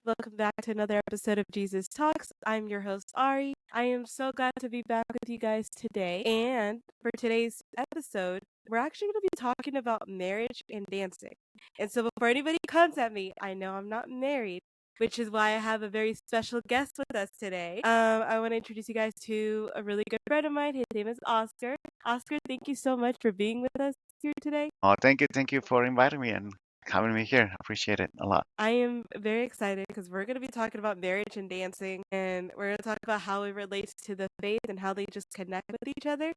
Welcome back to another episode of Jesus Talks. I'm your host, Ari. I am so glad to be back with you guys today. And for today's episode, we're actually going to be talking about marriage and dancing. And so before anybody comes at me, I know I'm not married, which is why I have a very special guest with us today. I want to introduce you guys to a really good friend of mine. His name is Oscar. Oscar, thank you so much for being with us here today. Oh, thank you for inviting me and having me here. Appreciate it a lot. I am very excited because we're going to be talking about marriage and dancing, and we're going to talk about how it relates to the faith and how they just connect with each other.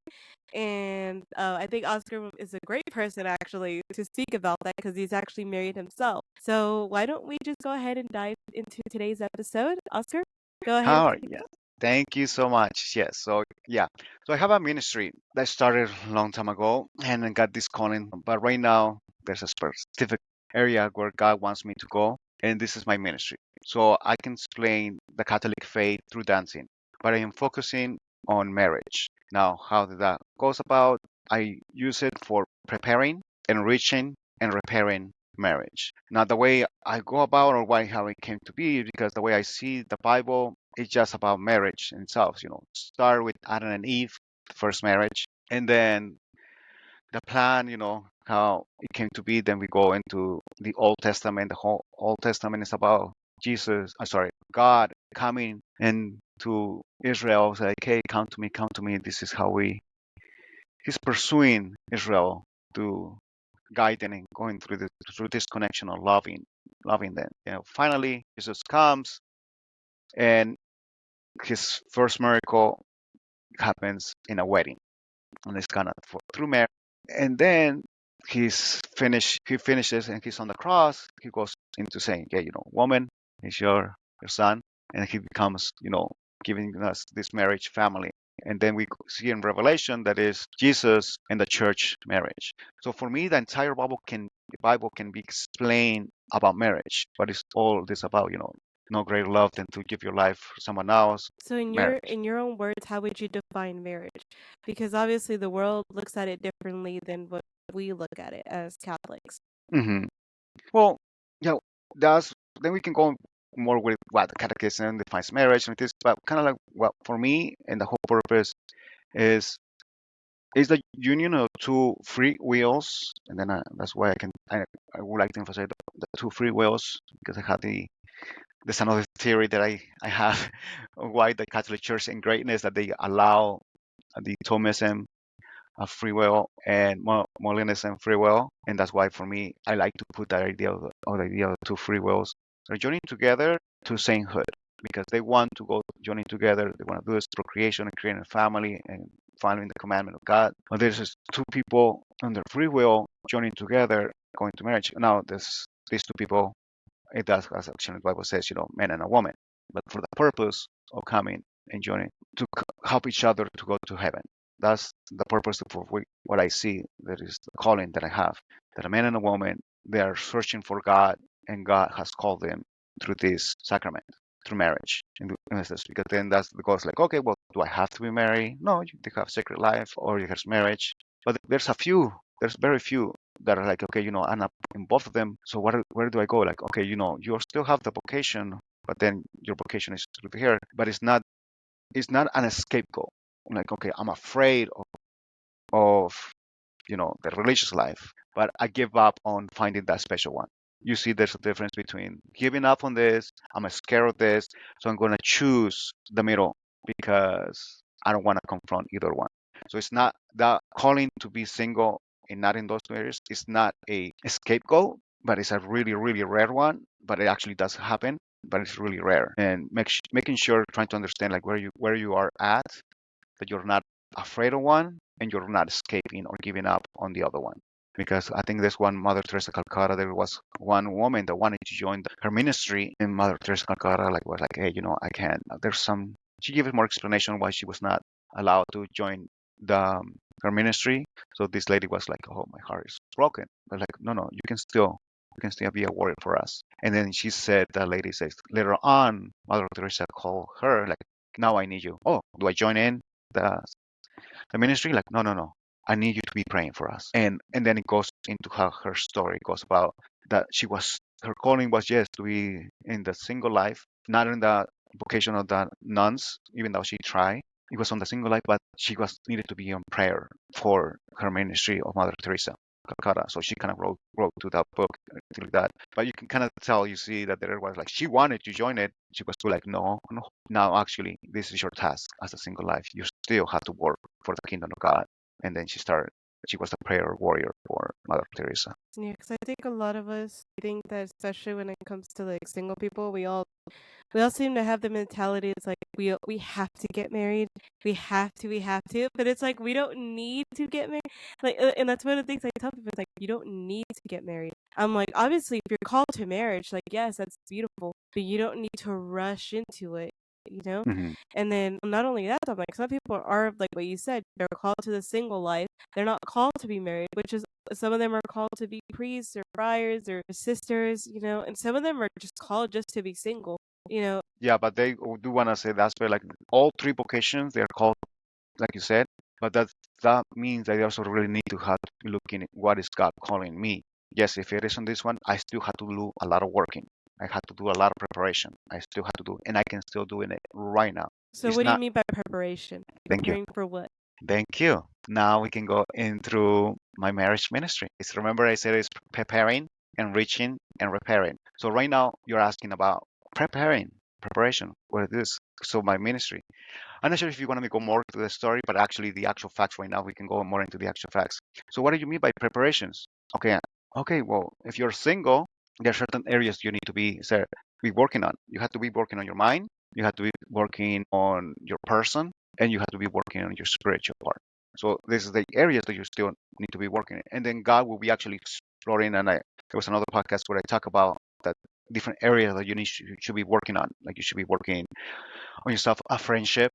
And I think Oscar is a great person actually to speak about that because he's actually married himself. So why don't we just go ahead and dive into today's episode? Oscar, go ahead and How are speak. you? Thank you so much. Yes. So I have a ministry that started a long time ago and I got this calling. But right now there's a specific area where God wants me to go, and this is my ministry. So I can explain the Catholic faith through dancing, but I am focusing on marriage. Now, how that goes about, I use it for preparing, enriching, and repairing marriage. Now, the way I go about or why how it came to be, because the way I see the Bible, it's just about marriage in itself. Start with Adam and Eve, first marriage, and then the plan, how it came to be. Then we go into the Old Testament. The whole Old Testament is about God coming into Israel, say, "Hey, come to me." This is how he's pursuing Israel to guide them and going through this connection of loving them. Finally, Jesus comes, and his first miracle happens in a wedding, and it's kind of through marriage. And then he finishes, and he's on the cross. He goes into saying, "Yeah, woman is your son," and he becomes, giving us this marriage family. And then we see in Revelation that is Jesus and the church marriage. So for me, the Bible can be explained about marriage. What is all this about? No greater love than to give your life for someone else. So in your Marriage. in your own words, how would you define marriage? Because obviously the world looks at it differently than what we look at it as Catholics. hmm Well, yeah, that's then we can go more with what the catechism defines marriage and this, but kind of like what for me and the whole purpose is is the union of two free wills, and then that's why I would like to emphasize the two free wills because there's another theory that I have of why the Catholic Church in greatness that they allow the Thomism of free will and Molinism free will, and that's why for me I like to put that idea of two free wills are joining together to sainthood because they want to go joining together. They want to do this procreation and creating a family and following the commandment of God. But there's just two people under free will joining together, going to marriage. Now there's these two people. It does, as actually the Bible says, man and a woman, but for the purpose of coming and joining to help each other to go to heaven. That's the purpose of what I see. That is the calling that I have. That a man and a woman, they are searching for God, and God has called them through this sacrament, through marriage. Because then that's the goal. It's like, okay, well, do I have to be married? No, you can have secret life or you have marriage. But there's very few that are like, okay, I'm not in both of them. So where do I go? Like, okay, you still have the vocation, but then your vocation is through here. But it's not an escape goal. Like, okay, I'm afraid of the religious life, but I give up on finding that special one. You see, there's a difference between giving up on this. I'm scared of this, so I'm going to choose the middle because I don't want to confront either one. So it's not that calling to be single and not in those areas. It's not a scapegoat, but it's a really, really rare one. But it actually does happen, but it's really rare. And making sure, trying to understand like where you are at, that you're not afraid of one and you're not escaping or giving up on the other one. Because I think there's one Mother Teresa Calcutta. There was one woman that wanted to join her ministry, and Mother Teresa Calcutta was like, hey, I can't. There's some. She gave more explanation why she was not allowed to join her ministry. So this lady was like, oh, my heart is broken. But like, no, you can still be a warrior for us. And then she said, that lady says later on, Mother Teresa called her like, now I need you. Oh, do I join in the ministry? Like, no. I need you to be praying for us. And then it goes into how her story goes about. That her calling was, yes, to be in the single life, not in the vocation of the nuns, even though she tried. It was on the single life, but she was needed to be on prayer for her ministry of Mother Teresa Calcutta. So she kind of wrote to that book, like that. But you can kind of tell, you see that there was like she wanted to join it. She was like, no, no. Now actually, this is your task as a single life. You still have to work for the kingdom of God. And then she started. She was a prayer warrior for Mother Teresa. Yeah, because I think a lot of us think that, especially when it comes to like single people, we all seem to have the mentality. It's like we have to get married. We have to. But it's like we don't need to get married. Like, and that's one of the things I tell people. It's like you don't need to get married. I'm like, obviously, if you're called to marriage, like yes, that's beautiful, but you don't need to rush into it. You know. Hmm. And then not only that, I'm like some people are like what you said. They're called to the single life. They're not called to be married, which is some of them are called to be priests or friars or sisters, and some of them are just called just to be single, you know. Yeah, but they do want to say that's where like all three vocations they're called, like you said, but that means that they also really need to have to look in what is God calling me. Yes, if it is on this one, I still have to do a lot of working. I have to do a lot of preparation. I still have to do, and I can still doing it right now. So It's what do you not. mean by preparation? Thank you. Preparing for what? Thank you. Now we can go into my marriage ministry. It's remember I said it's preparing, enriching, and repairing. So right now you're asking about preparation. What it is. So my ministry. I'm not sure if you want to go more to the story, but actually the actual facts right now, we can go more into the actual facts. So what do you mean by preparations? Okay, okay, well, if you're single, there are certain areas you need to be working on. You have to be working on your mind, you have to be working on your person, and you have to be working on your spiritual part. So this is the areas that you still need to be working in. And then God will be actually exploring, and there was another podcast where I talk about that different areas that you should be working on. Like you should be working on yourself, a friendship,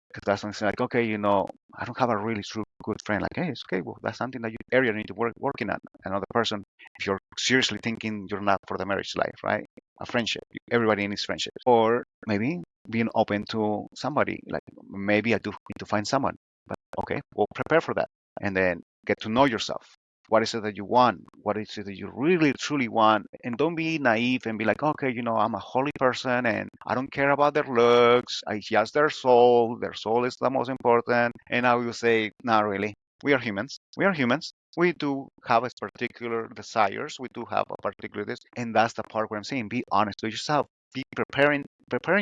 because that's something like, okay, I don't have a really true good friend. Like, hey, it's okay. Well, that's something that you area need to working on. Another person, if you're seriously thinking you're not for the marriage life, right? A friendship. Everybody needs friendship. Or maybe being open to somebody. Like maybe I do need to find someone. But okay, well, prepare for that, and then get to know yourself. What is it that you want? What is it that you really truly want? And don't be naive and be like, okay, I'm a holy person and I don't care about their looks. I just their soul. Their soul is the most important. And I will say, not really. We are humans. We are humans. We do have a particular desires. We do have a particular this, and that's the part where I'm saying, be honest with yourself. Be preparing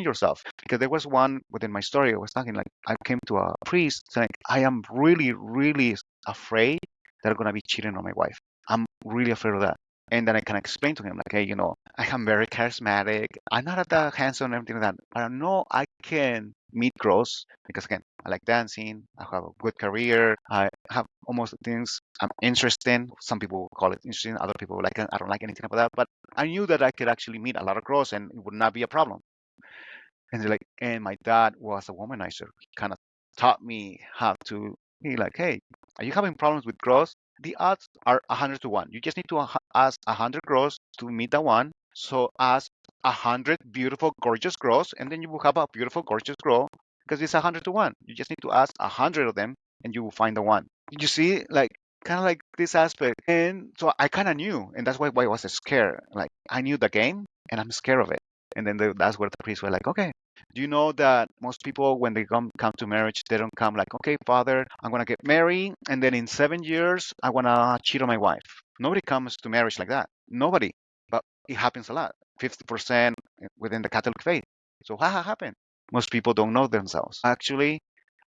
yourself. Because there was one within my story. I was talking like I came to a priest saying, I am really, really afraid that I'm gonna be cheating on my wife. I'm really afraid of that. And then I can explain to him, like, hey, I am very charismatic. I'm not that handsome and everything like that, but I know I can meet girls because again, I like dancing. I have a good career. I have almost things I'm interested in. Some people call it interesting. Other people like it. I don't like anything about that. But I knew that I could actually meet a lot of girls and it would not be a problem. And they're like, and my dad was a womanizer. He kind of taught me how to be like, hey, are you having problems with girls? The odds are 100 to 1. You just need to ask 100 girls to meet the one. So ask 100 beautiful, gorgeous girls, and then you will have a beautiful, gorgeous girl because it's 100 to 1. You just need to ask 100 of them, and you will find the one. You see, like, kind of like this aspect. And so I kind of knew, and that's why I was scared. Like, I knew the game, and I'm scared of it. And then that's where the priests were like, okay, do you know that most people, when they come to marriage, they don't come like, okay, Father, I'm going to get married, and then in 7 years, I want to cheat on my wife. Nobody comes to marriage like that. Nobody. But it happens a lot. 50% within the Catholic faith. So what happened? Most people don't know themselves. Actually,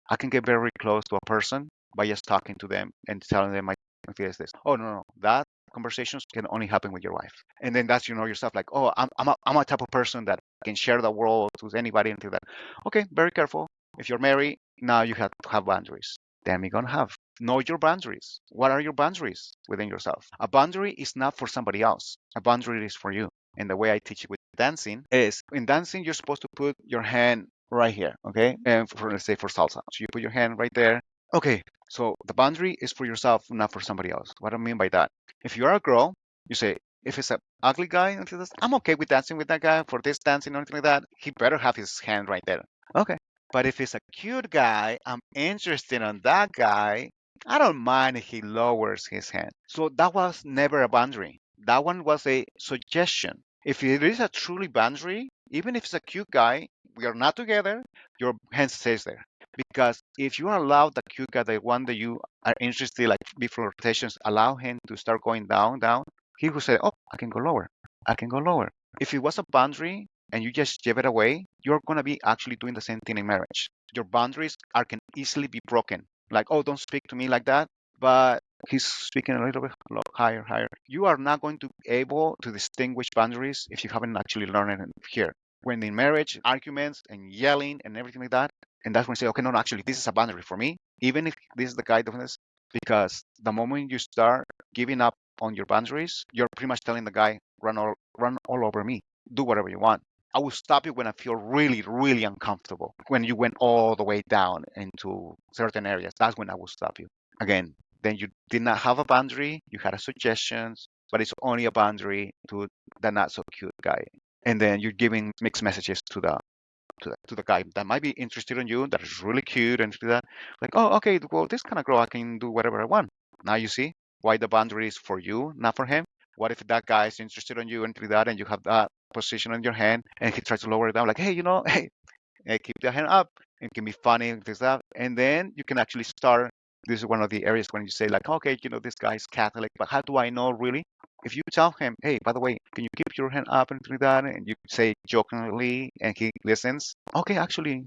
I can get very close to a person by just talking to them and telling them my fear is this. Oh no, no, that conversations can only happen with your wife. And then that's yourself like, oh, I'm a type of person that can share the world with anybody until that. Okay, very careful. If you're married, now you have to have boundaries. Then we're gonna have know your boundaries. What are your boundaries within yourself? A boundary is not for somebody else. A boundary is for you. And the way I teach it with dancing is in dancing, you're supposed to put your hand right here, okay? And for let's say for salsa, so you put your hand right there. Okay, so the boundary is for yourself, not for somebody else. What I mean by that, if you're a girl, you say if it's an ugly guy, I'm okay with dancing with that guy for this dancing or anything like that. He better have his hand right there. Okay, but if it's a cute guy, I'm interested in that guy. I don't mind if he lowers his hand. So that was never a boundary. That one was a suggestion. If it is a truly boundary, even if it's a cute guy, we are not together, your hand stays there. Because if you allow the cute guy, the one that you are interested, like before flirtations, allow him to start going down, down, he will say, oh, I can go lower. I can go lower. If it was a boundary and you just give it away, you're going to be actually doing the same thing in marriage. Your boundaries are can easily be broken, like, oh, don't speak to me like that. But he's speaking a little bit higher, higher. You are not going to be able to distinguish boundaries if you haven't actually learned it here. When in marriage, arguments and yelling and everything like that, and that's when you say, okay, no, no, actually, this is a boundary for me, even if this is the guy doing this, because the moment you start giving up on your boundaries, you're pretty much telling the guy, run all over me, do whatever you want. I will stop you when I feel really, really uncomfortable. When you went all the way down into certain areas, that's when I will stop you. Again, then you did not have a boundary, you had a suggestions, but it's only a boundary to the not so cute guy. And then you're giving mixed messages to the guy that might be interested in you, that is really cute and that. Like, oh, okay, well, this kind of girl, I can do whatever I want. Now you see why the boundary is for you, not for him. What if that guy is interested in you and that, and you have that position in your hand, and he tries to lower it down, like, hey, hey, keep the hand up. It can be funny and things like that. And then you can actually start. This is one of the areas when you say like, okay, this guy is Catholic, but how do I know really? If you tell him, hey, by the way, can you keep your hand up and do that, and you say jokingly, and he listens, okay, actually,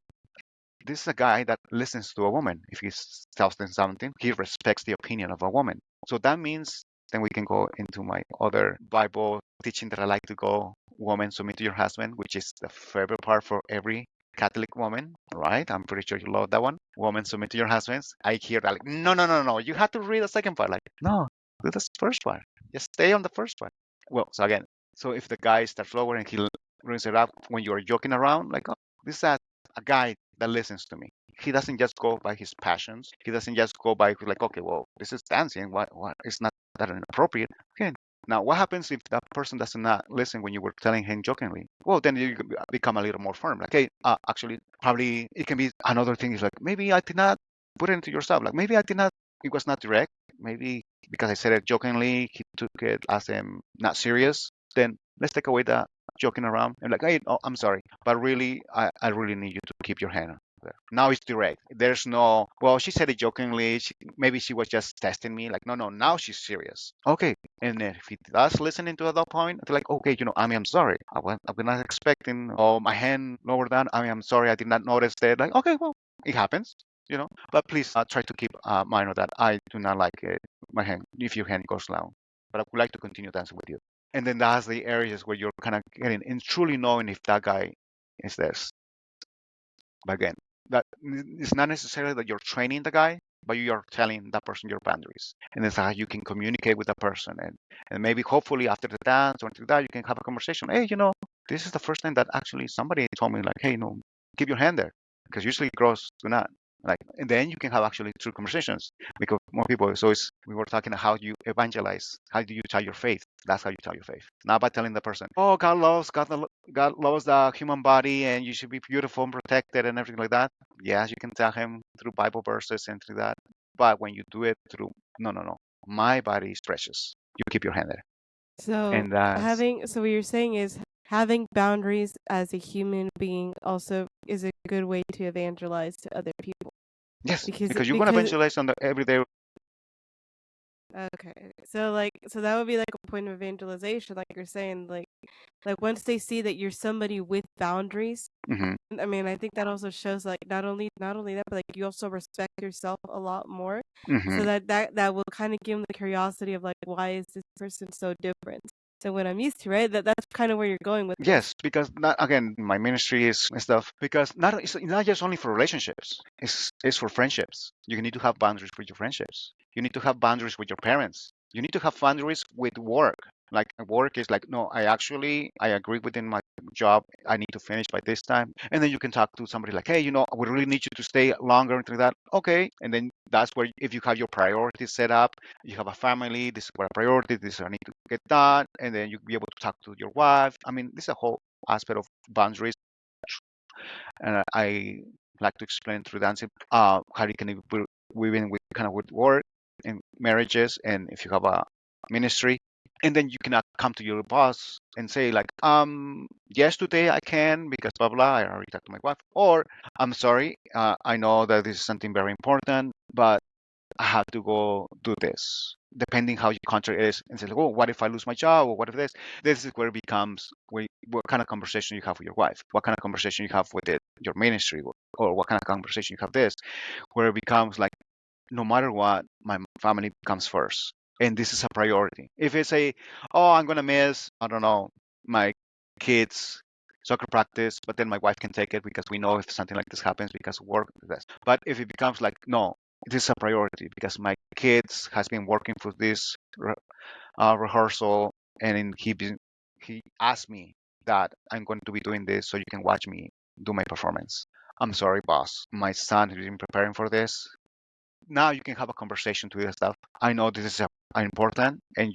this is a guy that listens to a woman. If he tells them something, he respects the opinion of a woman. So that means then we can go into my other Bible teaching that I like to go, woman, submit to your husband, which is the favorite part for every Catholic woman, right? I'm pretty sure you love that one. Woman, submit to your husbands. I hear that like, no, no, no, no. You have to read the second part. Like, no, do the first part. Just stay on the first part. Well, so again, so if the guy starts lower and he brings it up when you're joking around, like, oh, this is a guy that listens to me. He doesn't just go by his passions. He doesn't just go by like, okay, well, this is dancing. What? It's not that inappropriate. Okay. Now, what happens if that person does not listen when you were telling him jokingly? Well, then you become a little more firm. Like, hey, actually, probably it can be another thing. Is like maybe I did not put it into yourself. Like maybe I did not. It was not direct. Maybe because I said it jokingly, he took it as not serious. Then let's take away the joking around and like, hey, oh, I'm sorry, but really, I really need you to keep your hand there. Now it's direct. There's no, well, she said it jokingly. Maybe she was just testing me. Like, no, no, now she's serious. Okay. And then if he does listen into that point, it's like, okay, I'm sorry. I'm not expecting, oh, my hand lower down. I'm sorry. I did not notice that. Like, okay, well, it happens. But please try to keep mind of that. I do not like my hand if your hand goes down, but I would like to continue dancing with you. And then that's the areas where you're kind of getting and truly knowing if that guy is this. But again, that it's not necessarily that you're training the guy, but you are telling that person your boundaries. And that's how you can communicate with that person. And maybe hopefully after the dance or after that, you can have a conversation. Hey, this is the first time that actually somebody told me like, hey, no, keep your hand there. Because usually girls do not. Like, and then you can have actually true conversations because more people. So we were talking about how you evangelize. How do you tell your faith? That's how you tell your faith. Not by telling the person, oh, God loves the human body, and you should be beautiful and protected and everything like that. Yes, you can tell him through Bible verses and through that. But when you do it through, no, no, no, my body is precious. You keep your hand there, So and that's so what you're saying is having boundaries as a human being also is a good way to evangelize to other people yes, because because you're gonna evangelize on the everyday. okay. So that would be like a point of evangelization, like you're saying, like once they see that you're somebody with boundaries, Hmm. I mean, I think that also shows like not only that, but like you also respect yourself a lot more. Hmm. So that will kind of give them the curiosity of like, why is this person so different? So what I'm used to, right? That's kind of where you're going with this. Yes, because not again, my ministry is and stuff. Because it's not just only for relationships. It's for friendships. You need to have boundaries with your friendships. You need to have boundaries with your parents. You need to have boundaries with work. Like work is like, no, I agree within my job. I need to finish by this time. And then you can talk to somebody like, hey, we really need you to stay longer into that. Okay. And then that's where if you have your priorities set up, you have a family, this is what a priority, this I need to get done, and then you'll be able to talk to your wife. I mean, this is a whole aspect of boundaries, and I like to explain through dancing how you can we've been with kind of with work and marriages, and if you have a ministry, and then you cannot come to your boss and say like, yes, today I can because blah blah. I already talked to my wife, or I'm sorry, I know that this is something very important, but I have to go do this. Depending how your contract is, and say, like, oh, what if I lose my job, or what if this? This is where it becomes what kind of conversation you have with your wife, what kind of conversation you have with your ministry, or what kind of conversation you have this, where it becomes like, no matter what, my family comes first, and this is a priority. If it's oh, I'm gonna miss, I don't know, my kids' soccer practice, but then my wife can take it because we know if something like this happens because of work. But if it becomes like, no, this is a priority because my kids has been working for this rehearsal, and he asked me that I'm going to be doing this so you can watch me do my performance. I'm sorry, boss. My son has been preparing for this. Now you can have a conversation to this stuff. I know this is important, and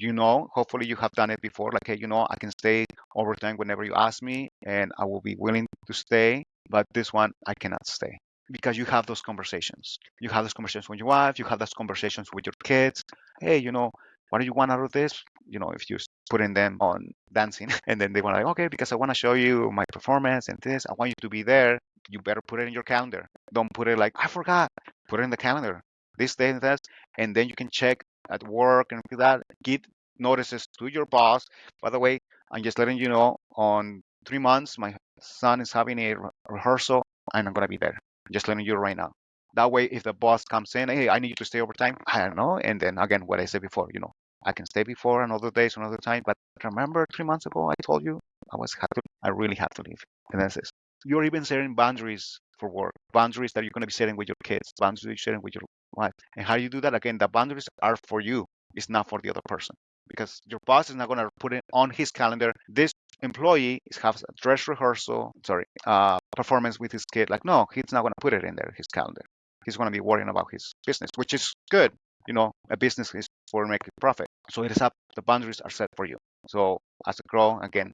hopefully you have done it before. Like, hey, I can stay overtime whenever you ask me, and I will be willing to stay. But this one, I cannot stay because you have those conversations. You have those conversations with your wife. You have those conversations with your kids. Hey, what do you want out of this? If you putting them on dancing, and then they want like, okay, because I want to show you my performance and this, I want you to be there. You better put it in your calendar. Don't put it like I forgot. Put it in the calendar this day and that, and then you can check at work and that. Give notices to your boss. By the way, I'm just letting you know, on 3 months, my son is having a rehearsal, and I'm gonna be there. Just letting you right now. That way, if the boss comes in, hey, I need you to stay overtime. I don't know. And then again, what I said before, I can stay before another days, another time. But remember, 3 months ago, I told you I really have to leave. And that's it. You're even setting boundaries for work, boundaries that you're going to be setting with your kids, boundaries you're setting with your wife. And how do you do that? Again, the boundaries are for you. It's not for the other person, because your boss is not going to put it on his calendar. This employee has a dress rehearsal, sorry, performance with his kid. Like, no, he's not going to put it in there, his calendar. He's going to be worrying about his business, which is good. A business is for making profit. So it is up. The boundaries are set for you. So as a grow, again,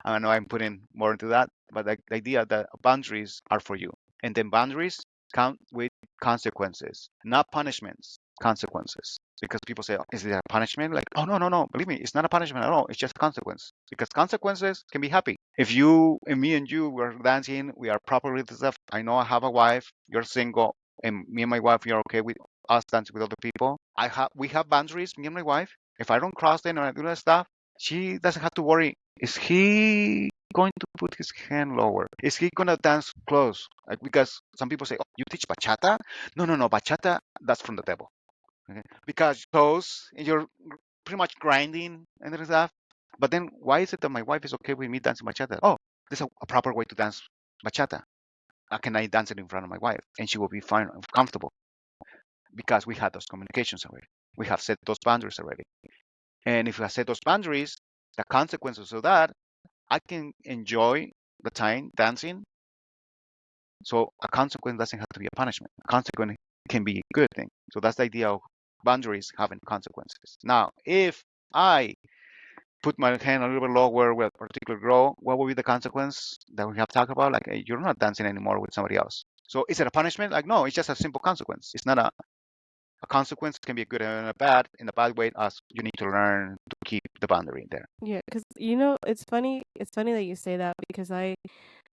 I know I'm putting more into that, but the idea that boundaries are for you. And then boundaries count with consequences, not punishments, consequences. Because people say, oh, is it a punishment? Like, oh, no, no, no. Believe me, it's not a punishment at all. It's just a consequence. Because consequences can be happy. If you and me and you were dancing, we are properly stuff. I know I have a wife, you're single, and me and my wife, we are okay with us dancing with other people. We have boundaries, me and my wife. If I don't cross them and I do that stuff, she doesn't have to worry. Is he going to put his hand lower? Is he gonna dance close? Like, because some people say, "Oh, you teach bachata?" No, no, no. Bachata, that's from the devil. Okay? Because toes, and you're pretty much grinding and stuff. But then, why is it that my wife is okay with me dancing bachata? Oh, there's a proper way to dance bachata. How can I dance it in front of my wife, and she will be fine, comfortable, because we had those communications already. We have set those boundaries already. And if I set those boundaries, the consequences of that, I can enjoy the time dancing. So a consequence doesn't have to be a punishment. A consequence can be a good thing. So that's the idea of boundaries having consequences. Now, if I put my hand a little bit lower with a particular girl, what will be the consequence that we have talked about? Like, hey, you're not dancing anymore with somebody else. So is it a punishment? Like, no, it's just a simple consequence. It's not a consequence. Can be a good and a bad. In a bad way, as you need to learn to keep the boundary there. Yeah, because it's funny. It's funny that you say that because I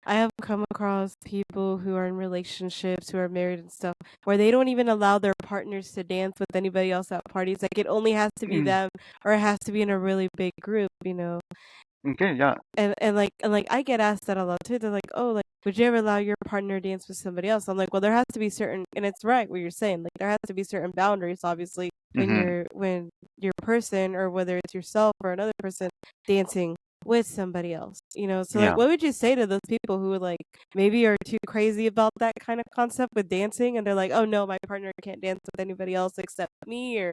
have come across people who are in relationships, who are married and stuff, where they don't even allow their partners to dance with anybody else at parties. Like, it only has to be Mm, them, or it has to be in a really big group. okay, yeah. And I get asked that a lot too. They're like, "Oh, like, would you ever allow your partner to dance with somebody else?" I'm like, "Well, there has to be certain," and it's right what you're saying. Like, there has to be certain boundaries, obviously, when Hmm. your person, or whether it's yourself or another person, dancing with somebody else. So like, Yeah. what would you say to those people who like maybe are too crazy about that kind of concept with dancing, and they're like, "Oh no, my partner can't dance with anybody else except me," or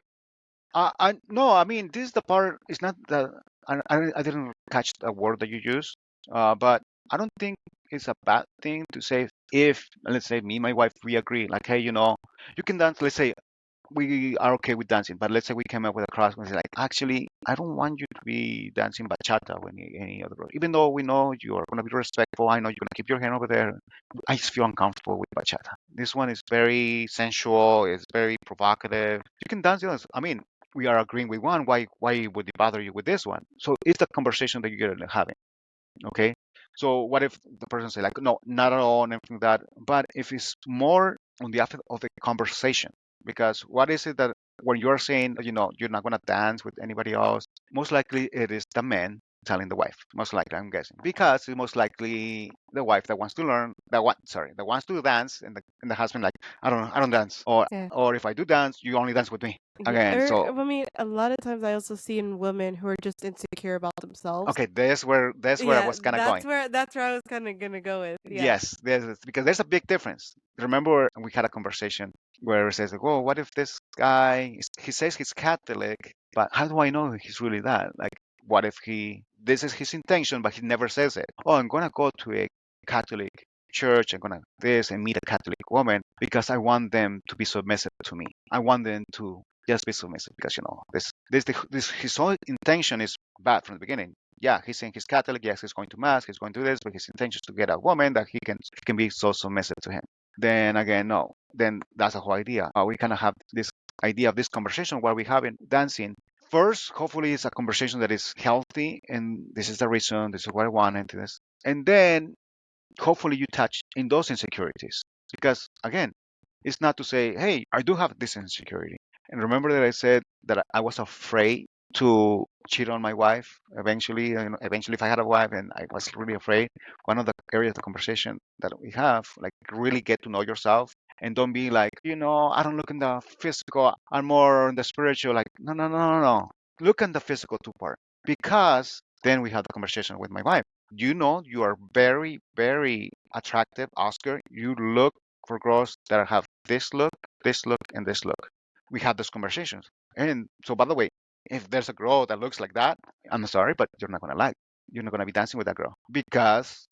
No, I mean, this is the part. It's not the. I didn't catch the word that you used. But I don't think it's a bad thing to say if, let's say, me and my wife, we agree, like, hey, you can dance. Let's say we are okay with dancing, but let's say we came up with a cross and say like, actually, I don't want you to be dancing bachata or any other role. Even though we know you are going to be respectful, I know you're going to keep your hand over there. I just feel uncomfortable with bachata. This one is very sensual. It's very provocative. You can dance. I mean, we are agreeing with one. Why would it bother you with this one? So it's the conversation that you're having. Okay. So what if the person say like, no, not at all, and everything like that. But if it's more on the aspect of the conversation, because what is it that when you're saying, you're not gonna dance with anybody else, most likely it is the man telling the wife. Most likely, I'm guessing, because it's most likely the wife that wants to learn, that wants to dance, and the husband like, I don't dance, Yeah. or if I do dance, you only dance with me Yeah, again. So I mean, a lot of times I also see in women who are just insecure about themselves. okay, that's where I Yeah, was kind of going. that's where I was kind of gonna go with. Yeah. Yes, because there's a big difference. Remember, we had a conversation where it says, like, "Oh, what if this guy he says he's Catholic, but how do I know he's really that? Like, what if this is his intention, but he never says it? Oh, I'm gonna go to a Catholic church. I'm gonna this and meet a Catholic woman because I want them to be submissive to me. I want them to just be submissive because this his whole intention is bad from the beginning. Yeah, he's saying he's Catholic. Yes, he's going to mass. He's going to do this, but his intention is to get a woman that he can be so submissive to him. Then again, no. Then that's the whole idea. We kind of have this idea of this conversation where we have in dancing. First, hopefully, it's a conversation that is healthy, and this is the reason. This is what I want into this. And then hopefully you touch in those insecurities, because again, it's not to say, hey, I do have this insecurity. And remember that I said that I was afraid to cheat on my wife eventually. Eventually, if I had a wife, and I was really afraid. One of the areas of the conversation that we have, like, really get to know yourself, and don't be like, I don't look in the physical, I'm more in the spiritual. Like, no, no, no, no, no. Look at the physical two part, because then we had the conversation with my wife. You are very, very attractive, Oscar. You look for girls that have this look, and this look. We had those conversations. And so, by the way, if there's a girl that looks like that, I'm sorry, but you're not gonna be dancing with that girl, because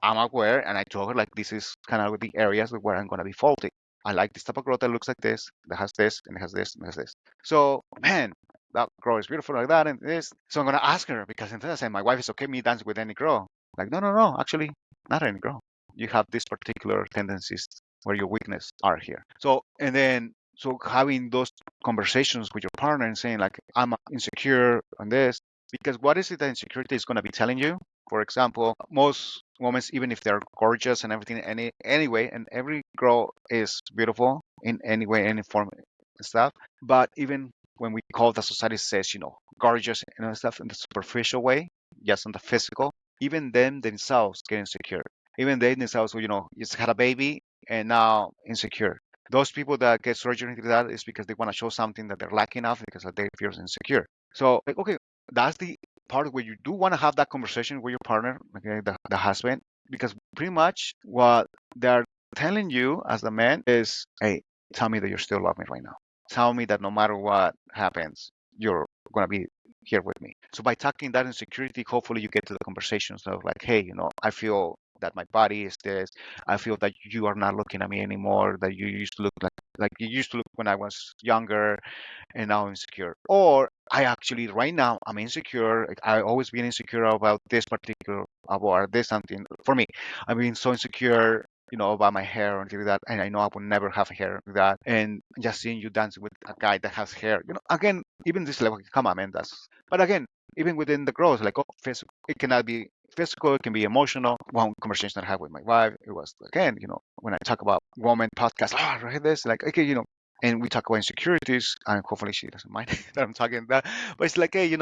I'm aware, and I told her like this is kind of the areas where I'm gonna be faulty. I like this type of girl that looks like this, that has this, and has this, and has this. So, man, that girl is beautiful like that, and this. So I'm gonna ask her, because instead of saying my wife is okay me dancing with any girl, like, no, no, no, actually, not any girl. You have these particular tendencies where your weakness are here. So, and then so having those conversations with your partner and saying like, I'm insecure on this, because what is it that insecurity is gonna be telling you? For example, most women, even if they're gorgeous and everything, anyway, and every girl is beautiful in any way, any form and stuff. But even when we call the society says, gorgeous and stuff in the superficial way, just on the physical, even them themselves get insecure. Even they themselves, just had a baby and now insecure. Those people that get surgery into that is because they want to show something that they're lacking of, because they feel insecure. So, like, okay, that's the part where you do want to have that conversation with your partner, okay, the husband, because pretty much what they're telling you as the man is, hey, tell me that you still love me right now. Tell me that no matter what happens, you're gonna be here with me. So by talking that insecurity, hopefully you get to the conversations of like, hey, I feel that my body is this. I feel that you are not looking at me anymore. That you used to look like you used to look when I was younger, and now I'm insecure. Or I actually right now I'm insecure. Like, I always been insecure about this particular about this something. For me, I've been so insecure, about my hair or anything like that, and I know I will never have hair like that. And just seeing you dancing with a guy that has hair, again, even this level, come on, man, that's. But again, even within the growth, like, oh, physical, it cannot be physical, it can be emotional. One conversation that I had with my wife, it was again, when I talk about woman podcast, oh, I read this, like, okay, and we talk about insecurities, and hopefully she doesn't mind that I'm talking that. But it's like, hey,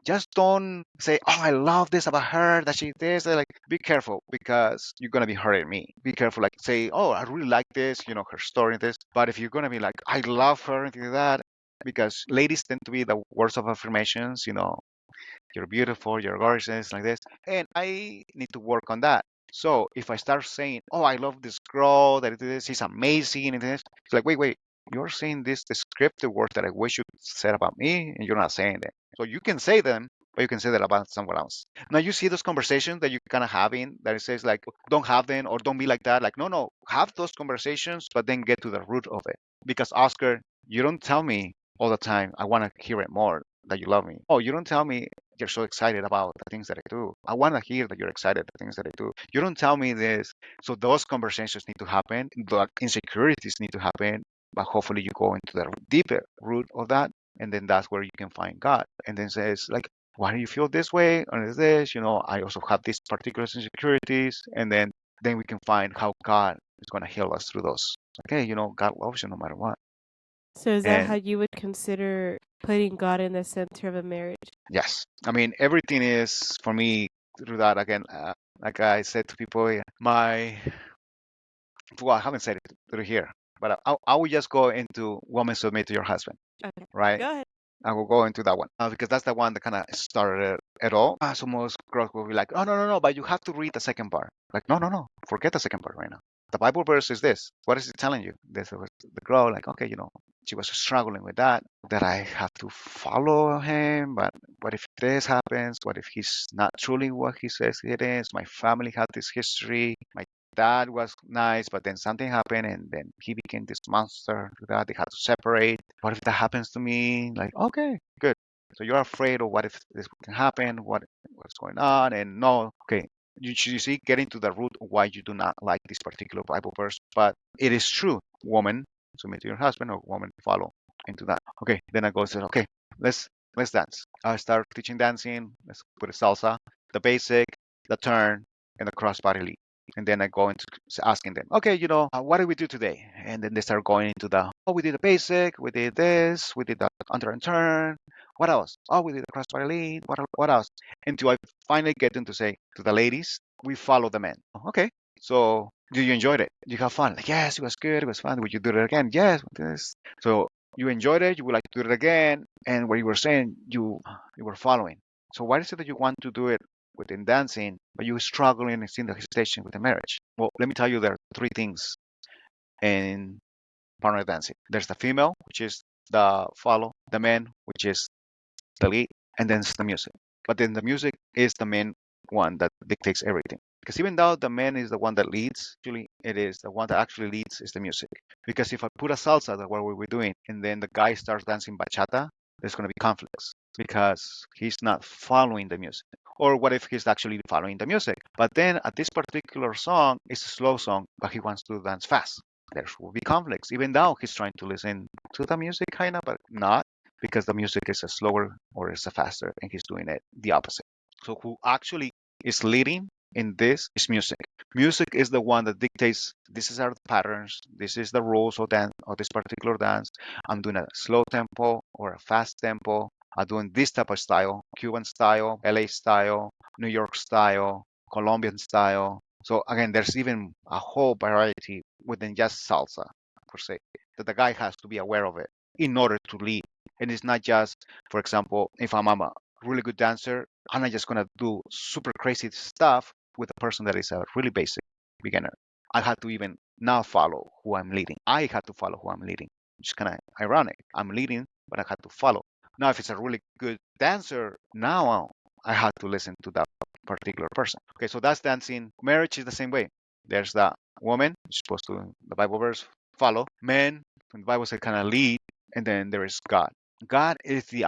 just don't say, oh, I love this about her, that she this. Like, be careful, because you're gonna be hurting me. Be careful, like, say, oh, I really like this, her story, this. But if you're gonna be like, I love her, and like that, because ladies tend to be the words of affirmations, you're beautiful, you're gorgeous, like this. And I need to work on that. So if I start saying, oh, I love this girl, that this, she's amazing, and this, it's like, wait, you're saying this descriptive words that I wish you said about me, and you're not saying them. So you can say them, but you can say that about someone else. Now you see those conversations that you kind of having that it says like, don't have them or don't be like that. Like, no, have those conversations, but then get to the root of it. Because Oscar, You don't tell me all the time, I want to hear it more, that you love me. Oh, you don't tell me you're so excited about the things that I do. I want to hear that you're excited the things that I do. You don't tell me this. So those conversations need to happen. The insecurities need to happen. But hopefully you go into the deeper root of that. And then that's where you can find God. And then says, like, why do you feel this way? Or is this, I also have these particular insecurities. And then we can find how God is going to heal us through those. Okay, God loves you no matter what. So is that how And you would consider putting God in the center of a marriage? yes, I mean, everything is for me through that. Again, like I said to people, yeah, well, I haven't said it through here, but I will just go into woman submit to your husband, Okay, right? go ahead. I will go into that one because that's the one that kind of started it all. So most girls will be like, oh, no, no, no, but you have to read the second part. Like, no, no, no, forget the second part right now. The Bible verse is this. What is it telling you? This was the girl, like, okay, she was struggling with that I have to follow him. But what if this happens? What if he's not truly what he says it is? My family had this history. My dad was nice, but then something happened, and then he became this monster. That they had to separate. What if that happens to me? Like, okay, good. So you're afraid of what if this can happen? What's going on? And no, okay. You see, getting to the root of why you do not like this particular Bible verse, but it is true. Woman, submit to your husband, or woman, follow into that. Okay, then I go and say, okay, let's dance. I start teaching dancing. Let's put a salsa, the basic, the turn, and the crossbody lead. And then I go into asking them, okay, what did we do today? And then they start going into oh, we did the basic, we did this, we did the under and turn. What else? Oh, we did the crossbody lead. What else? Until I finally get them to say to the ladies, we follow the men. Okay, so did you enjoy it? Did you have fun? Like, yes, it was good. It was fun. Would you do it again? Yes. This. So you enjoyed it. You would like to do it again. And what you were saying, you were following. So why is it that you want to do it within dancing, but you're struggling and seeing the hesitation with the marriage? Well, let me tell you, there are three things in partner dancing. There's the female, which is the follow, the man, which is the lead, and then it's the music. But then the music is the main one that dictates everything. Because even though the man is the one that leads, actually it is the one that actually leads is the music. Because if I put a salsa, that what we were doing, and then the guy starts dancing bachata, there's going to be conflicts because he's not following the music. Or what if he's actually following the music? But then at this particular song, it's a slow song, but he wants to dance fast. There will be conflicts, even though he's trying to listen to the music, kind of, but not because the music is a slower or is a faster, and he's doing it the opposite. So who actually is leading in this is music. Music is the one that dictates this is our patterns, this is the rules of dance of this particular dance. I'm doing a slow tempo or a fast tempo. I'm doing this type of style, Cuban style, LA style, New York style, Colombian style. So again, there's even a whole variety within just salsa per se that the guy has to be aware of it in order to lead. And it's not just, for example, if I'm a really good dancer, I'm not just gonna do super crazy stuff with a person that is a really basic beginner. I had to even now follow who I'm leading. I had to follow who I'm leading, which is kind of ironic. I'm leading, but I had to follow. Now, if it's a really good dancer, now I had to listen to that particular person. Okay, so that's dancing. Marriage is the same way. There's the woman, you're supposed to, the Bible verse, follow. Men, the Bible says kind of lead, and then there is God. God is the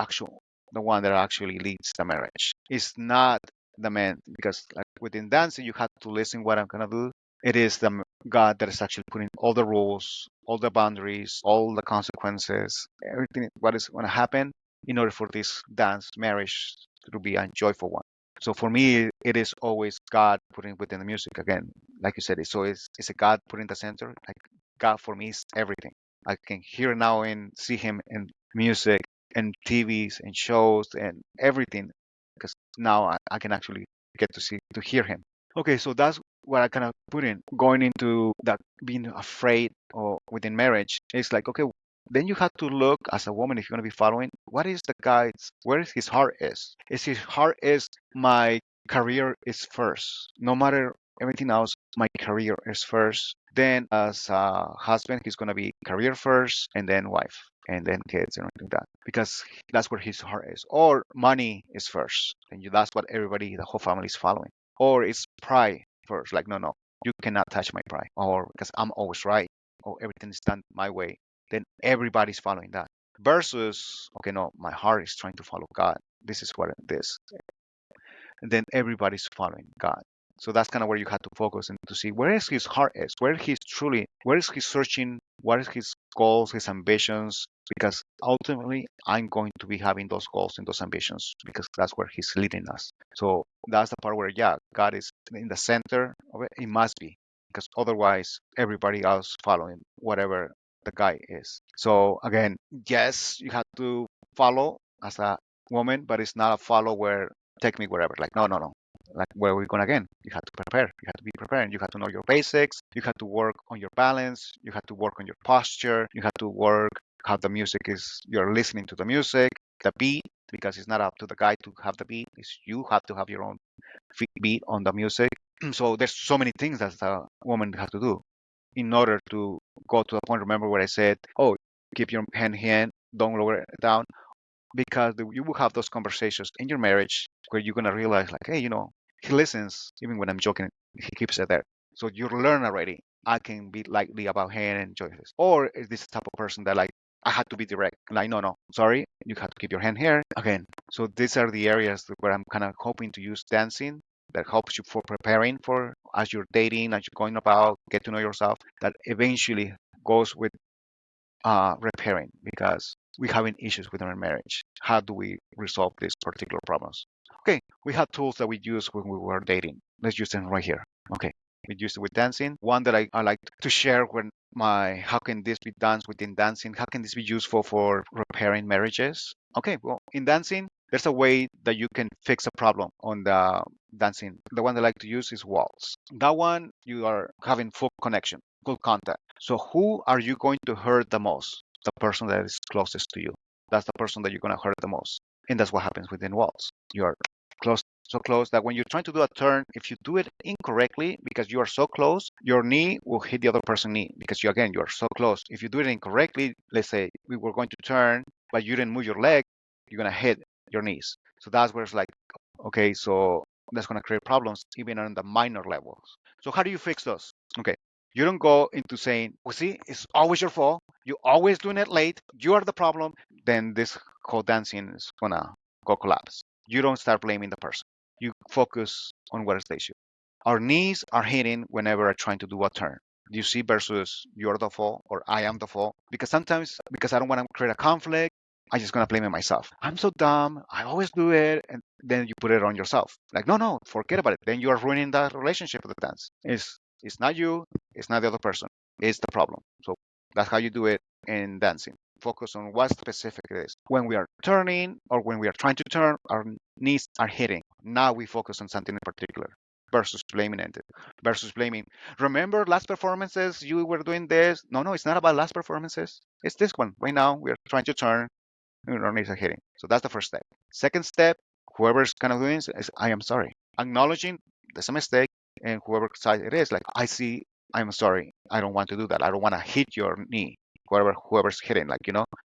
one that actually leads the marriage. It's not the man, because like within dancing, you have to listen what I'm gonna do. It is the God that is actually putting all the rules, all the boundaries, all the consequences, everything what is going to happen in order for this dance marriage to be a joyful one. So for me, it is always God putting within the music again, like you said. It's a God putting the center. Like God for me is everything. I can hear now and see Him in music and TVs and shows and everything, because now I can actually get to hear Him. Okay, so that's what I kind of put in going into that being afraid or within marriage. It's like, okay, then you have to look as a woman, if you're going to be following, what is the guy's, where is his heart is his heart is my career is first, no matter everything else, my career is first. Then as a husband, he's going to be career first, and then wife, and then kids and everything like that, because that's where his heart is. Or money is first, and that's what everybody, the whole family is following. Or it's pride first, like, no, no, you cannot touch my pride, or because I'm always right, or everything is done my way, then everybody's following that. Versus, okay, no, my heart is trying to follow God. This is what it is. And then everybody's following God. So that's kind of where you have to focus and to see where is his heart is, where is he searching, what is his goals, his ambitions, because ultimately I'm going to be having those goals and those ambitions because that's where he's leading us. So that's the part where, yeah, God is in the center of it. It must be, because otherwise everybody else following whatever the guy is. So again, yes, you have to follow as a woman, but it's not a follow where take me wherever. Like, no, no, no. Like, where are we going again? You have to prepare. You have to be prepared. You have to know your basics. You have to work on your balance. You have to work on your posture. You have to work how the music is. You're listening to the music, the beat, because it's not up to the guy to have the beat. It's you have to have your own beat on the music. So there's so many things that a woman has to do in order to go to the point. Remember what I said? Oh, keep your hand here. Don't lower it down, because you will have those conversations in your marriage where you're going to realize like, hey, he listens even when I'm joking. He keeps it there. So you learn already, I can be lightly about him and enjoy this. Or is this type of person that like, I had to be direct, like, no, no, sorry, you have to keep your hand here again. So these are the areas where I'm kind of hoping to use dancing that helps you for preparing for as you're dating, as you're going about get to know yourself, that eventually goes with repairing, because we're having issues with our marriage. How do we resolve these particular problems? Okay, we have tools that we use when we were dating. Let's use them right here. Okay, we used it with dancing. One that I like to share when how can this be done within dancing? How can this be useful for repairing marriages? Okay, well, in dancing, there's a way that you can fix a problem on the dancing. The one I like to use is waltz. That one, you are having full connection, full contact. So who are you going to hurt the most? The person that is closest to you. That's the person that you're going to hurt the most. And that's what happens within waltz. You are close, so close that when you're trying to do a turn, if you do it incorrectly because you are so close, your knee will hit the other person's knee because you are so close. If you do it incorrectly, let's say we were going to turn, but you didn't move your leg, you're going to hit your knees. So that's where it's like, okay, so that's going to create problems even on the minor levels. So how do you fix those? Okay, you don't go into saying, well, see, it's always your fault. You're always doing it late. You are the problem. Then this whole dancing is going to go collapse. You don't start blaming the person. You focus on what is the issue. Our knees are hitting whenever I'm trying to do a turn. You see, versus you're the fault or I am the fault. Because sometimes, because I don't want to create a conflict, I'm just gonna blame it myself. I'm so dumb. I always do it, and then you put it on yourself. Like, no, no, forget about it. Then you are ruining that relationship with the dance. It's not you. It's not the other person. It's the problem. So that's how you do it in dancing. Focus on what specific it is. When we are turning or when we are trying to turn, our knees are hitting. Now we focus on something in particular versus blaming it. Versus blaming. Remember last performances, you were doing this. No, no, it's not about last performances. It's this one. Right now, we are trying to turn. Our knees are hitting. So that's the first step. Second step, whoever's kind of doing this is I am sorry. Acknowledging there's a mistake, and whoever side it is, like, I see, I'm sorry. I don't want to do that. I don't want to hit your knee. Whoever's hitting, like,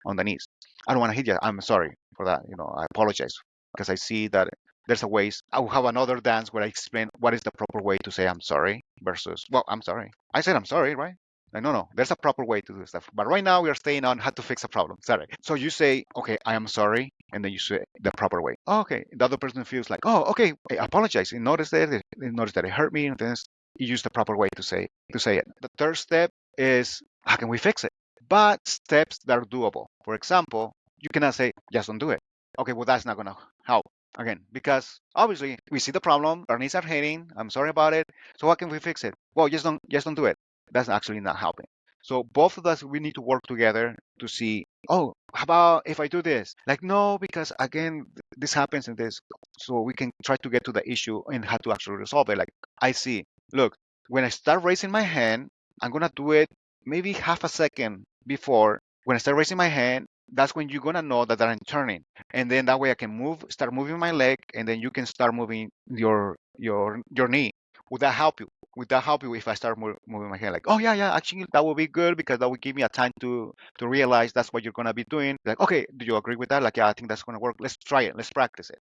on the knees. I don't want to hit you. I'm sorry for that. I apologize because I see that there's a ways. I will have another dance where I explain what is the proper way to say I'm sorry versus, well, I'm sorry. I said I'm sorry, right? Like, no, no, there's a proper way to do stuff. But right now we are staying on how to fix a problem. Sorry. So you say, okay, I am sorry, and then you say the proper way. Oh, okay. The other person feels like, oh, okay, I apologize. You notice that it hurt me, and then you use the proper way to say it. The third step is how can we fix it? But steps that are doable. For example, you cannot say just don't do it. Okay, well that's not gonna help again because obviously we see the problem. Our knees are hurting. I'm sorry about it. So how can we fix it? Well, just don't do it. That's actually not helping. So both of us we need to work together to see. Oh, how about if I do this? Like no, because again this happens in this. So we can try to get to the issue and how to actually resolve it. Like I see. Look, when I start raising my hand, I'm gonna do it maybe half a second before. When I start raising my hand, that's when you're gonna know that I'm turning, and then that way I can start moving my leg, and then you can start moving your knee. Would that help you? Would that help you if I start moving my hand? Like, oh yeah, yeah, actually that would be good because that would give me a time to realize that's what you're gonna be doing. Like, okay, do you agree with that? Like, yeah, I think that's gonna work. Let's try it. Let's practice it.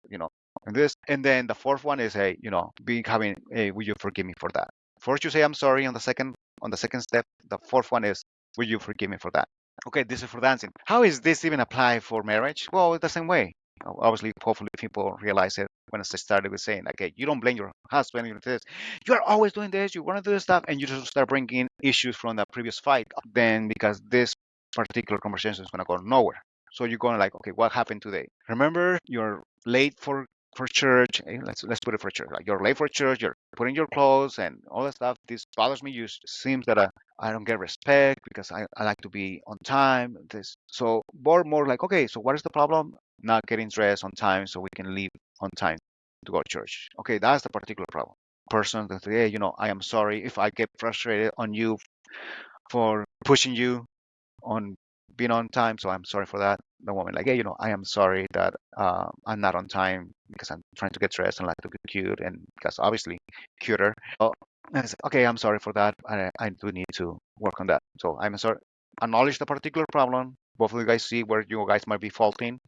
And then the fourth one is, hey, be having, hey, will you forgive me for that? First you say I'm sorry on the second step. The fourth one is, will you forgive me for that? Okay, this is for dancing. How is this even apply for marriage? Well, the same way. Obviously, hopefully, people realize it when I started with saying, okay, you don't blame your husband. You're always doing this. You want to do this stuff, and you just start bringing issues from the previous fight. Then, because this particular conversation is going to go nowhere. So you're going like, okay, what happened today? Remember, you're late for church. Let's put it for church. Like you're late for church. You're putting your clothes and all that stuff. This bothers me. You seems that I don't get respect because I like to be on time. This so more like okay. So what is the problem? Not getting dressed on time so we can leave on time to go to church. Okay, that's the particular problem. Person that hey, I am sorry if I get frustrated on you for pushing you on being on time. So I'm sorry for that. The woman like, hey, I am sorry that I'm not on time because I'm trying to get dressed and like to be cute and because obviously cuter. Oh, and it's, okay, I'm sorry for that. I do need to work on that. So I'm sorry. Acknowledge the particular problem. Both of you guys see where you guys might be faulting.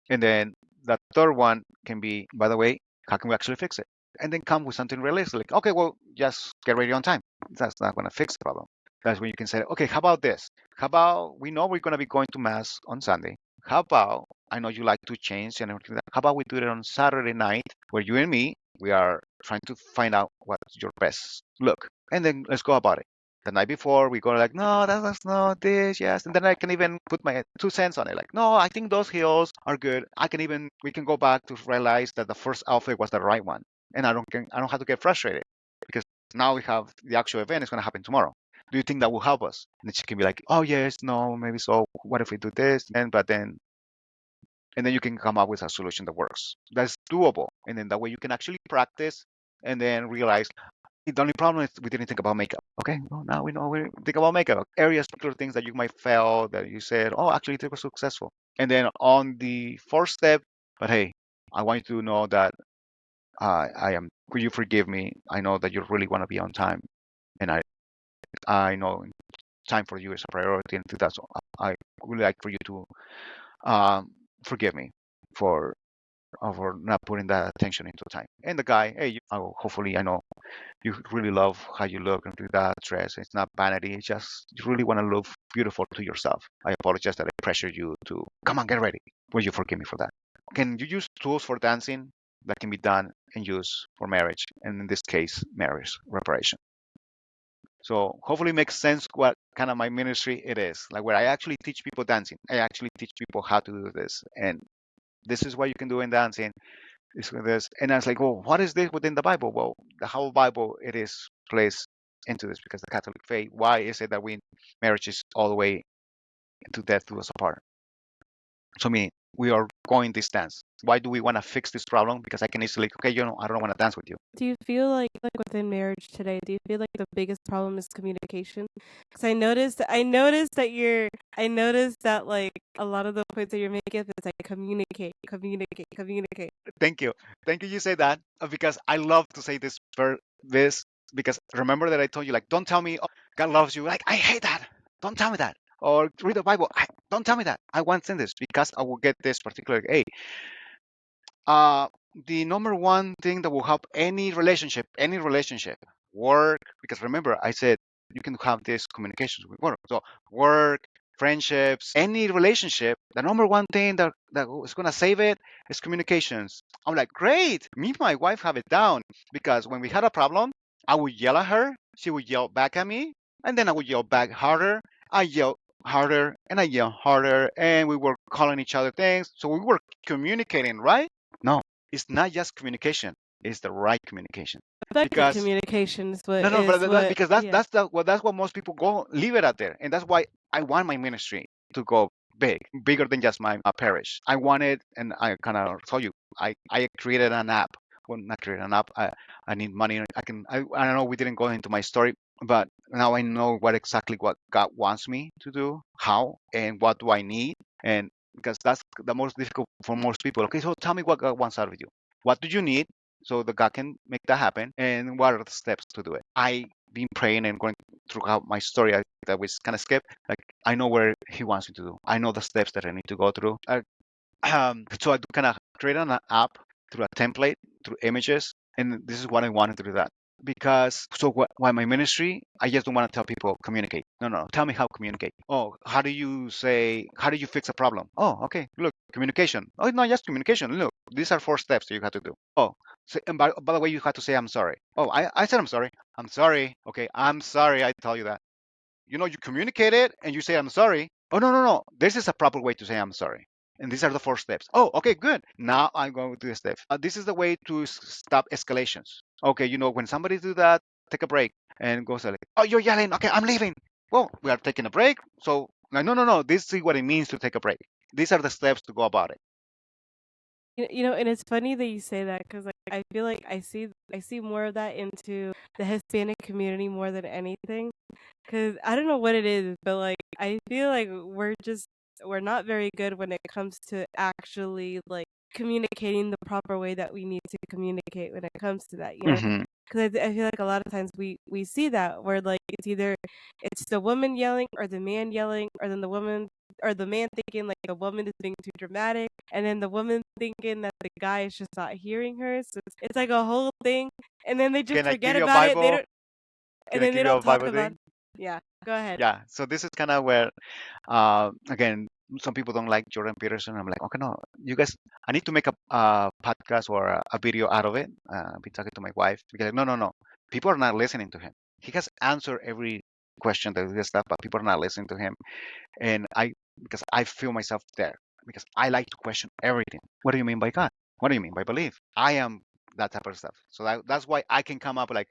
And then the third one can be, by the way, how can we actually fix it? And then come with something realistic. Like, okay, well, just get ready on time. That's not going to fix the problem. That's when you can say, okay, how about this? How about we know we're going to be going to mass on Sunday? How about I know you like to change and everything. How about we do it on Saturday night where you and me we are trying to find out what's your best look, and then let's go about it. The night before we go like, no, that's not this, yes, and then I can even put my 2 cents on it. Like, no, I think those heels are good. We can go back to realize that the first outfit was the right one, and I don't have to get frustrated because now we have the actual event is going to happen tomorrow. Do you think that will help us? And she can be like, oh yes, no, maybe so. What if we do this? And then you can come up with a solution that works. That's doable. And then that way you can actually practice and then realize the only problem is we didn't think about makeup. Okay, well now we know we think about makeup. Areas, particular things that you might fail that you said, oh, actually it was successful. And then on the fourth step, but hey, I want you to know that I am. Will you forgive me? I know that you really want to be on time, and I know time for you is a priority, and that's I would like for you to forgive me for for not putting that attention into time. And the guy, hey, hopefully I know you really love how you look and do that dress. It's not vanity. It's just you really want to look beautiful to yourself. I apologize that I pressured you to come on, get ready. Will you forgive me for that? Can you use tools for dancing that can be done and used for marriage? And in this case, marriage reparation. So hopefully it makes sense what kind of my ministry it is. Like where I actually teach people dancing. I actually teach people how to do this. And this is what you can do in dancing. This with this. And I was like, well, what is this within the Bible? Well, the whole Bible it is placed into this because the Catholic faith, why is it that we marriage is all the way to death do us apart? So I mean, we are going this dance. Why do we want to fix this problem? Because I can easily, okay, I don't want to dance with you. Do you feel like within marriage today, do you feel like the biggest problem is communication? Because I noticed that like a lot of the points that you're making is like communicate, communicate, communicate. Thank you. Thank you. You say that because I love to say this because remember that I told you like don't tell me oh, God loves you. Like I hate that. Don't tell me that. Or read the Bible. Don't tell me that. I want to send this because I will get this particular. Hey, uh, the number one thing that will help any relationship, work. Because remember, I said you can have these communications with work. So work, friendships, any relationship. The number one thing that is gonna save it is communications. I'm like, great. Me and my wife have it down because when we had a problem, I would yell at her. She would yell back at me, and then I would yell back harder. I yell harder and I yell harder, and we were calling each other things. So we were communicating, right? No, it's not just communication. It's the right communication. Effective Because communication no, no, but is what because yeah. that's what most people go leave it out there, and that's why I want my ministry to go bigger than just my parish. I wanted, and I kind of told you, I created an app. Well, not create an app. I need money. I don't know. We didn't go into my story, but now I know what God wants me to do, how, and what do I need, and because that's the most difficult for most people. Okay, so tell me what God wants out of you. What do you need? So the God can make that happen. And what are the steps to do it? I been praying and going throughout my story that was kind of skipped. Like I know where He wants me to do. I know the steps that I need to go through. So I do kind of create an app through a template, through images, and this is what I wanted to do that. because why my ministry, I just don't want to tell people communicate. No, no, tell me how to communicate. Oh, how do you fix a problem? Oh, okay, look, communication. Oh, it's not just communication. Look, these are 4 steps that you have to do. Oh, so, and by the way, you have to say I'm sorry. Oh, I said I'm sorry. I'm sorry. Okay, I'm sorry. I tell you that. You communicate it and you say I'm sorry. Oh, no, no, no, this is a proper way to say I'm sorry, and these are the 4 steps. Oh, okay, good. Now I'm going to the steps. This is the way to stop escalations. Okay, when somebody do that, take a break and go say, like, oh, you're yelling. Okay, I'm leaving. Well, we are taking a break. So like, no, no, no, this is what it means to take a break. These are the steps to go about it. And it's funny that you say that because I feel like I see more of that into the Hispanic community more than anything. Because I don't know what it is, but like I feel like we're not very good when it comes to actually like communicating the proper way that we need to communicate when it comes to that, you know? Hmm. Because I feel like a lot of times we see that where like it's the woman yelling or the man yelling, or then the woman or the man thinking like the woman is being too dramatic, and then the woman thinking that the guy is just not hearing her. So it's like a whole thing, and then they just Can I give forget you a about it. They Bible? don't, and Can I then they give you don't a talk Bible about. thing? Yeah, go ahead. Yeah. So this is kind of where, again, some people don't like Jordan Peterson. I'm like, okay, no, you guys, I need to make a podcast or a video out of it. I've been talking to my wife because no, no, no, people are not listening to him. He has answered every question that we has stuff, but people are not listening to him. And because I feel myself there, because I like to question everything. What do you mean by God? What do you mean by belief? I am that type of stuff. So that's why I can come up like,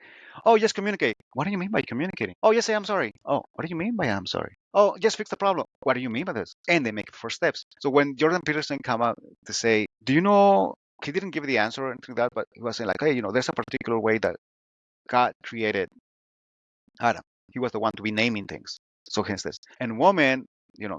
oh, just communicate. What do you mean by communicating? Oh, just say I'm sorry. Oh, what do you mean by I'm sorry? Oh, just fix the problem. What do you mean by this? And they make 4 steps. So when Jordan Peterson come up to say, do you know? He didn't give the answer or anything like that, but he was saying like, hey, there's a particular way that God created Adam. He was the one to be naming things. So hence this. And woman,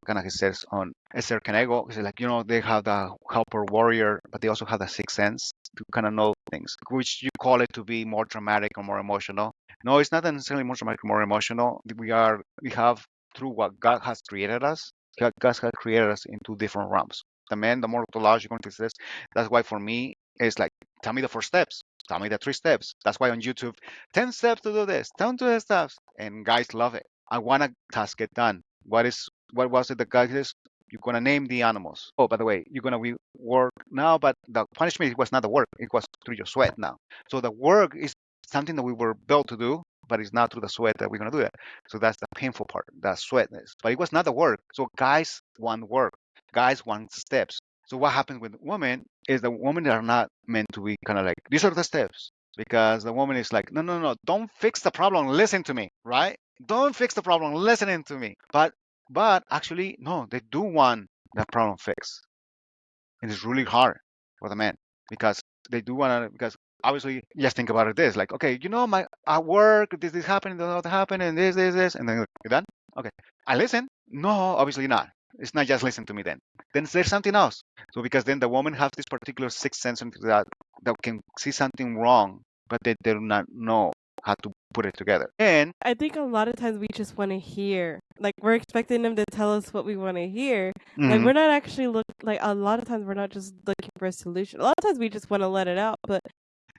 kind of he says on Esther Canego, he says like, they have the helper warrior, but they also have the sixth sense to kind of know things, which you call it to be more dramatic or more emotional. No, it's not necessarily more dramatic or more emotional. We have through what God has created us, God has created us in 2 different realms. The man, the more logical things. That's why for me, it's like, tell me the 4 steps. Tell me the 3 steps. That's why on YouTube 10 steps to do this, 10 to the steps, and guys love it. I want a task get done. What was it the guy says? You're gonna name the animals. Oh, by the way, you're gonna work now, but the punishment was not the work; it was through your sweat now. So the work is something that we were built to do, but it's not through the sweat that we're gonna do that. So that's the painful part, the sweatness. But it was not the work. So guys want work. Guys want steps. So what happens with women is the women are not meant to be kind of like these are the steps, because the woman is like, no, no, no, don't fix the problem, listen to me, right? Don't fix the problem, listening to me. But actually, no, they do want the problem fixed. And it's really hard for the men because they do want to, because obviously, just think about it this, like, okay, my at work, this happened, that happened, and this, and then you're done. Okay, I listen. No, obviously not. It's not just listen to me then. Then there's something else. So because then the woman has this particular sixth sense into that can see something wrong, but they do not know how to put it together. And I think a lot of times we just want to hear, like we're expecting them to tell us what we want to hear. Like mhm. we're not actually like a lot of times we're not just looking for a solution. A lot of times we just want to let it out, but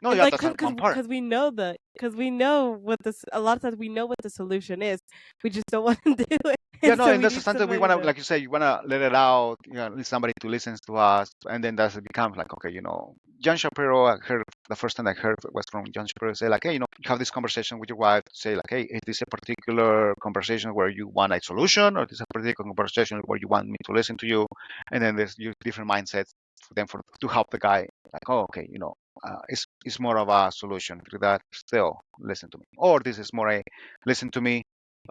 No, and yeah, like that's one part. because we know what this a lot of times we know what the solution is. We just don't want to do it, Yeah, and no, so and we that's need something we somebody want to, to. like you say, you want to let it out, need somebody to listen to us, and then that becomes like, okay, John Shapiro, I heard the first time I heard was from John Shapiro say like, hey, you have this conversation with your wife, say like, hey, is this a particular conversation where you want a solution, or is this a particular conversation where you want me to listen to you? And then there's different mindsets for them to help the guy, like, oh, okay, it's more of a solution to that, still listen to me, or this is more a listen to me,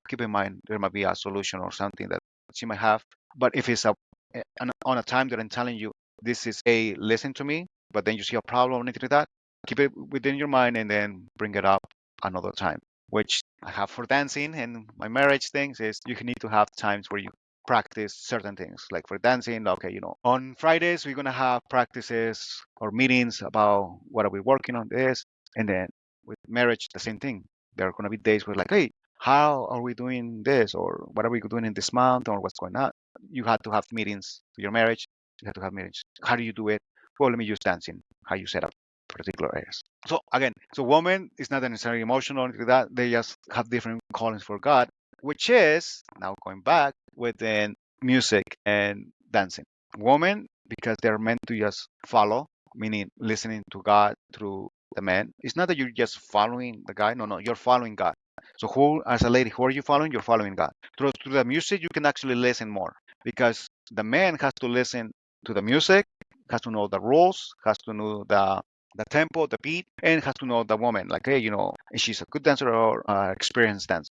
keep in mind there might be a solution or something that she might have. But if it's on a time that I'm telling you this is a listen to me, but then you see a problem or anything like that, keep it within your mind and then bring it up another time. Which I have for dancing and my marriage things is you need to have times where you practice certain things. Like for dancing, okay, on Fridays we're gonna have practices or meetings about what are we working on this, and then with marriage the same thing. There are gonna be days where like, hey, how are we doing this, or what are we doing in this month, or what's going on. You have to have meetings for your marriage. You have to have meetings. How do you do it? Well, let me use dancing. How you set up. particular areas. So again, so woman is not necessarily emotional into that. They just have different callings for God, which is now going back within music and dancing. Women, because they're meant to just follow, meaning listening to God through the man. It's not that you're just following the guy. No, no, you're following God. So who, as a lady, who are you following? You're following God. Through the music, you can actually listen more because the man has to listen to the music, has to know the rules, has to know the tempo, the beat, and has to know the woman. Like, hey, is she's a good dancer or experienced dancer,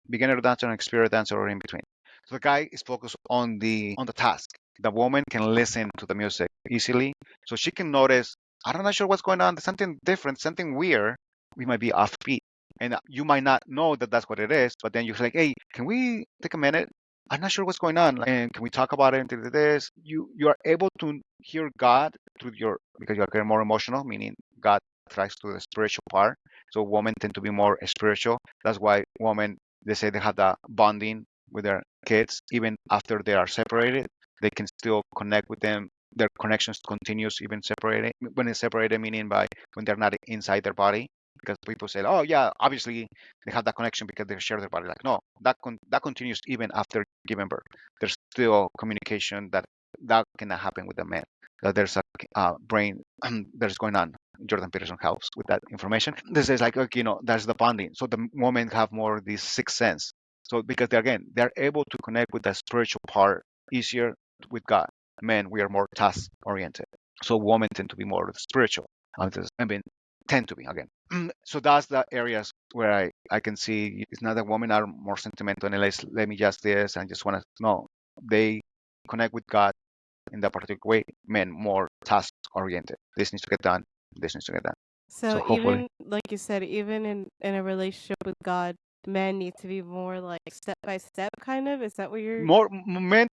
beginner dancer, and experienced dancer, or in between. So the guy is focused on the task. The woman can listen to the music easily, so she can notice. I'm not sure what's going on. There's something different, something weird. We might be offbeat, and you might not know that that's what it is. But then you're like, hey, can we take a minute? I'm not sure what's going on, and can we talk about it into this? You are able to hear God through your because you are getting more emotional, meaning God attracts to the spiritual part. So women tend to be more spiritual. That's why women they say they have that bonding with their kids even after they are separated. They can still connect with them. Their connections continues even separated. When it's separated, meaning by when they're not inside their body. Because people say, oh yeah, obviously they have that connection because they share their body. Like no, that continues even after giving birth. There's still communication that cannot happen with the man. That there's a brain that's going on. Jordan Peterson helps with that information. This is like okay, that's the bonding. So the women have more this sixth sense. So because they're able to connect with the spiritual part easier with God. Men, we are more task oriented. So women tend to be more spiritual. I mean, tend to be again. So that's the areas where I can see it's not that women are more sentimental and let me just this and just want to no. They connect with God in that particular way. Men more task oriented. This needs to get done. This needs to get done. So So hopefully even like you said, even in a relationship with God, men need to be more like step by step kind of. Is that what you're more men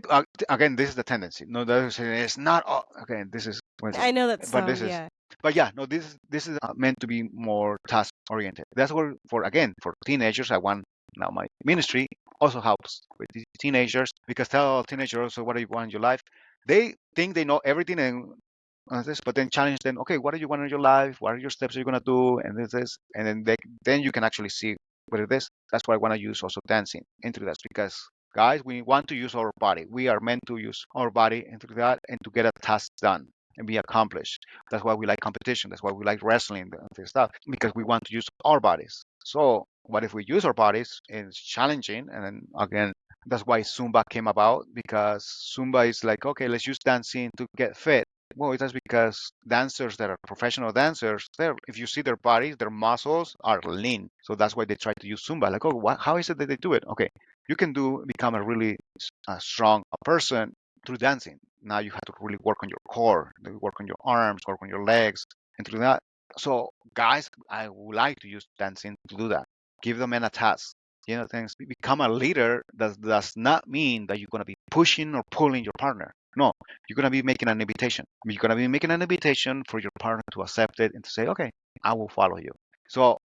again this is the tendency no that is it's not all, again this is what is it? I know that But some, this is yeah. but yeah no this is meant to be more task oriented. That's where for again for teenagers I want now my ministry also helps with these teenagers because tell teenagers also what do you want in your life. They think they know everything and this but then challenge them. Okay, what do you want in your life? What are your steps you're going to do and this and then you can actually see what it is. That's why I want to use also dancing into this because guys, we want to use our body. We are meant to use our body into that and to get a task done and be accomplished. That's why we like competition. That's why we like wrestling and this stuff because we want to use our bodies. So what if we use our bodies? It's challenging, and then again, that's why Zumba came about because Zumba is like, okay, let's use dancing to get fit. Well, that's because dancers that are professional dancers, if you see their bodies, their muscles are lean. So that's why they try to use Zumba. Like, oh, how is it that they do it? Okay, you can become a really strong person through dancing. Now you have to really work on your core, work on your arms, work on your legs, and through that. So guys, I would like to use dancing to do that. Give the men a task. Things. Become a leader does not mean that you're gonna be pushing or pulling your partner. No, you're gonna be making an invitation. You're gonna be making an invitation for your partner to accept it and to say, okay, I will follow you. So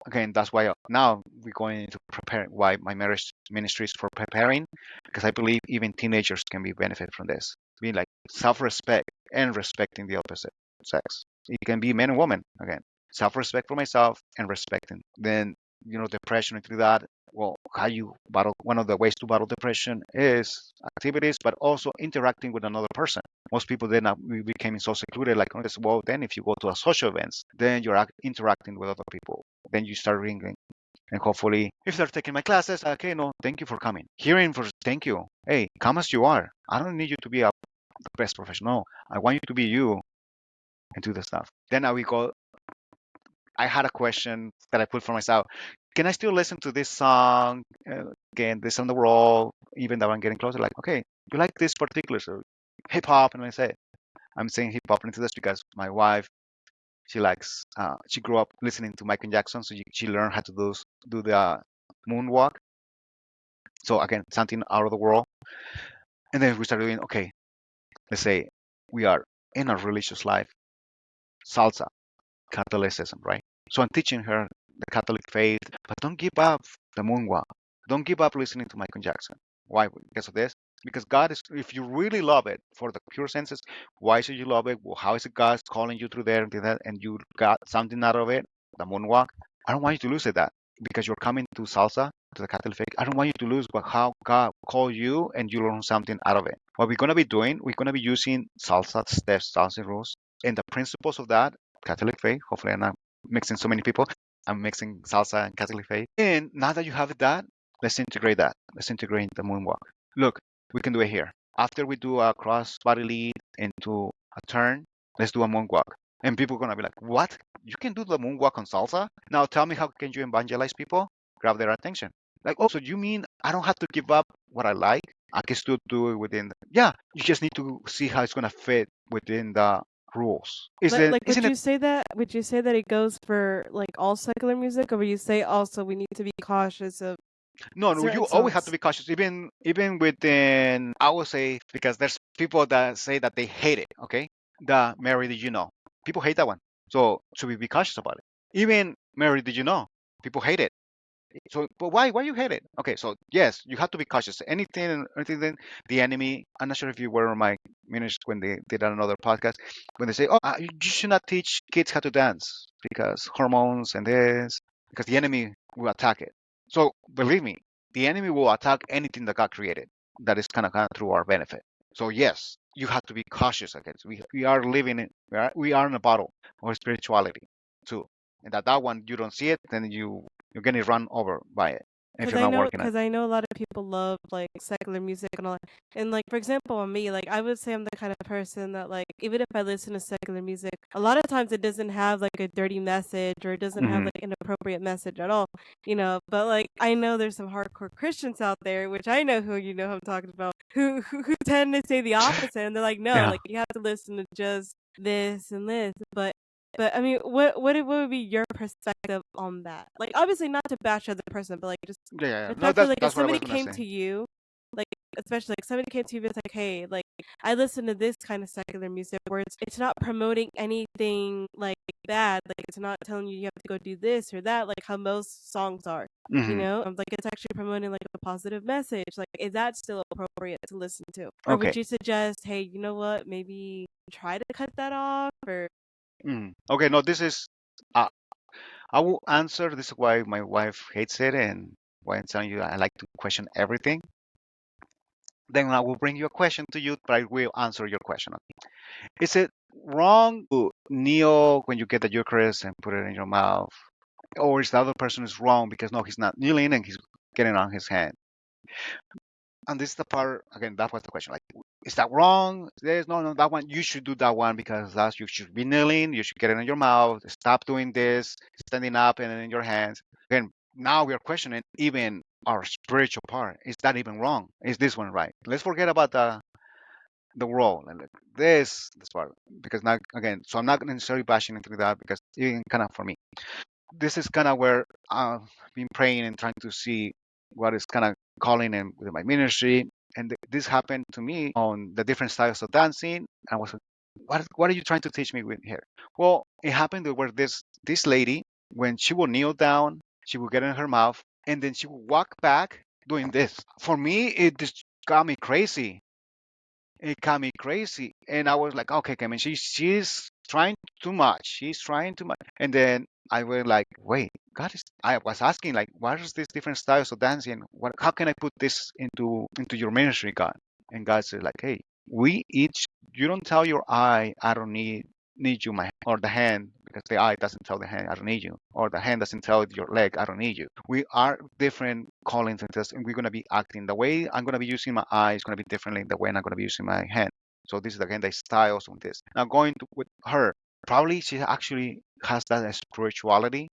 again, that's why now we're going into preparing. Why my marriage ministry is for preparing, because I believe even teenagers can be benefit from this. Being like self-respect and respecting the opposite sex. It can be man and woman again. Self-respect for myself and respecting. Then depression into that. Well, how you battle one of the ways to battle depression is activities, but also interacting with another person. Most people then we became so secluded, like well, then if you go to a social events, then you're interacting with other people. Then you start ringing, and hopefully, if they're taking my classes, okay, no, thank you for coming. Hearing for thank you. Hey, come as you are. I don't need you to be the best professional. I want you to be you and do the stuff. Then I will go. I had a question that I put for myself. Can I still listen to this song again? This on the roll, even though I'm getting closer. Like, okay, you like this particular hip hop, and I say I'm saying hip hop into this because my wife she grew up listening to Michael Jackson, so she learned how to do the moonwalk. So again, something out of the world. And then we started doing, okay, let's say we are in a religious life, salsa, Catholicism, right? So I'm teaching her the Catholic faith, but don't give up the moonwalk. Don't give up listening to Michael Jackson. Why? Because of this. Because God is, if you really love it for the pure senses, why should you love it? Well, how is it God calling you through there and that, and you got something out of it, the moonwalk? I don't want you to lose it that because you're coming to salsa, to the Catholic faith. I don't want you to lose what how God called you and you learn something out of it. What we're gonna be doing, we're gonna be using salsa steps, salsa rules, and the principles of that Catholic faith. Hopefully, I'm not mixing so many people. I'm mixing salsa and Catholic faith. And now that you have that, let's integrate that. Let's integrate the moonwalk. Look, we can do it here. After we do a cross body lead into a turn, let's do a moonwalk. And people are gonna be like, "What? You can do the moonwalk on salsa? Now tell me how can you evangelize people? Grab their attention. Like, oh, so you mean I don't have to give up what I like? I can still do it within. Yeah, you just need to see how it's gonna fit within the rules. Like, Isn't it? would you say that it goes for like all secular music, or would you say also we need to be cautious of No, no, certain you always have to songs? be cautious, even within. I would say because there's people that say that they hate it. Okay, the Mary, did you know? People hate that one, so should we be cautious about it? Even Mary, did you know? People hate it. So, but why you hate it? Okay, so yes, you have to be cautious. Anything then the enemy. I'm not sure if you were on my ministry when they did another podcast when they say, "Oh, you should not teach kids how to dance because hormones and this because the enemy will attack it." So believe me, the enemy will attack anything that God created that is kind of through our benefit. So yes, you have to be cautious against. We are living in we are in a battle of spirituality too, and that one you don't see it, then you're getting run over by it if you're not working on it. Because I know a lot of people love like secular music and all that. And like for example, on me, like I would say I'm the kind of person that like even if I listen to secular music, a lot of times it doesn't have like a dirty message or it doesn't have Hmm. like an inappropriate message at all, you know. But like I know there's some hardcore Christians out there, which I know who you know who I'm talking about, who tend to say the opposite, and they're like, no, Yeah. like you have to listen to just this and this. But I mean, what would be your perspective on that? Like, obviously not to bash the other person, but like just Yeah, yeah, yeah. No, respectfully, like if that's what I somebody was gonna came say. to you, like especially like somebody came to you and was like, hey, like I listen to this kind of secular music where it's not promoting anything like bad, like it's not telling you you have to go do this or that, like how most songs are. You Hmm. know, like it's actually promoting like a positive message. Like, is that still appropriate to listen to, or would Okay. you suggest, hey, you know what, maybe try to cut that off, or Okay. No, this is. Uh, I will answer. This is why my wife hates it, and why I'm telling you I like to question everything. Then I will bring you a question to you, but I will answer your question. Is it wrong to kneel when you get the Eucharist and put it in your mouth, or is the other person is wrong because no, he's not kneeling and he's getting on his hand? And this is the part again. That was the question. Like, is that wrong? There's no, that one you should do that one because that's you should be kneeling. You should get it in your mouth. Stop doing this, standing up and in your hands. Again, now we are questioning even our spiritual part. Is that even wrong? Is this one right? Let's forget about the role and like this part because now again. So I'm not necessarily bashing into that because even kind of for me this is kind of where I've been praying and trying to see what is kind of calling in with my ministry. And this happened to me on the different styles of dancing. I was like, what are you trying to teach me with here? Well, it happened where this lady, when she would kneel down, she would get in her mouth, and then she would walk back doing this. For me, it just got me crazy. It got me crazy, and I was like, okay, I mean, she's trying too much. She's trying too much, and then I was like, wait, God is. I was asking like, what is these different styles of dancing? What? How can I put this into your ministry, God? And God said like, hey, we each. You don't tell your eye, I don't need you, my or the hand, because the eye doesn't tell the hand, I don't need you, or the hand doesn't tell your leg, I don't need you. We are different callings and tests, and we're gonna be acting. The way I'm gonna be using my eye is gonna be differently the way I'm gonna be using my hand. So this is again the styles on this. Now going to, with her, probably she actually has that spirituality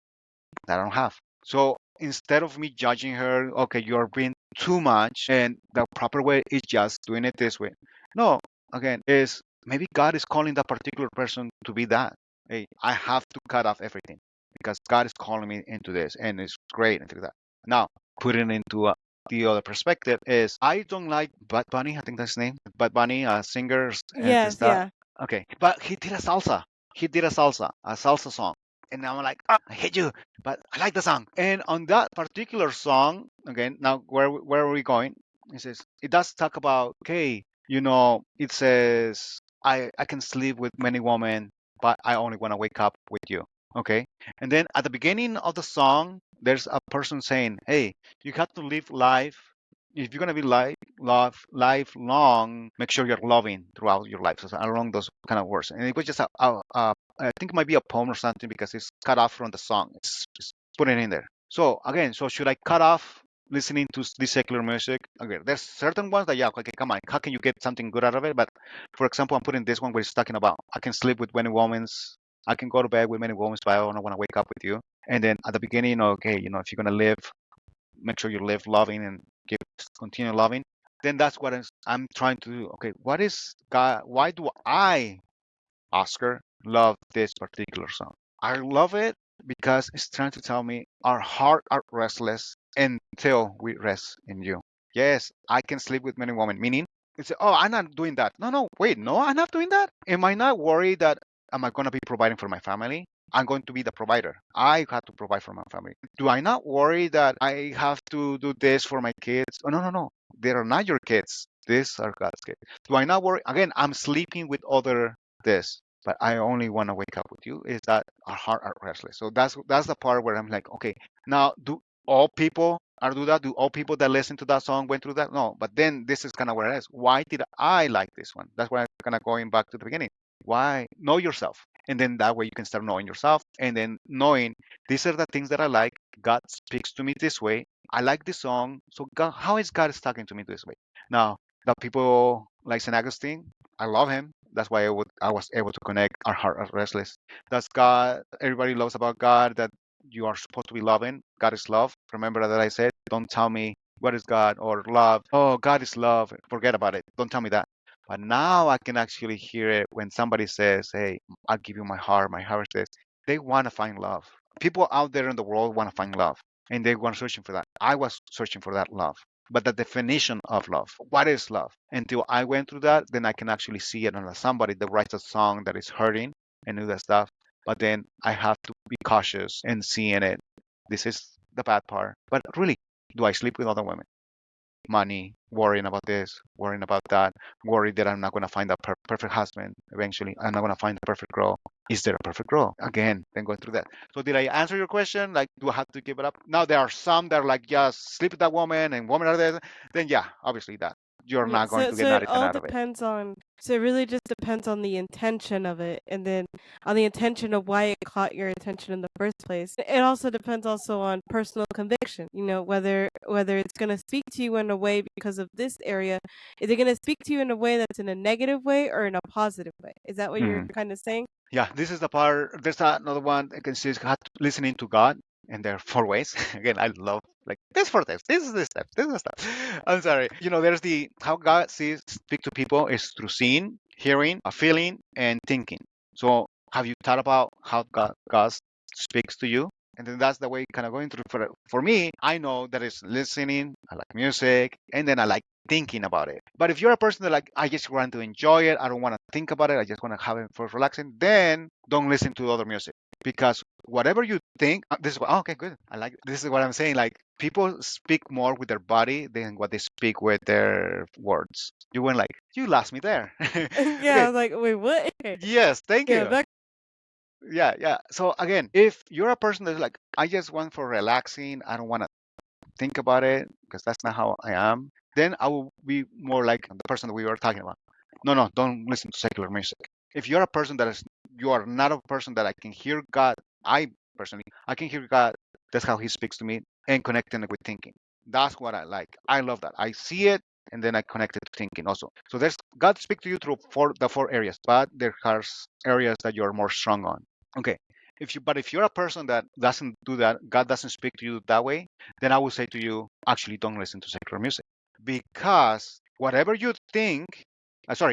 that I don't have. So instead of me judging her, okay, you're being too much, and the proper way is just doing it this way. No, again, is maybe God is calling that particular person to be that. Hey, I have to cut off everything because God is calling me into this, and it's great and things like that. Now, putting into the other perspective is I don't like Bad Bunny. I think that's his name. Bad Bunny, singers and this yes, that. yeah. Okay, but he did a salsa. He did a salsa song, and I'm like, I hate you, but I like the song. And on that particular song, again, now where are we going? It says it does talk about, okay, it says I can sleep with many women, but I only want to wake up with you. Okay. And then at the beginning of the song, there's a person saying, hey, you have to live life. If you're gonna be lifelong, make sure you're loving throughout your life. So along those kind of words. And it was just I think it might be a poem or something because it's cut off from the song. It's put it in there. So again, so should I cut off listening to this secular music? Okay, there's certain ones that, yeah, okay, come on, how can you get something good out of it? But for example, I'm putting this one where it's talking about I can sleep with many women, I can go to bed with many women, but I don't want to wake up with you. And then at the beginning, okay, if you're gonna live, make sure you live loving and continue loving. Then that's what I'm trying to do. Okay, what is God? Why do I, Oscar, love this particular song? I love it because it's trying to tell me our heart are restless until we rest in you. Yes, I can sleep with many women, meaning it's, oh, I'm not doing that. No, no, wait, no, I'm not doing that. Am I not worried that am I going to be providing for my family? I'm going to be the provider. I have to provide for my family. Do I not worry that I have to do this for my kids? Oh, no, no, no. They are not your kids. These are God's kids. Do I not worry? Again, I'm sleeping with other this, but I only want to wake up with you. Is that our heart are restless? So that's the part where I'm like, okay, now do all people are do that? Do all people that listen to that song went through that? No, but then this is kind of where it is. Why did I like this one? That's why I'm kind of going back to the beginning. Why know yourself, and then that way you can start knowing yourself, and then knowing these are the things that I like. God speaks to me this way. I like this song. So God, how is God talking to me this way? Now, the people like Saint Augustine, I love him. That's why I was able to connect our heart are restless. That's God. Everybody loves about God that you are supposed to be loving. God is love. Remember that I said, don't tell me what is God or love. Oh, God is love. Forget about it. Don't tell me that. But now I can actually hear it when somebody says, hey, I'll give you my heart. My heart says, they want to find love. People out there in the world want to find love and they were searching for that. I was searching for that love. But the definition of love, what is love? Until I went through that, then I can actually see it on somebody that writes a song that is hurting and do that stuff. But then I have to be cautious and seeing it. This is the bad part. But really, do I sleep with other women? Money, worrying about this, worrying about that, worried that I'm not going to find a perfect husband eventually. I'm not going to find the perfect girl. Is there a perfect girl? Again, then going through that. So did I answer your question? Like, do I have to give it up? Now there are some that are like, just sleep with that woman and women are there. Then yeah, obviously that you're Yeah, not going to get so it nothing all out of it. depends on so it really just depends on the intention of it and then on the intention of why it caught your attention in the first place. It also depends also on personal conviction, whether it's going to speak to you in a way because of this area. Is it going to speak to you in a way that's in a negative way or in a positive way? Is that what you're Mhm. kind of saying? Yeah, this is the part. There's another one. I can see is listening to God, and there are four ways. Again, I love like this for this. This is this step. This is the step. I'm sorry. There's the how God sees speak to people is through seeing, hearing, feeling, and thinking. So have you thought about how God speaks to you? And then that's the way kind of going through for me. I know that it's listening. I like music, and then I like thinking about it. But if you're a person that like I just want to enjoy it, I don't want to think about it, I just want to have it for relaxing, then don't listen to other music because whatever you think, this is what, okay, good. I like this is what I'm saying. Like people speak more with their body than what they speak with their words. You went like you lost me there. Yeah, I Okay. was like, wait, what? Yes, thank Yeah, you. back. Yeah, yeah. So again, if you're a person that's like, I just want for relaxing, I don't want to think about it because that's not how I am, then I will be more like the person that we were talking about. No, no, don't listen to secular music. If you're a person that is, you are not a person that I can hear God. I personally, I can hear God. That's how He speaks to me and connecting it with thinking. That's what I like. I love that. I see it and then I connect it to thinking also. So there's God speak to you through the four areas, but there are areas that you're more strong on. Okay. If you're a person that doesn't do that, God doesn't speak to you that way, then I will say to you, actually don't listen to secular music. Because whatever you think,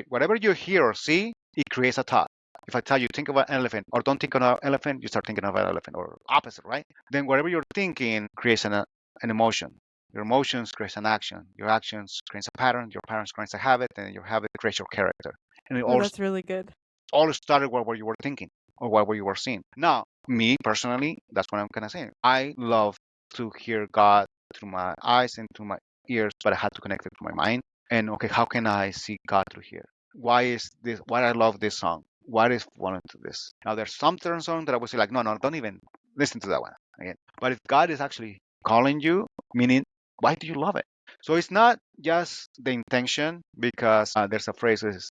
whatever you hear or see, it creates a thought. If I tell you think about an elephant or don't think about an elephant, you start thinking about an elephant or opposite, right? Then whatever you're thinking creates an emotion. Your emotions creates an action. Your actions creates a pattern. Your patterns creates a habit, and your habit creates your character. And it Oh, all that's really good. all started what you were thinking or what you were seeing. Now, me personally, that's what I'm kind of saying. I love to hear God through my eyes and through my ears, but I had to connect it to my mind. And okay, how can I see God through here? Why is this? Why I love this song? What is one to this? Now there's some certain song that I would say like, no, no, don't even listen to that one again. But if God is actually calling you, meaning, why do you love it? So it's not just the intention, because there's a phrase is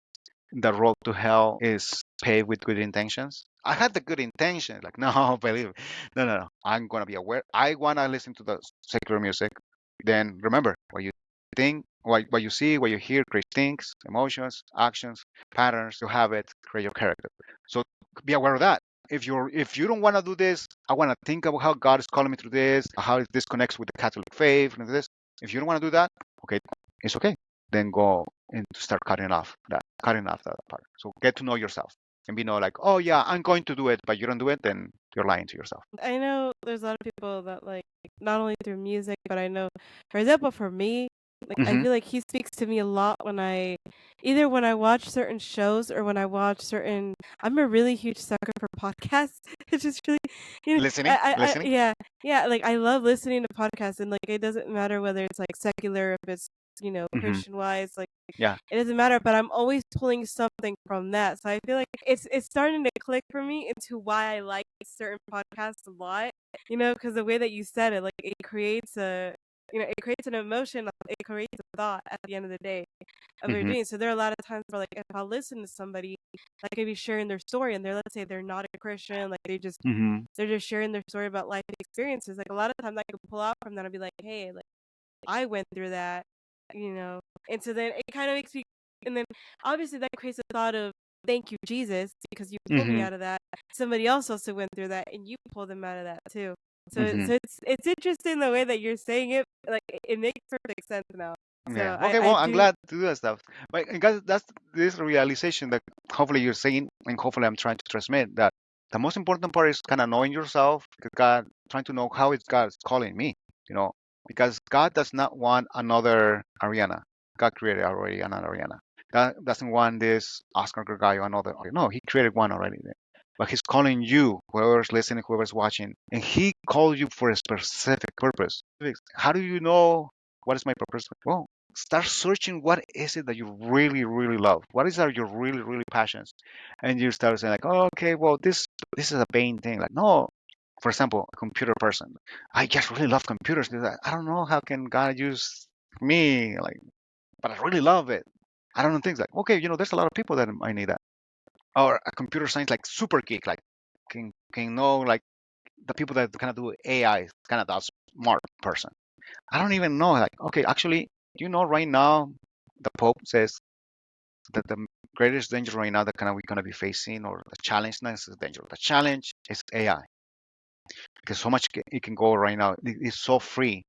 the road to hell is paved with good intentions. I had the good intentions, like no, believe me, no, no, no. I'm gonna be aware. I wanna listen to the secular music. Then remember what you think, what you see, what you hear, create things, emotions, actions, patterns. You have it, create your character. So be aware of that. If you don't want to do this, I want to think about how God is calling me through this, how this connects with the Catholic faith and this. If you don't want to do that, okay, it's okay. Then go and start cutting off that part. So get to know yourself and be know like, oh yeah, I'm going to do it, but you don't do it, then you're lying to yourself. I know there's a lot of people that like not only through music, but I know, for example, for me, like I Hmm. feel like he speaks to me a lot when I either when I watch certain shows or when I watch certain. I'm a really huge sucker for podcasts. It's just really, you know, Listening, listening. yeah, yeah. Like I love listening to podcasts, and like it doesn't matter whether it's like secular, if it's Hmm. Christian wise, like Yeah. it doesn't matter, but I'm always pulling something from that. So I feel like it's starting to click for me into why I like certain podcasts a lot. Because the way that you said it, like it creates it creates an emotion, it creates a thought at the end of the day of what you're Hmm. doing. So there are a lot of times where like if I listen to somebody like maybe sharing their story and let's say they're not a Christian, like Hmm. they're just sharing their story about life experiences. Like a lot of times I can pull out from that and be like, hey, like I went through that, you know. And so then it kind of makes me, and then obviously that creates a thought of thank you, Jesus, because you pulled me Hmm. out of that. Somebody else also went through that, and you pulled them out of that too. Hmm. So it's interesting the way that you're saying it. Like it makes perfect sense now. So Yeah. I Okay. I Well, I'm do. glad to do that stuff. But I guess that's this realization that hopefully you're saying, and hopefully I'm trying to transmit that the most important part is kind of knowing yourself, because God, trying to know how it's God's calling me, you know, because God does not want another Ariana. God created already another Ariana. God doesn't want this Oscar Gargallo, another. No, He created one already. But He's calling you, whoever's listening, whoever's watching, and He called you for a specific purpose. How do you know what is my purpose? Well, start searching what is it that you really, really love. What is that you're really, really passionate? And you start saying like, oh, okay, well, this is a pain thing. Like, no, for example, a computer person. I just really love computers. I don't know how can God use me, like, but I really love it. I don't know things like, okay, there's a lot of people that might need that. Or a computer science like super geek, like can know like the people that kind of do AI, kind of that smart person. I don't even know. Like, okay, actually, right now the Pope says that the greatest danger right now that kind of we're gonna be facing, or the challenge, not is the danger. The challenge is AI, because so much it can go right now. It's so free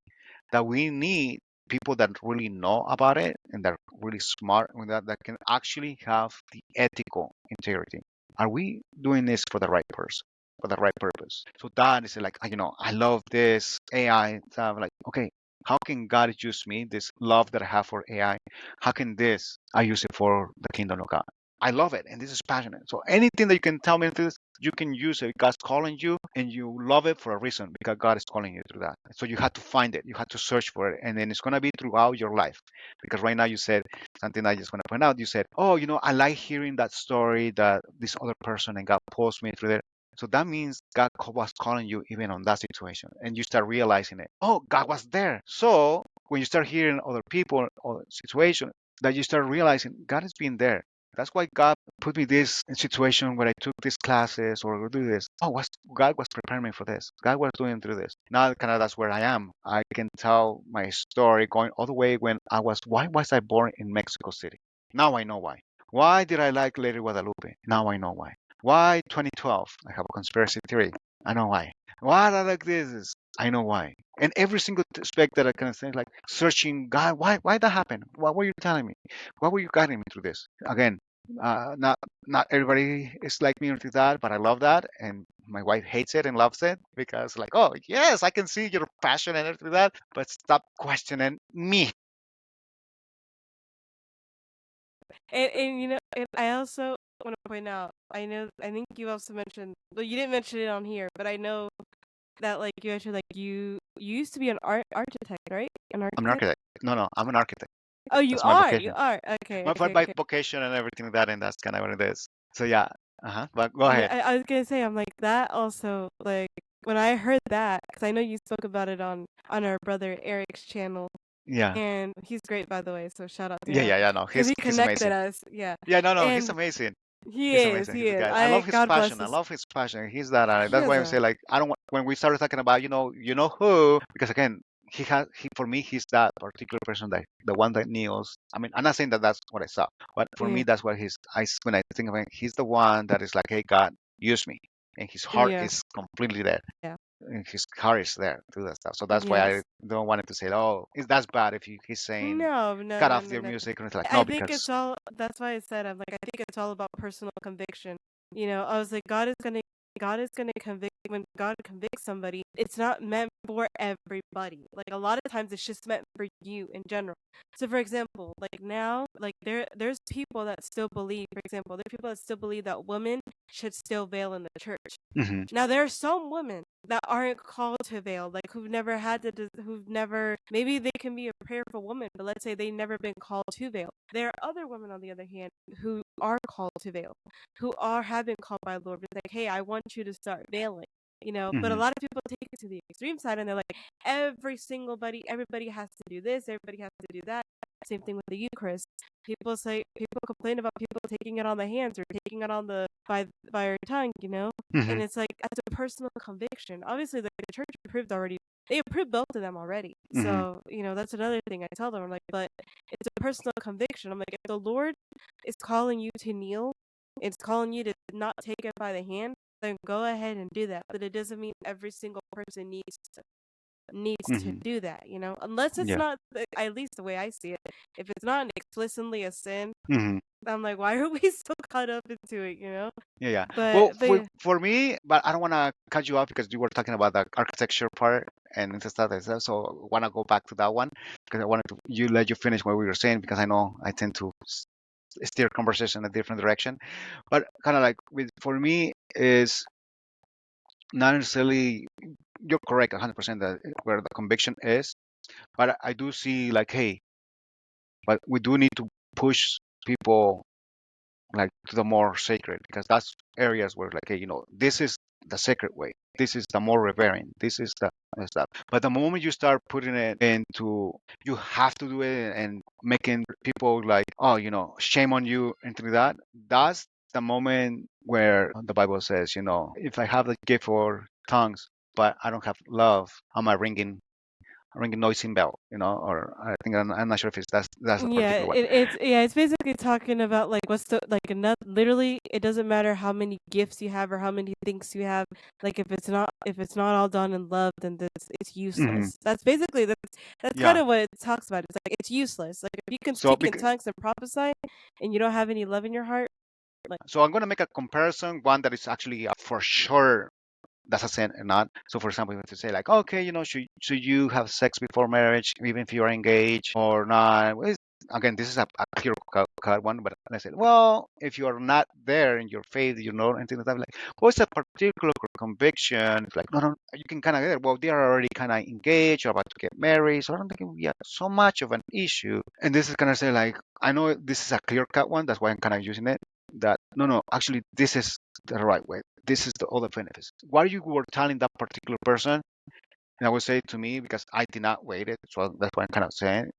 that we need people that really know about it and that are really smart and that can actually have the ethical integrity. Are we doing this for the right person, for the right purpose? So that is like, I love this AI stuff. Like, okay, how can God use me, this love that I have for AI? How can this I use it for the kingdom of God? I love it, and this is passionate. So anything that you can tell me this, you can use it. God's calling you, and you love it for a reason, because God is calling you through that. So you have to find it. You have to search for it, and then it's gonna be throughout your life. Because right now you said something I just want to point out. You said, "Oh, I like hearing that story that this other person and God pulls me through there." So that means God was calling you even on that situation, and you start realizing it. Oh, God was there. So when you start hearing other people or situations, that you start realizing God has been there. That's why God put me this situation where I took these classes or do this. Oh, God was preparing me for this. God was doing through this. Now, kind of that's where I am. I can tell my story going all the way when why was I born in Mexico City? Now I know why. Why did I like Lady Guadalupe? Now I know why. Why 2012? I have a conspiracy theory. I know why. Why I like this? I know why. And every single aspect that I can say, like searching God, why that happened? What were you telling me? Why were you guiding me through this? Again, not everybody is like me into that, but I love that, and my wife hates it and loves it because, like, oh yes, I can see your passion and everything that, but stop questioning me. And and I also want to point out. I think you also mentioned. Well, you didn't mention it on here, but I know that like you actually like you used to be an architect, right? An I'm an architect? architect. No, I'm an architect. Oh, you That's my are. You vocation. are. Okay, My okay, by okay. vocation and everything like that, and that's kind of what it is. So yeah. But go Yeah, ahead. I was gonna say, I'm like that also. Like when I heard that, because I know you spoke about it on our brother Eric's channel, Yeah. and he's great by the way. So shout out to Yeah, him yeah, yeah. No, because he he's connected amazing. us. Yeah, Yeah, no, he's and amazing. he He's is. amazing. He's He a is. guy. I love his God bless passion. I his. love his passion. He's that. He That's has why I a. say like I don't want when we started talking about who because again he for me he's that particular person that the one that kneels. I mean I'm not saying that that's what I saw, but for me Yeah. that's what he's. When I think of him, he's the one that is like, hey God, use me, and his heart Yeah. is completely there. Yeah. And his heart is there to do that stuff. So that's why I Yes. don't want him to say, oh, that's bad if he's saying No, no, cut no, off no, their no. music and it's like I no think because. it's all. That's why I said I'm like I think it's all about personal conviction. I was like God is gonna convict when God convicts somebody. It's not meant for everybody. Like a lot of times, it's just meant for you in general. So, for example, like now, like there's people that still believe. For example, there are people that still believe that women should still veil in the church. Hmm. Now there are some women that aren't called to veil, like who've never had to, who've never, maybe they can be a prayerful woman, but let's say they've never been called to veil. There are other women, on the other hand, who are called to veil, who have been called by the Lord, but like, hey, I want you to start veiling. But a Hmm. lot of people take it to the extreme side and they're like, everybody has to do this, everybody has to do that. Same thing with the Eucharist. People complain about people taking it on the hands or taking it on the by our tongue. Hmm. And it's like that's a personal conviction. Obviously, the church approved already. They approved both of them already. Hmm. So that's another thing I tell them. I'm like, but it's a personal conviction. I'm like, if the Lord is calling you to kneel, it's calling you to not take it by the hand, then go ahead and do that. But it doesn't mean every single person needs to Hmm. do that. Unless it's Yeah. not, at least the way I see it, if it's not explicitly a sin, Hmm. I'm like, why are we so caught up into it? Yeah, yeah. Well, But for me, but I don't want to cut you off because you were talking about the architecture part and stuff like that. So I want to go back to that one because I wanted to let you finish what we were saying because I know I tend to steer conversation in a different direction. But kind of like for me is not necessarily you're correct 100% that where the conviction is, but I do see like, hey, but we do need to push people like to the more sacred because that's areas where like, hey, this is the sacred way, this is the more reverent, this is the stuff. But the moment you start putting it into you have to do it and making people like, oh, shame on you into that, that's the moment where the Bible says, if I have the gift for tongues but I don't have love, am I ringing noisy bell, or I think I'm not sure if that's a yeah, particular one. it's basically talking about like what's the like enough. Literally, it doesn't matter how many gifts you have or how many things you have. Like if it's not all done in love, then it's Hmm. useless. That's kind Yeah. of what it talks about. It's like it's useless. Like if you can So speak in tongues and prophesy, and you don't have any love in your heart, like So I'm going to make a comparison, one that is actually for sure that's a sin or not. So for example, if you say like, okay, should you have sex before marriage, even if you're engaged or not? Well, again, this is a clear cut one, but I said, well, if you are not there in your faith, anything like that, like, what's a particular conviction? It's like, no, no, you can kind of get it. Well, they are already kind of engaged or about to get married, so I don't think it would be so much of an issue. And this is kind of say like, I know this is a clear cut one, that's why I'm kind of using it. That no, no, actually, this is the right way. This is the other benefits. What you were telling that particular person, and I would say to me because I did not wait it, so that's what I'm kind of saying.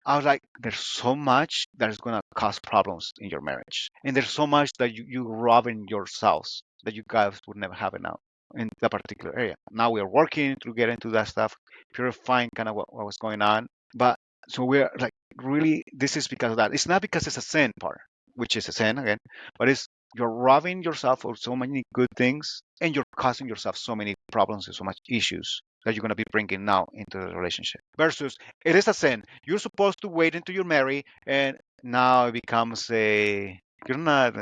I was like, there's so much that is gonna cause problems in your marriage, and there's so much that you robbing yourselves that you guys would never have it now in that particular area. Now we are working to get into that stuff, purifying kind of what was going on, but so we're like really this is because of that. It's not because it's a sin part, which is a sin again, but it's you're robbing yourself of so many good things and you're causing yourself so many problems and so much issues that you're going to be bringing now into the relationship versus it is a sin. You're supposed to wait until you're married, and now it becomes a you're not.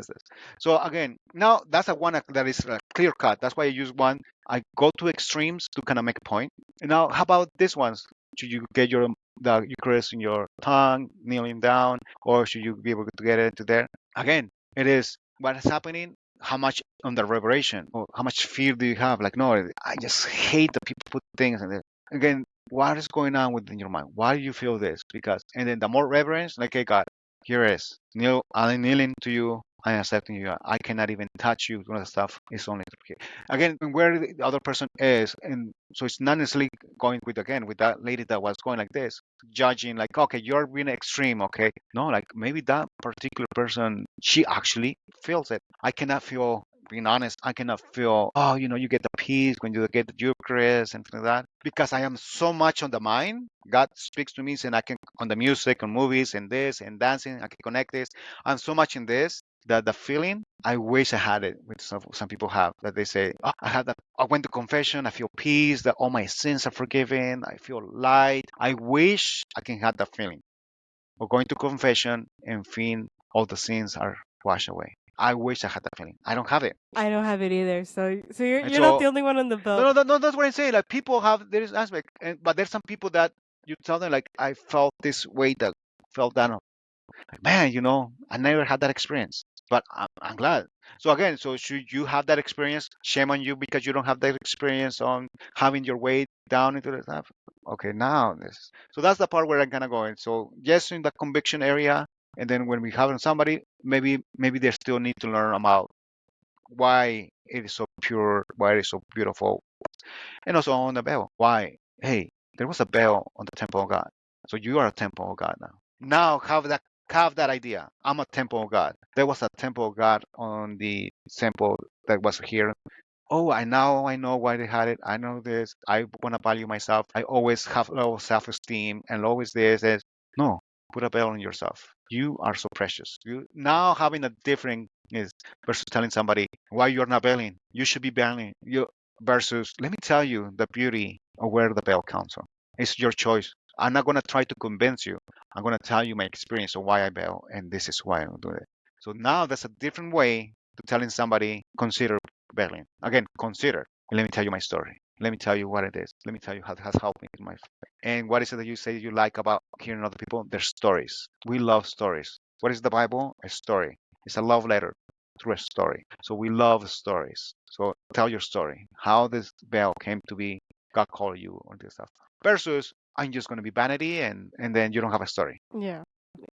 So again, now that's a one that is a clear cut. That's why I use one. I go to extremes to kind of make a point. And now, how about this ones? Should you get the Eucharist in your tongue, kneeling down, or should you be able to get it into there? Again, it is what is happening. how much on the reverberation or how much fear do you have? Like, no, I just hate that people put things in there. Again, what is going on within your mind? Why do you feel this? Because, and then the more reverence, like, hey, God, here it is. Kneel, I'm kneeling to you. I'm accepting you. I cannot even touch you. All the stuff is only here. Again, where the other person is, and so it's not necessarily going with again with that lady that was going like this, judging like, okay, you're being extreme, okay? No, like maybe that particular person, she actually feels it. I cannot feel, being honest, I cannot feel, oh, you get the peace when you get the Eucharist and things like that, because I am so much on the mind. God speaks to me and I can, on the music and movies and this and dancing, I can connect this. I'm so much in this that the feeling, I wish I had it with some people have, that they say, oh, I had that, I went to confession, I feel peace, that all my sins are forgiven, I feel light. I wish I can have that feeling of going to confession and feeling all the sins are washed away. I wish I had that feeling. I don't have it. I don't have it either. So And you're not so, the only one on the no, boat. no, no, that's what I'm saying. Like, people have this aspect, but there's some people that you tell them, like, I felt this way, that felt that, like, man, I never had that experience, but I'm glad. So again, so should you have that experience? Shame on you because you don't have that experience on having your way down into the stuff. Okay, now this. So that's the part where I'm gonna go in. So yes, in the conviction area, and then when we have somebody, maybe they still need to learn about why it is so pure, why it is so beautiful, and also on the bell. Why? Hey, there was a bell on the temple of God. So you are a temple of God now. Now have that idea. I'm a temple of God. There was a temple of God on the temple that was here. Oh, I know why they had it. I know this. I want to value myself. I always have low self-esteem and always this. No, put a bell on yourself. You are so precious. You now having a different is versus telling somebody why you're not belling. You should be belling. You versus let me tell you the beauty of where the bell comes from. It's your choice. I'm not gonna try to convince you. I'm gonna tell you my experience of why I bell, and this is why I do it. So now that's a different way to telling somebody consider Berlin. Again, consider. And let me tell you my story. Let me tell you what it is. Let me tell you how it has helped me in my faith. And what is it that you say you like about hearing other people? Their stories. We love stories. What is the Bible? A story. It's a love letter through a story. So we love stories. So tell your story. How this bell came to be. God called you or this stuff. Versus I'm just gonna be vanity and then you don't have a story. Yeah.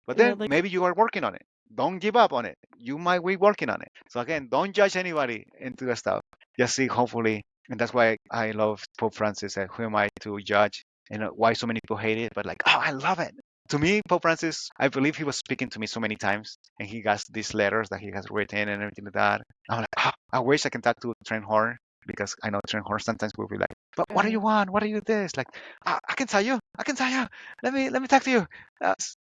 But Yeah, then like maybe you are working on it. Don't give up on it. You might be working on it. So again, don't judge anybody into the stuff. Just see, hopefully, and that's why I love Pope Francis. And who am I to judge? And why so many people hate it? But like, oh, I love it. To me, Pope Francis, I believe he was speaking to me so many times, and he has these letters that he has written and everything like that. I'm like, oh, I wish I can talk to Trent Horn because I know Trent Horn sometimes will be like, but what do you want? What do you this? Like, I can tell you. I can tell you. Let me talk to you.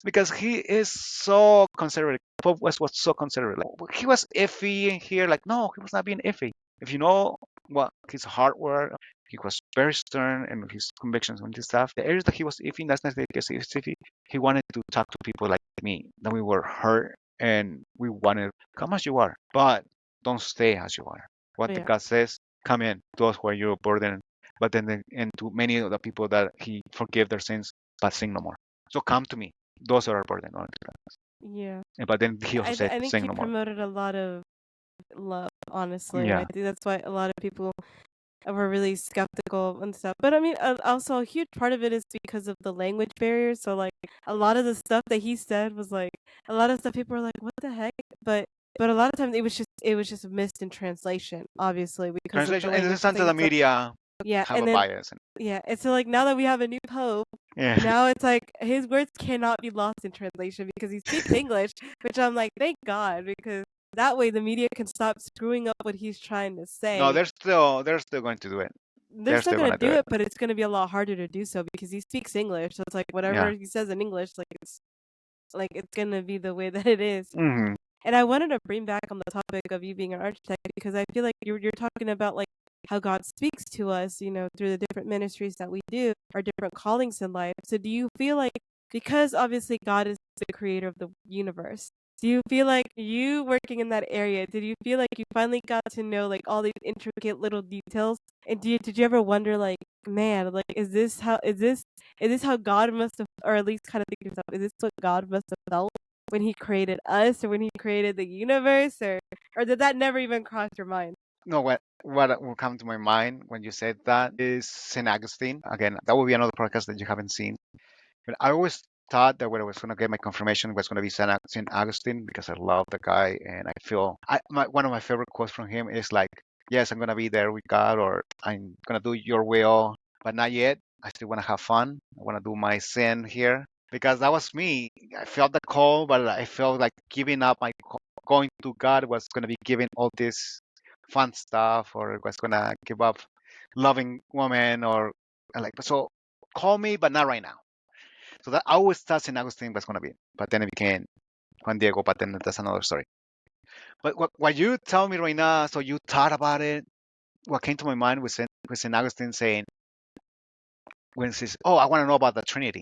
Because he is so conservative. Pope was so conservative. Like, he was iffy in here. Like, no, he was not being iffy. If you know what his hard work, he was very stern and his convictions on this stuff. The areas that he was iffy, that's not because he was iffy. He wanted to talk to people like me. That we were hurt and we wanted come as you are, but don't stay as you are. What the yeah. God says, come in to us where you're burdened. But then, and to many of the people that he forgave their sins, but sin no more. So come to me. Those are our burden. Yeah. But then he also said, I think sing he no more. promoted a lot of love, honestly, and I Yeah. think that's why a lot of people were really skeptical and stuff. But I mean, also a huge part of it is because of the language barrier. So like a lot of the stuff that he said was like a lot of stuff people were like, "What the heck?" But a lot of times it was just missed in translation, obviously because of the Translation, and language sometimes the thing. So media yeah, have and a then bias. yeah, and so like now that we have a new pope, Yeah. now it's like his words cannot be lost in translation because he speaks English, which I'm like, thank God, because that way the media can stop screwing up what he's trying to No, say. they're still going to do it. They're They're still still gonna gonna do do it. it, but it's gonna be a lot harder to do so because he speaks English. So it's like whatever Yeah. he says in English, it's gonna be the way that it is. Hmm. And I wanted to bring back on the topic of you being an architect because I feel like you're talking about like how God speaks to us, through the different ministries that we do, our different callings in life. So do you feel like because obviously God is the creator of the universe, do you feel like you working in that area, did you feel like you finally got to know like all these intricate little details? And did you ever wonder like, man, like is this how God must have or at least kind of think to yourself, is this what God must have felt? when he created us or when he created the universe, or did that never even cross your mind? No, what will come to my mind when you said that is Saint Augustine. Again, that will be another podcast that you haven't seen. But I always thought that where I was going to get my confirmation was going to be Saint Augustine because I love the guy and I feel one of my favorite quotes from him is like, "Yes, I'm going to be there with God, or I'm going to do your will, but not yet. I still want to have fun. I want to do my sin here." Because that was me. I felt the call, but I felt like giving up going to God was going to be giving all this fun stuff, or was going to give up loving woman, or like so. Call me, but not right now. So that I always thought St. Augustine was going to be, but then it became Juan Diego, but then that's another story. But what you tell me right now, so you thought about it, what came to my mind was St. Augustine saying, when he says, "Oh, I want to know about the Trinity."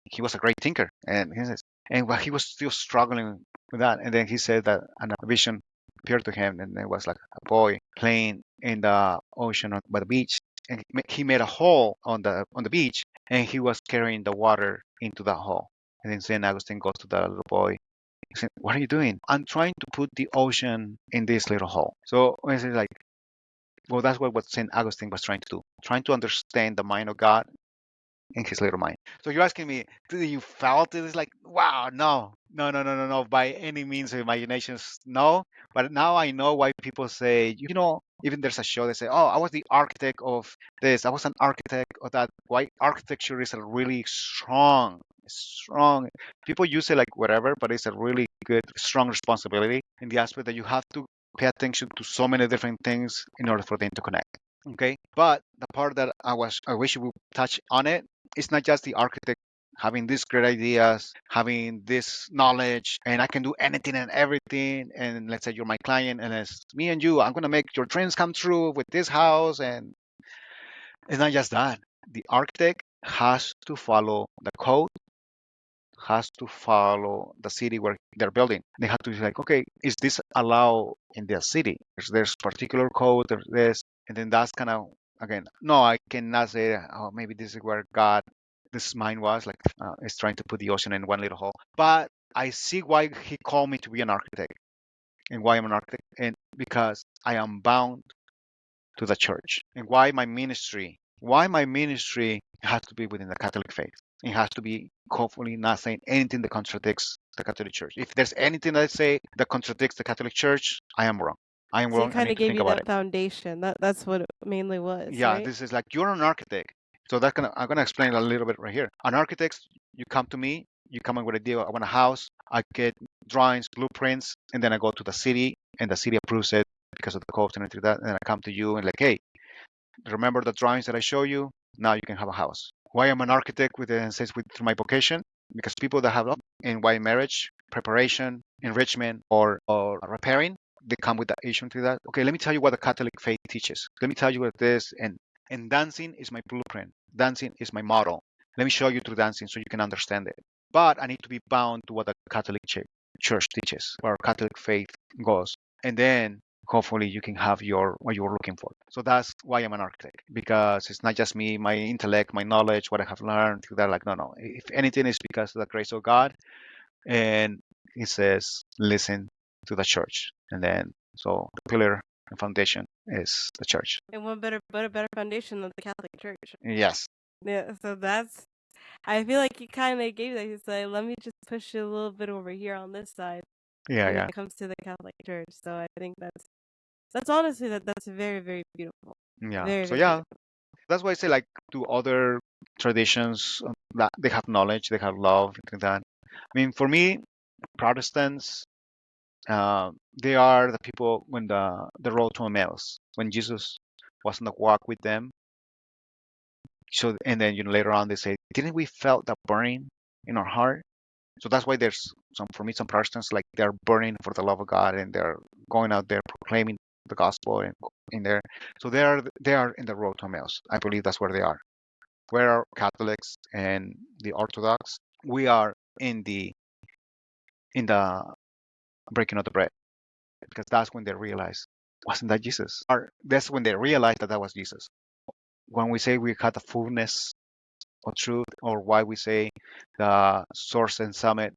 He was a great thinker, and he says, and he was still struggling with that. And then he said that a vision appeared to him, and it was like a boy playing in the ocean by the beach, and he made a hole on the beach, and he was carrying the water into that hole. And then Saint Augustine goes to the little boy. He said, "What are you doing?" "I'm trying to put the ocean in this little hole." So I said, like, well, that's what Saint Augustine was trying to do, trying to understand the mind of God in his little mind. So you're asking me, do you felt it? It's like, wow, no, no, no, no, no, no, by any means of imaginations, no. But now I know why people say, even there's a show they say, oh, I was the architect of this, I was an architect of that. Why architecture is a really strong. People use it like whatever, but it's a really good, strong responsibility in the aspect that you have to pay attention to so many different things in order for them to connect. Okay, but the part that I wish you would touch on it, it's not just the architect having these great ideas, having this knowledge, and I can do anything and everything. And let's say you're my client, and it's me and you, I'm gonna make your dreams come true with this house. And it's not just that. The architect has to follow the code, has to follow the city where they're building. They have to be like, okay, is this allowed in the city? There's particular code, there's this, and then that's kind of again, no, I cannot say, oh, maybe this is where God, this mind was like, is trying to put the ocean in one little hole. But I see why he called me to be an architect and why I'm an architect, and because I am bound to the church, and why my ministry has to be within the Catholic faith. It has to be hopefully not saying anything that contradicts the Catholic Church. If there's anything that I say that contradicts the Catholic Church, I am wrong. I am So he wrong. I kind need of to gave think you about that it. foundation. That's what it mainly was, Yeah, right? this is like you're an architect. So that's gonna I'm gonna explain a little bit right here. An architect, you come to me, you come up with a deal. I want a house. I get drawings, blueprints, and then I go to the city, and the city approves it because of the codes and everything like that. And then I come to you and like, hey, remember the drawings that I show you? Now you can have a house. Why I'm an architect with the sense with through my vocation? Because people that have in why marriage, preparation, enrichment, or repairing, they come with the issue to that. Okay, let me tell you what the Catholic faith teaches. Let me tell you what this and dancing is my blueprint. Dancing is my model. Let me show you through dancing so you can understand it. But I need to be bound to what the Catholic Church teaches, where Catholic faith goes. And then hopefully you can have your what you're looking for. So that's why I'm an architect, because it's not just me, my intellect, my knowledge, what I have learned through that. Like, no. If anything, it's because of the grace of God. And he says, listen to the church. And then, so the pillar and foundation is the church. And what a better foundation than the Catholic Church. Yes. Yeah, so that's I feel like he kind of gave that. He's like, let me just push you a little bit over here on this side Yeah, when it yeah. comes to the Catholic Church. So I think that's honestly that's very very beautiful, Yeah. very So very yeah, beautiful. that's why I say like to other traditions that they have knowledge, they have love, like that. I mean, for me, Protestants, they are the people when the road to Emmaus, when Jesus was on the walk with them. So and then later on they say, didn't we felt that burning in our heart? So that's why there's some for me some Protestants like they're burning for the love of God and they're going out there proclaiming the gospel and in there. So they are in the road to Emmaus. I believe that's where they are. Where are Catholics and the Orthodox? We are in the breaking of the bread because that's when they realize wasn't that Jesus? Or that's when they realize that that was Jesus. When we say we had the fullness of truth, or why we say the source and summit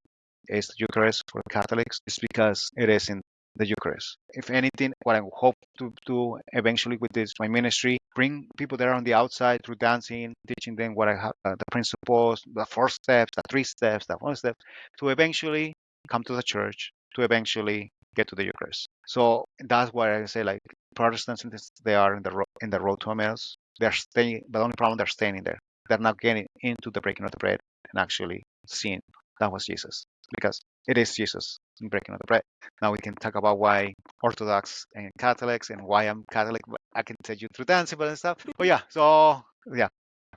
is the Eucharist for Catholics is because it is in the Eucharist. If anything, what I hope to do eventually with this my ministry, bring people there on the outside through dancing, teaching them what I have, the principles, the 4 steps, the 3 steps, the 1 step, to eventually come to the church, to eventually get to the Eucharist. So that's why I say like Protestants, they are in the road to Emmaus. They're staying, but the only problem they're staying in there. They're not getting into the breaking of the bread and actually seeing that was Jesus, because it is Jesus in breaking of the bread. Now we can talk about why Orthodox and Catholics and why I'm Catholic. I can tell you through dancing and stuff. But yeah, so yeah,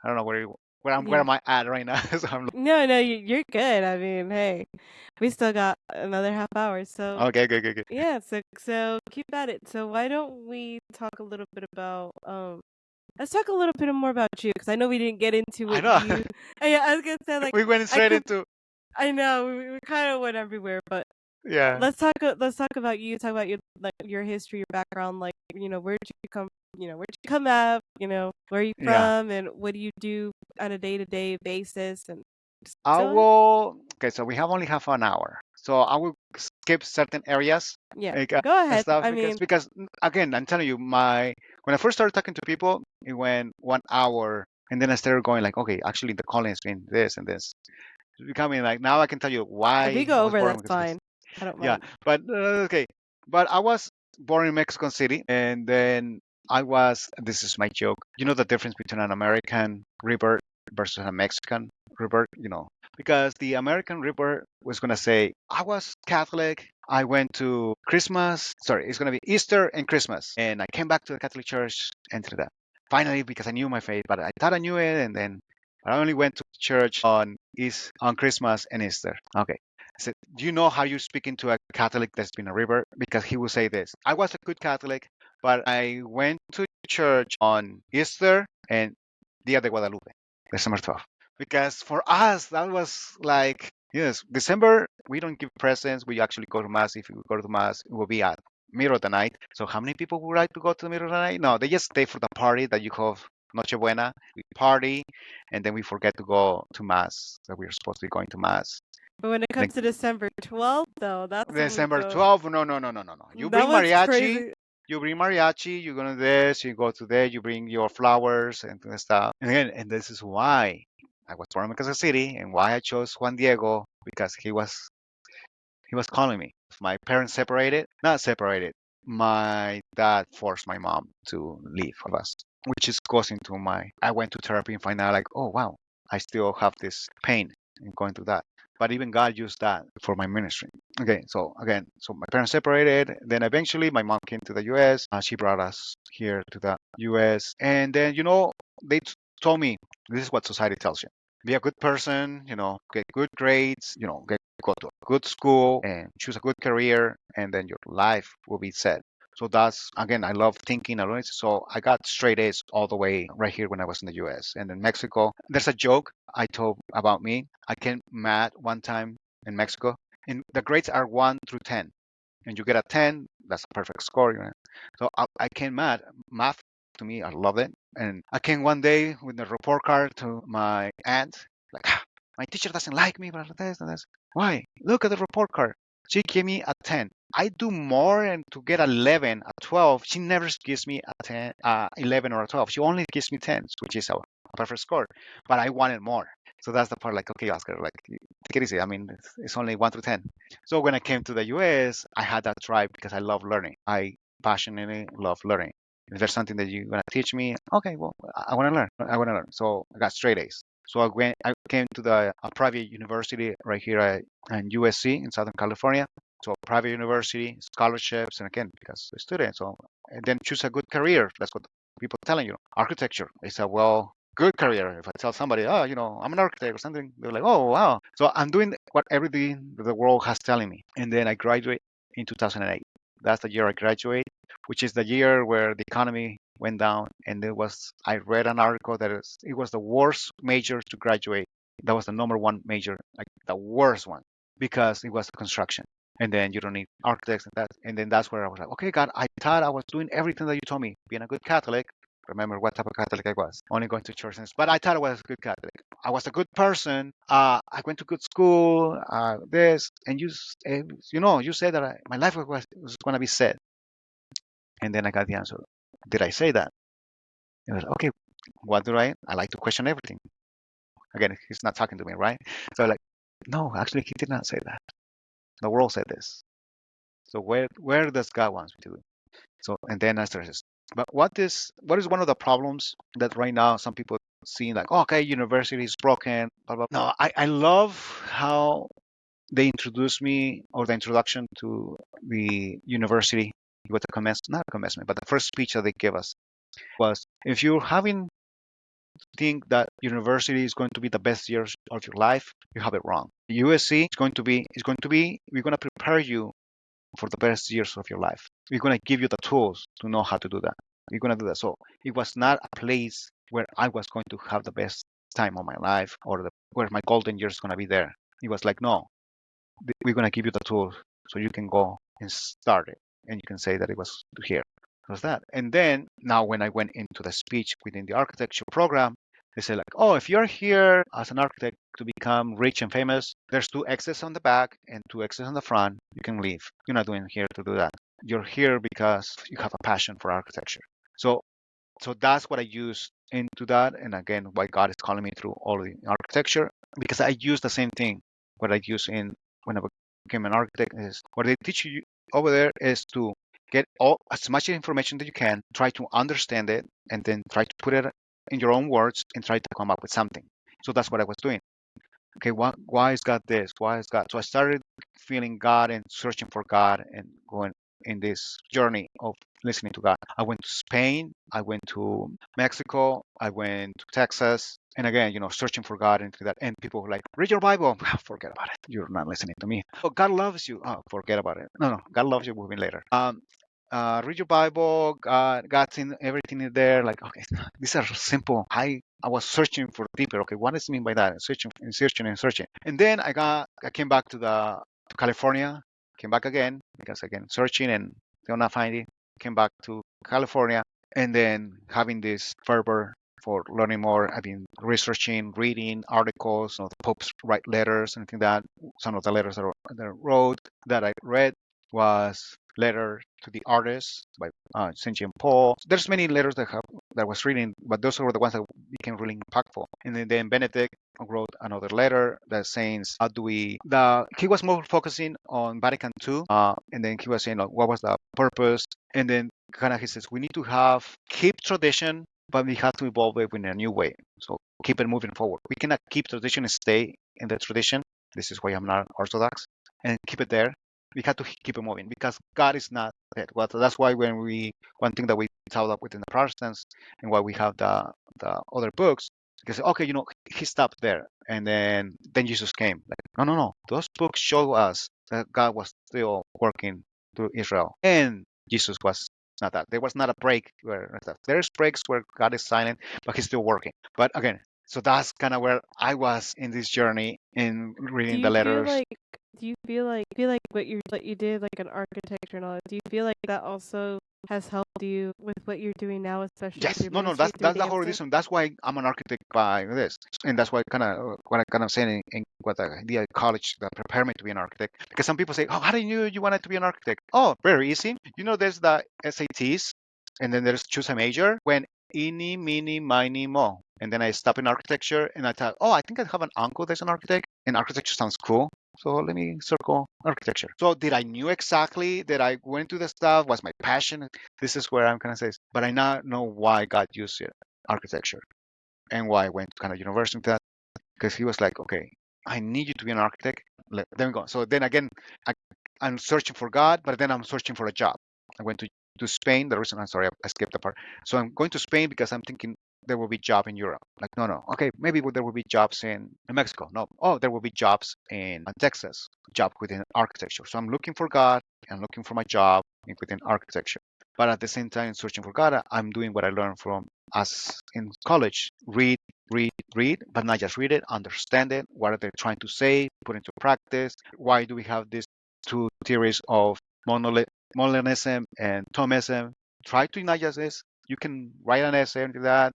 I don't know where Yeah. am I at right now. So I'm No, no, you're good. I mean, hey, we still got another half hour. So, okay, good, good, good. yeah, so keep at it. So why don't we talk a little bit about let's talk a little bit more about you because I know we didn't get into I what know. you. Yeah, I was gonna say like We went I straight could. into I know we kind of went everywhere, but yeah. let's talk about you. Talk about your like your history, your background. Like where'd you come? Where'd you come up? Where are you Yeah. from, and what do you do on a day to day basis? And just I go ahead. will. Okay, so we have only half an hour, so I will skip certain areas Yeah, like, go and ahead. stuff I mean, because again, I'm telling you, my when I first started talking to people, it went 1 hour, and then I started going like, okay, actually the calling has been this and this. It's becoming like now I can tell you if we why I go was over, born that's in Mexico. fine. I don't Yeah, mind. but okay, but I was born in Mexico City, and then I was. This is my joke. You know the difference between an American rebirth versus a Mexican rebirth. Because the American rebirth was gonna say I was Catholic. I went to Christmas. Sorry, it's gonna be Easter and Christmas, and I came back to the Catholic Church and through that. Finally, because I knew my faith, but I thought I knew it, and then I only went to church on Christmas and Easter. Okay. So, do you know how you speak into a Catholic that's been a river? Because he will say this: I was a good Catholic, but I went to church on Easter and Dia de Guadalupe, December 12th. Because for us, that was like, yes, December, we don't give presents. We actually go to Mass. If we go to Mass, it will be at middle of the night. So how many people would like to go to the middle of the night? No, they just stay for the party that you have Noche Buena. We party, and then we forget to go to Mass, that we are supposed to be going to Mass. But when it Then comes to December 12th, though, that's when we December go. 12th. No, no, no, no, no, no. You That bring one's mariachi. crazy. You bring mariachi. You go to this. You go to there. You bring your flowers and stuff. And again, and this is why I was born in Kansas City and why I chose Juan Diego because he was calling me. My parents separated, not separated. My dad forced my mom to leave of us, which is causing to my. I went to therapy and find out like, oh wow, I still have this pain in going through that. But even God used that for my ministry. Okay, so again, so my parents separated. Then eventually my mom came to the U.S. She brought us here to the U.S. And then they told me this is what society tells you: be a good person, get good grades, go to a good school and choose a good career, and then your life will be set. So that's again, I love thinking. So I got straight A's all the way right here when I was in the U.S. and in Mexico. There's a joke I told about me. I came math one time in Mexico, and the grades are 1 through 10, and you get a 10, that's a perfect score. So I came math to me, I love it. And I came one day with the report card to my aunt, like, my teacher doesn't like me, but this and this. Why? Look at the report card. She gave me a 10. I do more and to get 11, a 12. She never gives me a 10, 11 or a 12. She only gives me 10s, which is a perfect score. But I wanted more. So that's the part like, okay, Oscar, like, take it easy. I mean, it's only 1 through 10. So when I came to the US, I had that drive because I love learning. I passionately love learning. If there's something that you're gonna teach me, okay, well, I want to learn. I want to learn. So I got straight A's. So I came to the a private university right here at USC in Southern California. So private university, scholarships, and again, because the students. So and then choose a good career. That's what people are telling you. Architecture is a good career. If I tell somebody, oh, I'm an architect or something, they're like, oh, wow. So I'm doing what everything that the world has telling me. And then I graduate in 2008. That's the year I graduate, which is the year where the economy went down. And I read an article that it was the worst major to graduate. That was the number one major, like the worst one, because it was construction. And then you don't need architects and that. And then that's where I was like, okay, God, I thought I was doing everything that you told me, being a good Catholic, remember what type of Catholic I was. Only going to church, but I thought I was a good Catholic. I was a good person. I went to good school. This and you said that my life was going to be set. And then I got the answer. Did I say that? It was okay. What do I like to question everything. Again, he's not talking to me, right? So like, no, actually, he did not say that. The world said this. So where does God want me to do? So and then I started. But what is one of the problems that right now some people see like, oh, okay, university is broken, blah blah. No, I love how they introduced me or the introduction to the university with the not commencement, but the first speech that they gave us was if you're having think that university is going to be the best years of your life, you have it wrong. USC is going to be we're going to prepare you for the best years of your life. We're going to give you the tools to know how to do that. We're going to do that. So it was not a place where I was going to have the best time of my life or where my golden years is going to be there. It was like, no, we're going to give you the tools so you can go and start it. And you can say that it was here. It was that. And then now when I went into the speech within the architecture program, they say like, oh, if you're here as an architect to become rich and famous, there's 2 exits on the back and 2 exits on the front. You can leave. You're not doing here to do that. You're here because you have a passion for architecture. So that's what I use into that. And again, why God is calling me through all the architecture, because I use the same thing. What I use in when I became an architect is what they teach you over there is to get as much information that you can, try to understand it, and then try to put it in your own words and try to come up with something. So that's what I was doing. Okay, why is God this? Why is God? So I started feeling God and searching for God and going in this journey of listening to God. I went to Spain, I went to Mexico, I went to Texas, and again, searching for God and that. And people were like, read your Bible. Forget about it. You're not listening to me. Oh, God loves you. Oh, forget about it. No, God loves you. We'll be later. Read your Bible. God's in everything in there. Like, okay, these are simple. I was searching for deeper. Okay, what does it mean by that? Searching and searching and searching. And then I came back to California. Came back again because again searching and still not finding. Came back to California and then having this fervor for learning more. I've been researching, reading articles. The popes write letters, anything that. Some of the letters that I read was letter to the artist by Saint Jean Paul. There's many letters that was reading, but those were the ones that became really impactful. And then Benedict wrote another letter that says, how do we? He was more focusing on Vatican II, and then he was saying what was the purpose, and then kind of he says we need to keep tradition, but we have to evolve it in a new way. So keep it moving forward. We cannot keep tradition and stay in the tradition. This is why I'm not Orthodox, and keep it there. We have to keep it moving because God is not dead. Well, that's why one thing that we talk up within the Protestants and why we have the other books, because okay, he stopped there and then Jesus came. Like, no. Those books show us that God was still working through Israel and Jesus was not that. There was not a break where there's breaks where God is silent, but he's still working. But again, so that's kind of where I was in this journey in Do reading the you feel letters. like do you feel like what you did like an architecture and all that, do you feel like that also has helped you with what you're doing now, especially with Yes, your no, ministry through that's the whole dancing? reason. That's why I'm an architect by this, and that's why what I kind of saying in what the idea college that prepare me to be an architect. Because some people say, "Oh, how did you wanted to be an architect?" Oh, very easy. There's the SATs, and then there's choose a major. When eeny, meeny, miny, mo, and then I stop in architecture, and I thought, oh, I think I have an uncle that's an architect, and architecture sounds cool. So let me circle architecture. So did I knew exactly that I went to the stuff? Was my passion? This is where I'm kind of says, but I now know why God used it, architecture, and why I went to kind of university to that, because he was like, okay, I need you to be an architect. Then we go. So then again, I, I'm searching for God, but then I'm searching for a job. I went to Spain. The reason I'm sorry, I skipped the part. So I'm going to Spain because I'm thinking there will be job in Europe. Like no. Okay, maybe there will be jobs in Mexico. No. Oh, there will be jobs in Texas. Job within architecture. So I'm looking for God and looking for my job within architecture. But at the same time, searching for God, I'm doing what I learned from us in college. Read, but not just read it, understand it. What are they trying to say? Put into practice. Why do we have these two theories of monolith, Molinism and Thomism? Try to not just this. You can write an essay and do that,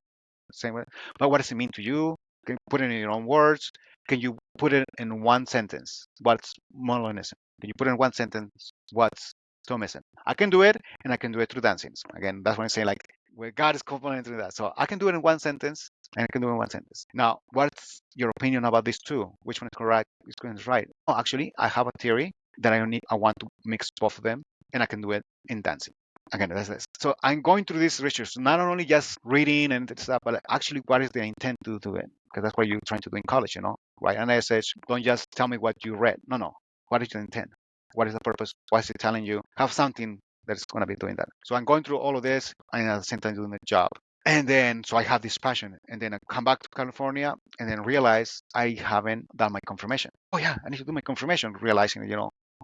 same way. But what does it mean to you? Can you put it in your own words? Can you put it in one sentence? What's Molinism? Can you put it in one sentence? What's Thomism? I can do it, and I can do it through dancing. Again, that's what I'm saying. Like, where God is complementing that. So I can do it in one sentence, and I can do it in one sentence. Now, what's your opinion about these two? Which one is correct? Which one is right? Oh, actually, I have a theory that I want to mix both of them, and I can do it in dancing. Again, that's this. So I'm going through this research, not only just reading and stuff, but actually, what is the intent to do it? Because that's what you're trying to do in college, write an essay. Don't just tell me what you read. No. What is the intent? What is the purpose? What is it telling you? Have something that's going to be doing that. So I'm going through all of this and at the same time doing the job. And then, so I have this passion. And then I come back to California and then realize I haven't done my confirmation. Oh, yeah, I need to do my confirmation, realizing,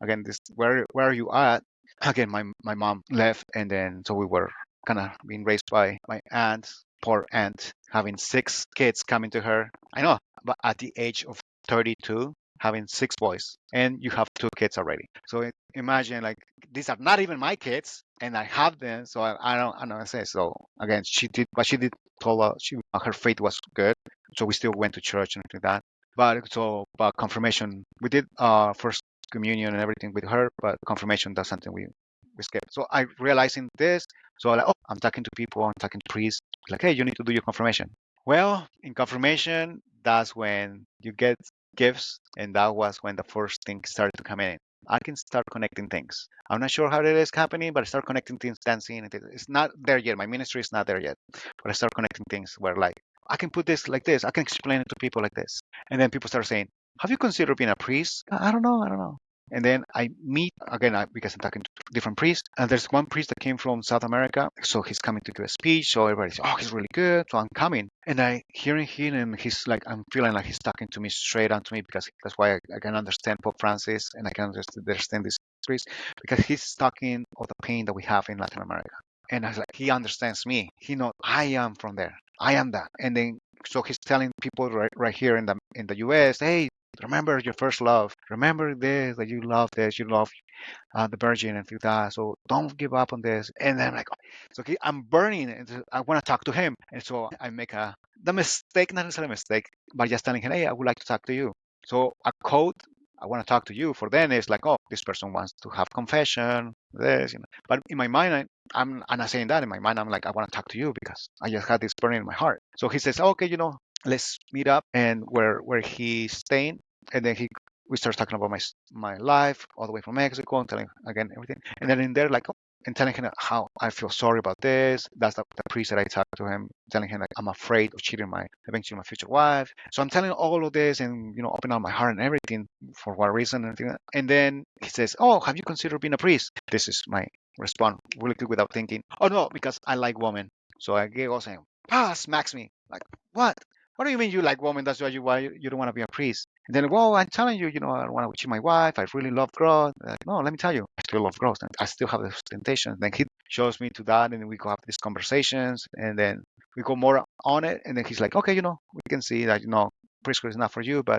again, this where are you at? Again, my mom left. And then, so we were kind of being raised by my aunt, poor aunt, having 6 kids coming to her. I know, but at the age of 32, having 6 boys, and you have 2 kids already. So imagine, like, these are not even my kids, and I have them. So I don't know what to say. So again, she did, but she did told her faith was good. So we still went to church and like that. But confirmation, we did first communion and everything with her, but confirmation, that's something we skipped. So I realizing this, so like, oh, I'm talking to people, I'm talking to priests, like, hey, you need to do your confirmation. Well, in confirmation, that's when you get gifts, and that was when the first thing started to come in. I can start connecting things. I'm not sure how it is happening, but I start connecting things, dancing. It's not there yet. My ministry is not there yet, but I start connecting things where, like, I can put this like this. I can explain it to people like this, and then people start saying, "Have you considered being a priest?" I don't know. I don't know. And then I meet again because I'm talking to different priests. And there's one priest that came from South America, so he's coming to give a speech. So everybody's, oh, he's really good. So I'm coming, and I hearing him, and he's like, I'm feeling like he's talking to me straight onto me, because that's why I can understand Pope Francis, and I can understand this priest, because he's talking of the pain that we have in Latin America. And I was like, he understands me. He knows I am from there. I am that. And then so he's telling people right here in the U.S., hey, remember your first love. Remember this, that you love this, you love the Virgin and things like that. So don't give up on this. And then I'm like, so I'm burning, and so I want to talk to him. And so I make the mistake, not necessarily a mistake, but just telling him, hey, I would like to talk to you. So a code, I want to talk to you, for then is like, oh, this person wants to have confession, this. But in my mind, I'm not saying that. In my mind, I'm like, I want to talk to you because I just had this burning in my heart. So he says, okay, let's meet up, and where he's staying, and then we start talking about my life all the way from Mexico, and telling again everything, and then in there, like, oh, and telling him how I feel sorry about this. That's the priest that I talked to him, telling him like I'm afraid of cheating eventually my future wife. So I'm telling all of this, and opening up my heart and everything, for what reason and everything. And then he says, oh, have you considered being a priest? This is my response, really quick, without thinking. Oh no, because I like women. So I giggle, saying, smacks me like, what? What do you mean you like women? That's why you don't want to be a priest. And then, well, I'm telling you, I don't want to cheat my wife. I really love growth. No, let me tell you, I still love growth, and I still have those temptations. Then he shows me to that, and then we go have these conversations, and then we go more on it. And then he's like, okay, we can see that, priesthood is not for you, but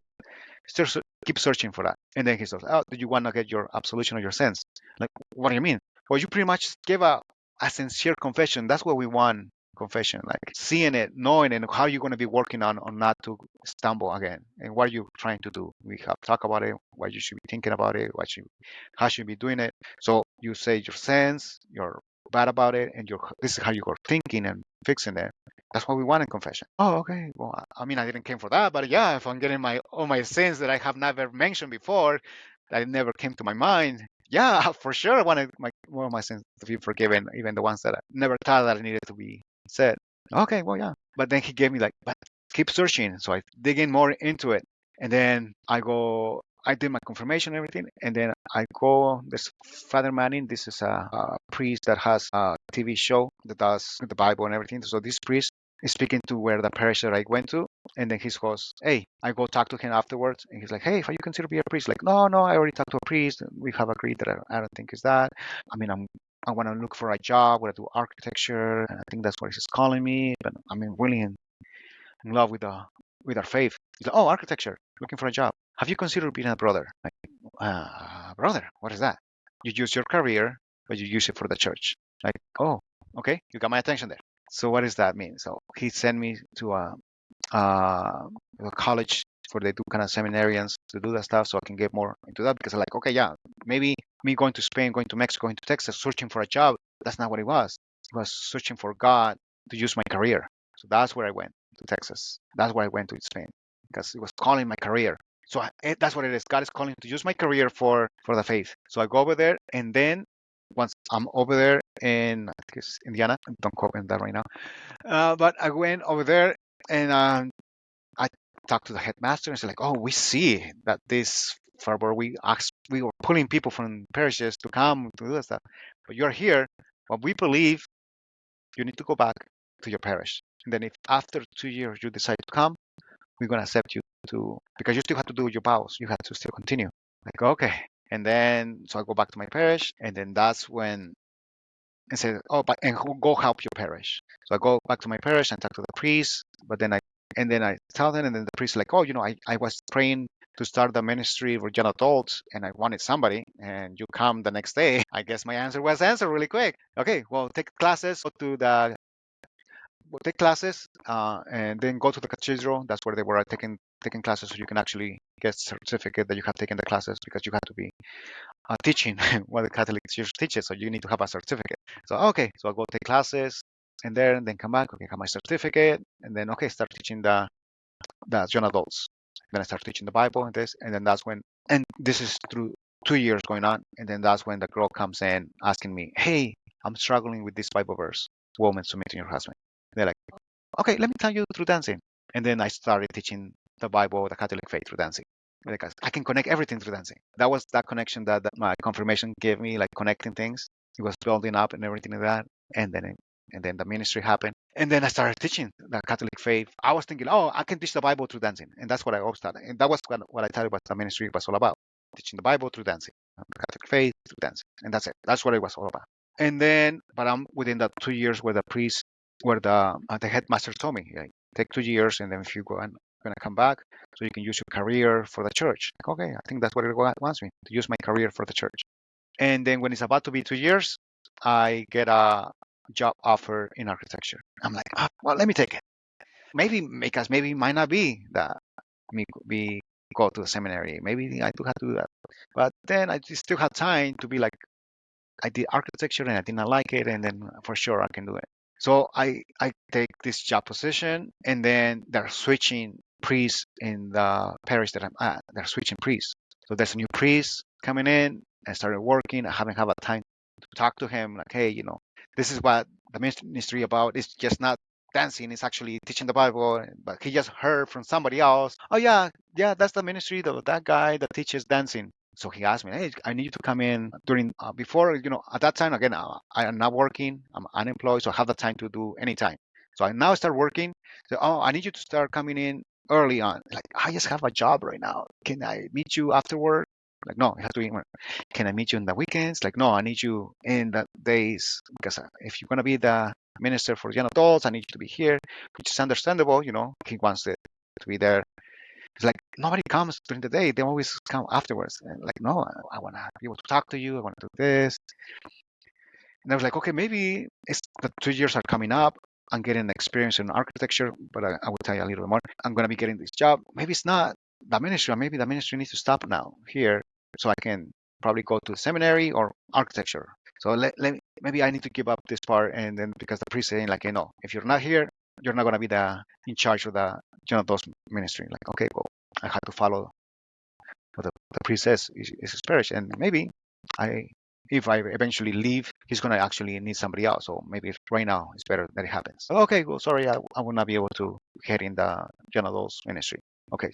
still keep searching for that. And then he says, oh, do you want to get your absolution of your sins? Like, what do you mean? Well, you pretty much give a sincere confession. That's what we want. Confession, like seeing it, knowing it, how you're going to be working on not to stumble again, and what you're trying to do. We have talk about it, what you should be thinking about it, how should you be doing it. So you say your sins, you're bad about it, and this is how you're thinking and fixing it. That's what we want in confession. Oh, okay. Well, I mean, I didn't came for that, but yeah, if I'm getting all my sins that I have never mentioned before, that never came to my mind, yeah, for sure, I wanted all my sins to be forgiven, even the ones that I never thought that I needed to be said. Okay, well, yeah. But then he gave me like, but keep searching. So I dig in more into it. And then I did my confirmation and everything. And then I go, this Father Manning, this is a priest that has a TV show that does the Bible and everything. So this priest is speaking to where the parish that I went to. And then he goes, hey, I go talk to him afterwards. And he's like, hey, if you consider being a priest? Like, no, I already talked to a priest. We have agreed that I don't think it's that. I mean, I want to look for a job, want to do architecture, and I think that's what he's calling me. But I'm really in love with our faith. He's like, oh, architecture, looking for a job. Have you considered being a brother? Like, brother, what is that? You use your career, but you use it for the church. Like, oh, okay, you got my attention there. So what does that mean? So he sent me to a college where they do kind of seminarians to do that stuff, so I can get more into that because I'm like, okay, yeah, maybe me going to Spain, going to Mexico, going to Texas, searching for a job, that's not what it was. It was searching for God to use my career. So that's where I went to Texas. That's where I went to Spain because it was calling my career. So that's what it is. God is calling to use my career for the faith. So I go over there, and then once I'm over there in I think it's Indiana, don't quote me on that right now. But I went over there and I talked to the headmaster and said like, oh, we see that this Farbor, we were pulling people from parishes to come to do that stuff, but you're here. But we believe you need to go back to your parish, and then if after 2 years you decide to come, we're gonna accept you to because you still have to do your vows. You have to still continue. Like okay, and then so I go back to my parish, and then that's when and say, oh, but and go help your parish. So I go back to my parish and talk to the priest, but then I tell them, and then the priest is like, oh, I was praying to start the ministry for young adults, and I wanted somebody, and you come the next day. I guess my answer was answered really quick. Okay, well, take classes, take classes, and then go to the cathedral. That's where they were taking classes, so you can actually get certificate that you have taken the classes because you have to be teaching what the Catholic Church teaches, so you need to have a certificate. So okay, so I'll go take classes and then come back, okay, have my certificate, and then okay, start teaching the young adults. Then I start teaching the Bible and this, and then that's when, and this is through 2 years going on, and then that's when the girl comes in asking me, hey, I'm struggling with this Bible verse, woman submitting your husband. They're like, okay, let me tell you through dancing. And then I started teaching the Bible, the Catholic faith through dancing. Like I can connect everything through dancing. That was that connection that my confirmation gave me, like connecting things. It was building up and everything like that. And then and then the ministry happened. And then I started teaching the Catholic faith. I was thinking, oh, I can teach the Bible through dancing. And that's what I always thought. And that was what I thought what the ministry was all about. Teaching the Bible through dancing, the Catholic faith through dancing. And that's it. That's what it was all about. And then, but I'm within the 2 years where the priest, where the headmaster told me, like, take 2 years, and then if you go and gonna come back, so you can use your career for the church. Like, okay, I think that's what God wants me to use my career for the church. And then when it's about to be 2 years, I get a job offer in architecture. I'm like, well, let me take it. Maybe because maybe it might not be that me be go to the seminary. Maybe I do have to do that. But then I still have time to be like, I did architecture and I did not like it, and then for sure I can do it. So I take this job position, and then they're switching priests in the parish that I'm at. They're switching priests. So there's a new priest coming in. I started working. I haven't had a time to talk to him. Like, hey, this is what the ministry about. It's just not dancing. It's actually teaching the Bible. But he just heard from somebody else. Oh yeah, yeah, that's the ministry. That guy that teaches dancing. So he asked me, hey, I need you to come in during, before, at that time, again, I am not working, I'm unemployed, so I have the time to do any time. So I now start working. So, oh, I need you to start coming in early on. Like, I just have a job right now. Can I meet you after work? Like, no, you have to be. Can I meet you in the weekends? Like, no, I need you in the days because if you're going to be the minister for young adults, I need you to be here, which is understandable. He wants it to be there. It's like nobody comes during the day. They always come afterwards. And like, no, I want to be able to talk to you. I want to do this. And I was like, okay, maybe it's the 2 years are coming up. I'm getting experience in architecture, but I will tell you a little bit more. I'm going to be getting this job. Maybe it's not the ministry, or maybe the ministry needs to stop now here so I can probably go to seminary or architecture. So maybe I need to give up this part. And then because the priest saying like, if you're not here, you're not going to be in charge of the those ministry. Like, okay, well, I had to follow what the priest says is his parish, and maybe I, if I eventually leave, he's gonna actually need somebody else. So maybe right now it's better that it happens. Okay, well, sorry, I will not be able to head in the young adults ministry. Okay,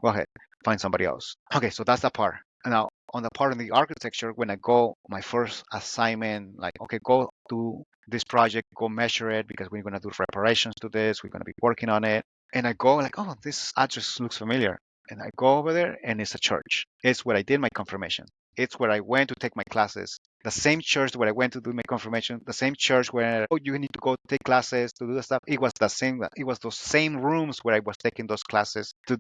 go ahead, find somebody else. Okay, so that's the part. And now on the part of the architecture, when I go, my first assignment, like, okay, go to this project, go measure it because we're gonna do reparations to this. We're gonna be working on it. And I go like, oh, this address looks familiar. And I go over there and it's a church. It's where I did my confirmation. It's where I went to take my classes. The same church where I went to do my confirmation, the same church where, oh, you need to go take classes to do the stuff. It was the same. It was those same rooms where I was taking those classes to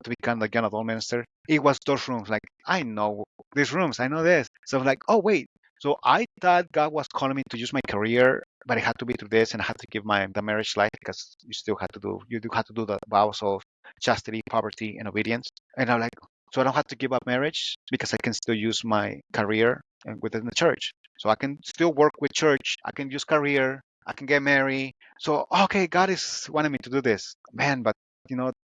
become the young adult minister. It was those rooms. Like, I know these rooms. I know this. So I'm like, oh, wait. So I thought God was calling me to use my career, but it had to be through this, and I had to give the marriage life because you do have to do the vows of chastity, poverty, and obedience. And I'm like, so I don't have to give up marriage because I can still use my career and within the church. So I can still work with church. I can use career. I can get married. So okay, God is wanting me to do this, man. But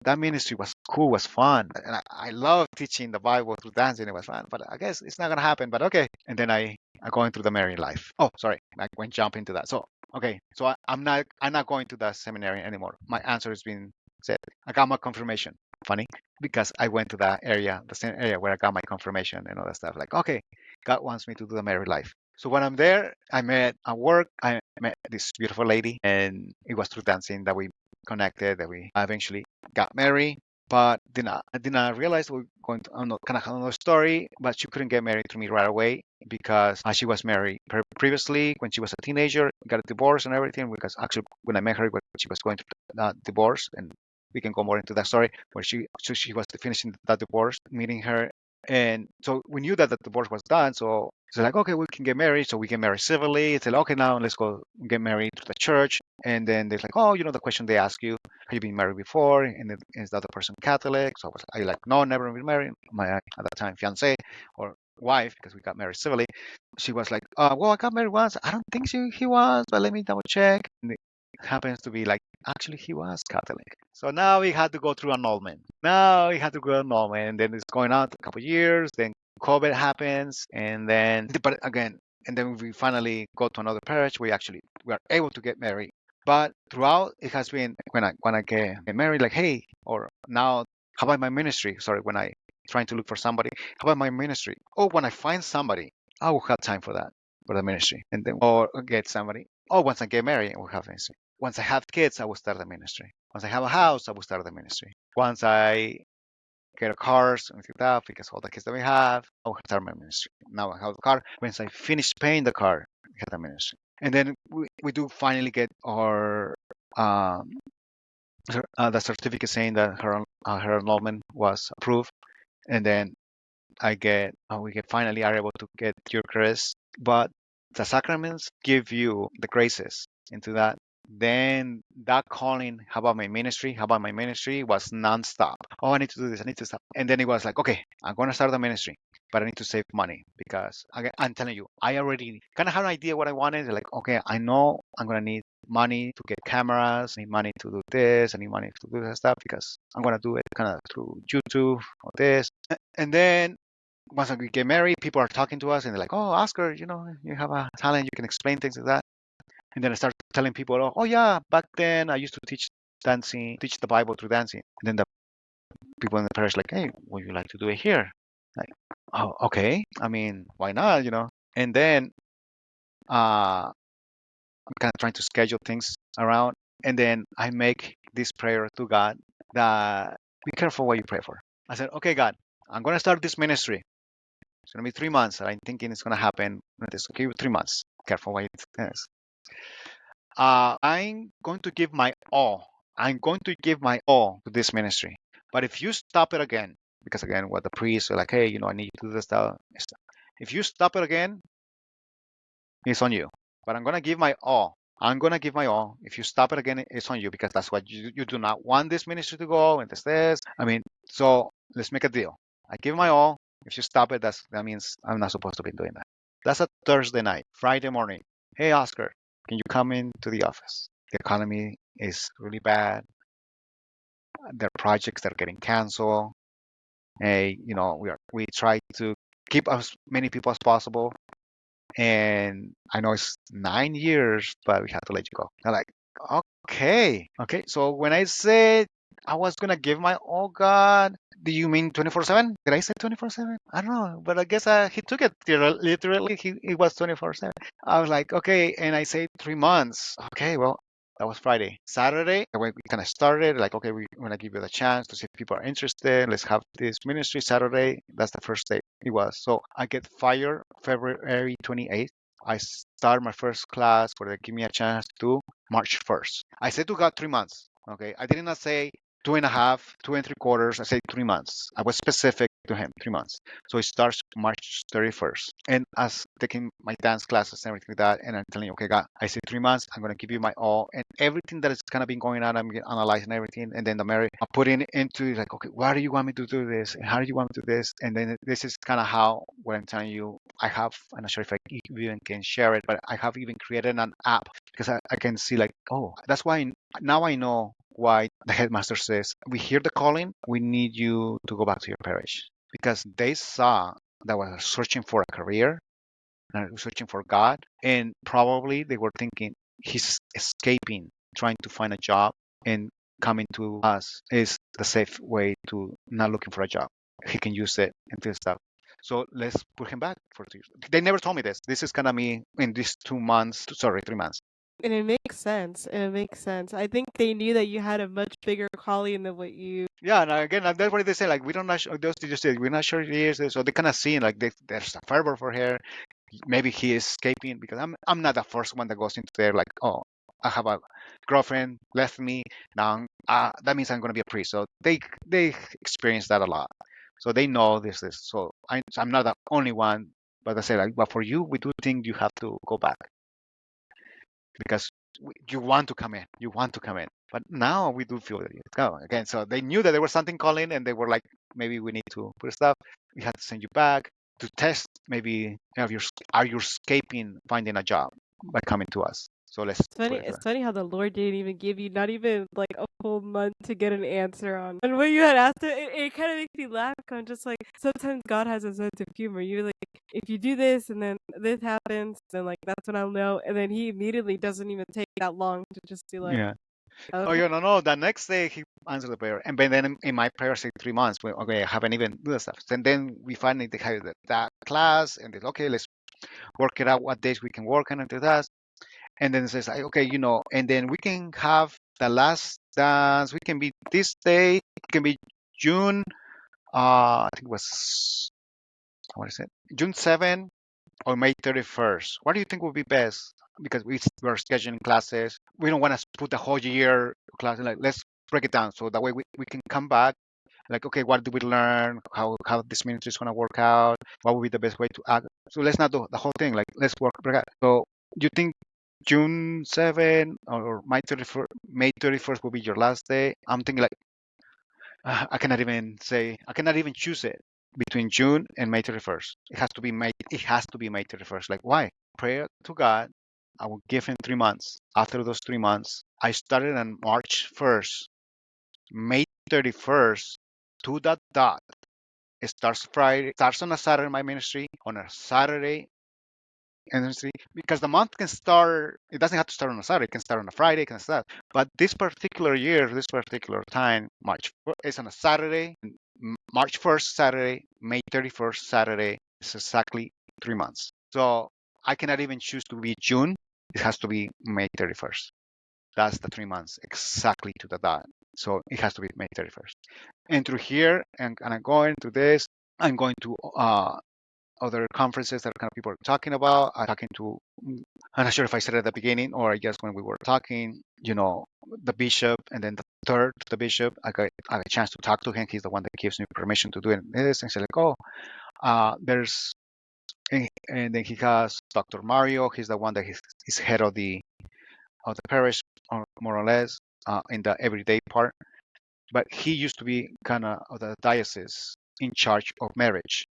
that ministry was cool, was fun, and I love teaching the Bible through dancing. It was fun, but I guess it's not gonna happen. But okay, and then I going through the married life. Oh, sorry, I went jump into that. So okay, so I'm not going to that seminary anymore. My answer has been said. I got my confirmation. Funny because I went to that area, the same area where I got my confirmation and all that stuff. Like, okay, God wants me to do the married life. So when I'm there, I met at work, I met this beautiful lady, and it was through dancing that we connected, that we eventually got married. But I did not realize we were going to kind of another story, but she couldn't get married to me right away because she was married previously when she was a teenager, got a divorce and everything. Because actually, when I met her, she was going through that divorce, and we can go more into that story where she was finishing that divorce, meeting her, and so we knew that the divorce was done. So it's like, okay, we can get married. So we get married civilly. It's like, okay, now let's go get married to the church. And then they're like, oh, the question they ask you, have you been married before? And then, is that the person Catholic? So I like, no, never been married. My at that time fiance or wife, because we got married civilly, she was like, well, I got married once. I don't think he was, but let me double check. And it happens to be like, actually, he was Catholic. So now we had to go through annulment. Now we had to go annulment, and then it's going on a couple of years. Then COVID happens, and then, but again, and then we finally go to another parish. We are able to get married. But throughout, it has been when I get married, like, hey, or now, how about my ministry? Sorry, when I trying to look for somebody, how about my ministry? Oh, when I find somebody, I will have time for that, for the ministry, and then or get somebody. Oh, once I get married, I will have ministry. Once I have kids, I will start the ministry. Once I have a house, I will start the ministry. Once I get a car, something like that, because all the kids that we have, I will start my ministry. Now I have a car. Once I finish paying the car, I have the ministry. And then we do finally get our um, the certificate saying that her enrollment was approved. And then we get finally are able to get Eucharist. But the sacraments give you the graces into that. Then that calling, how about my ministry? How about my ministry was nonstop. Oh, I need to do this. I need to stop. And then it was like, okay, I'm going to start the ministry, but I need to save money because I'm telling you, I already kind of had an idea what I wanted. Like, okay, I know I'm going to need money to get cameras, I need money to do this, I need money to do that stuff because I'm going to do it kind of through YouTube or this. And then once we get married, people are talking to us and they're like, "Oh, Oscar, you have a talent. You can explain things like that." And then I start telling people, "Oh, yeah, back then I used to teach dancing, teach the Bible through dancing." And then the people in the parish like, "Hey, would you like to do it here?" Like, "Oh, okay. I mean, why not? And then I'm kind of trying to schedule things around, and then I make this prayer to God that be careful what you pray for. I said, "Okay, God, I'm gonna start this ministry. It's gonna be 3 months. I'm thinking it's gonna happen. This okay, 3 months. Careful what it is. I'm going to give my all. I'm going to give my all to this ministry. But if you stop it again, because again, what the priests are like, hey, I need you to do this stuff. If you stop it again, it's on you. But I'm gonna give my all. I'm gonna give my all. If you stop it again, it's on you because that's what you do not want this ministry to go and this. I mean, so let's make a deal. I give my all. If you stop it, that means I'm not supposed to be doing that. That's a Thursday night. Friday morning. Hey Oscar, can you come into the office? The economy is really bad. There are projects that are getting canceled. Hey, we try to keep as many people as possible, and I know it's 9 years, but we have to let you go. I'm like, okay, okay. So when I said I was gonna give my all God, do you mean 24/7? Did I say 24/7? I don't know, but I guess he took it literally. It was 24/7. I was like, okay, and I say 3 months. Okay, well, that was Friday. Saturday, we kind of started like, okay, we're gonna give you the chance to see if people are interested. Let's have this ministry Saturday. That's the first day. It was. So I get fired February 28th. I start my first class where they give me a chance to March 1st. I said to God 3 months. Okay. I did not say 2.5, 2 3/4. I said 3 months. I was specific to him, 3 months. So it starts March 31st. And as taking my dance classes and everything like that, and I'm telling you, okay, God, I say 3 months, I'm gonna give you my all, and everything that is kind of been going on, I'm analyzing everything, and then the Mary, I'm putting it into like, okay, why do you want me to do this, and how do you want me to do this, and then this is kind of how what I'm telling you. I have, I'm not sure if I even can share it, but I have even created an app because I can see like, oh, that's why now I know why the headmaster says we hear the calling, we need you to go back to your parish because they saw that was searching for a career and searching for God. And probably they were thinking he's escaping, trying to find a job, and coming to us is the safe way to not looking for a job. He can use it and do stuff. So let's put him back for 2 years. They never told me this. This is kind of me in these 2 months, sorry, 3 months. And it makes sense. And it makes sense. I think they knew that you had a much bigger calling than what you. Yeah, and again, that's what they say. Like, we don't not sure, those teachers say, we're not sure he is. So they kind of see like there's a fervor for her. Maybe he is escaping because I'm not the first one that goes into there like, oh, I have a girlfriend left me now, that means I'm going to be a priest. So they experience that a lot, so they know this is. So I'm not the only one, but I say like, but for you, we do think you have to go back because you want to come in, you want to come in. But now we do feel that you go again. So they knew that there was something calling, and they were like, maybe we need to put stuff. We had to send you back to test. Maybe are you escaping finding a job by coming to us? So let's It's funny. put it It's there. funny how the Lord didn't even give you not even like a full month to get an answer on. And when you had asked it kind of makes me laugh. I'm just like sometimes God has a sense of humor. You're like, if you do this and then this happens, then like that's when I'll know. And then He immediately doesn't even take that long to just be like, Yeah. Oh, okay. yeah, no. The next day he answered the prayer, and then in my prayer say 3 months. Well, okay, I haven't even do the stuff. And then we finally had that class, and okay, let's work it out. What days we can work on and do that. And then it says like, okay, and then we can have the last dance. We can be this day. It can be June. I think it was, what is it? June 7 or May 31st. What do you think would be best? Because we're scheduling classes. We don't want to put the whole year class. Like, let's break it down so that way we can come back. Like, okay, what did we learn? How this ministry is gonna work out? What would be the best way to act? So let's not do the whole thing. Like, let's break out. So you think June 7 or May 31st will be your last day? I'm thinking like, I cannot even choose it between June and May 31st. It has to be May 31st. Like, why? Prayer to God. I will give him 3 months. After those 3 months, I started on March 1st. May 31st, to that dot. It starts Friday, starts on a Saturday, my ministry, on a Saturday industry, because the month can start, it doesn't have to start on a Saturday, it can start on a Friday, it can start. But this particular year, this particular time, is on a Saturday, March 1st, Saturday, May 31st, Saturday, it's exactly 3 months. So I cannot even choose to be June, it has to be May 31st. That's the 3 months exactly to the dot. So it has to be May 31st. And through here, and I'm going to this, I'm going to other conferences that kind of people are talking about. I'm talking to, I'm not sure if I said it at the beginning or I guess when we were talking, the bishop, and then the third, the bishop, I got a chance to talk to him. He's the one that gives me permission to do this. And he's like, oh, there's, and then he has Dr. Mario. He's the one that is head of the parish, or more or less, in the everyday part. But he used to be kind of the diocese in charge of marriage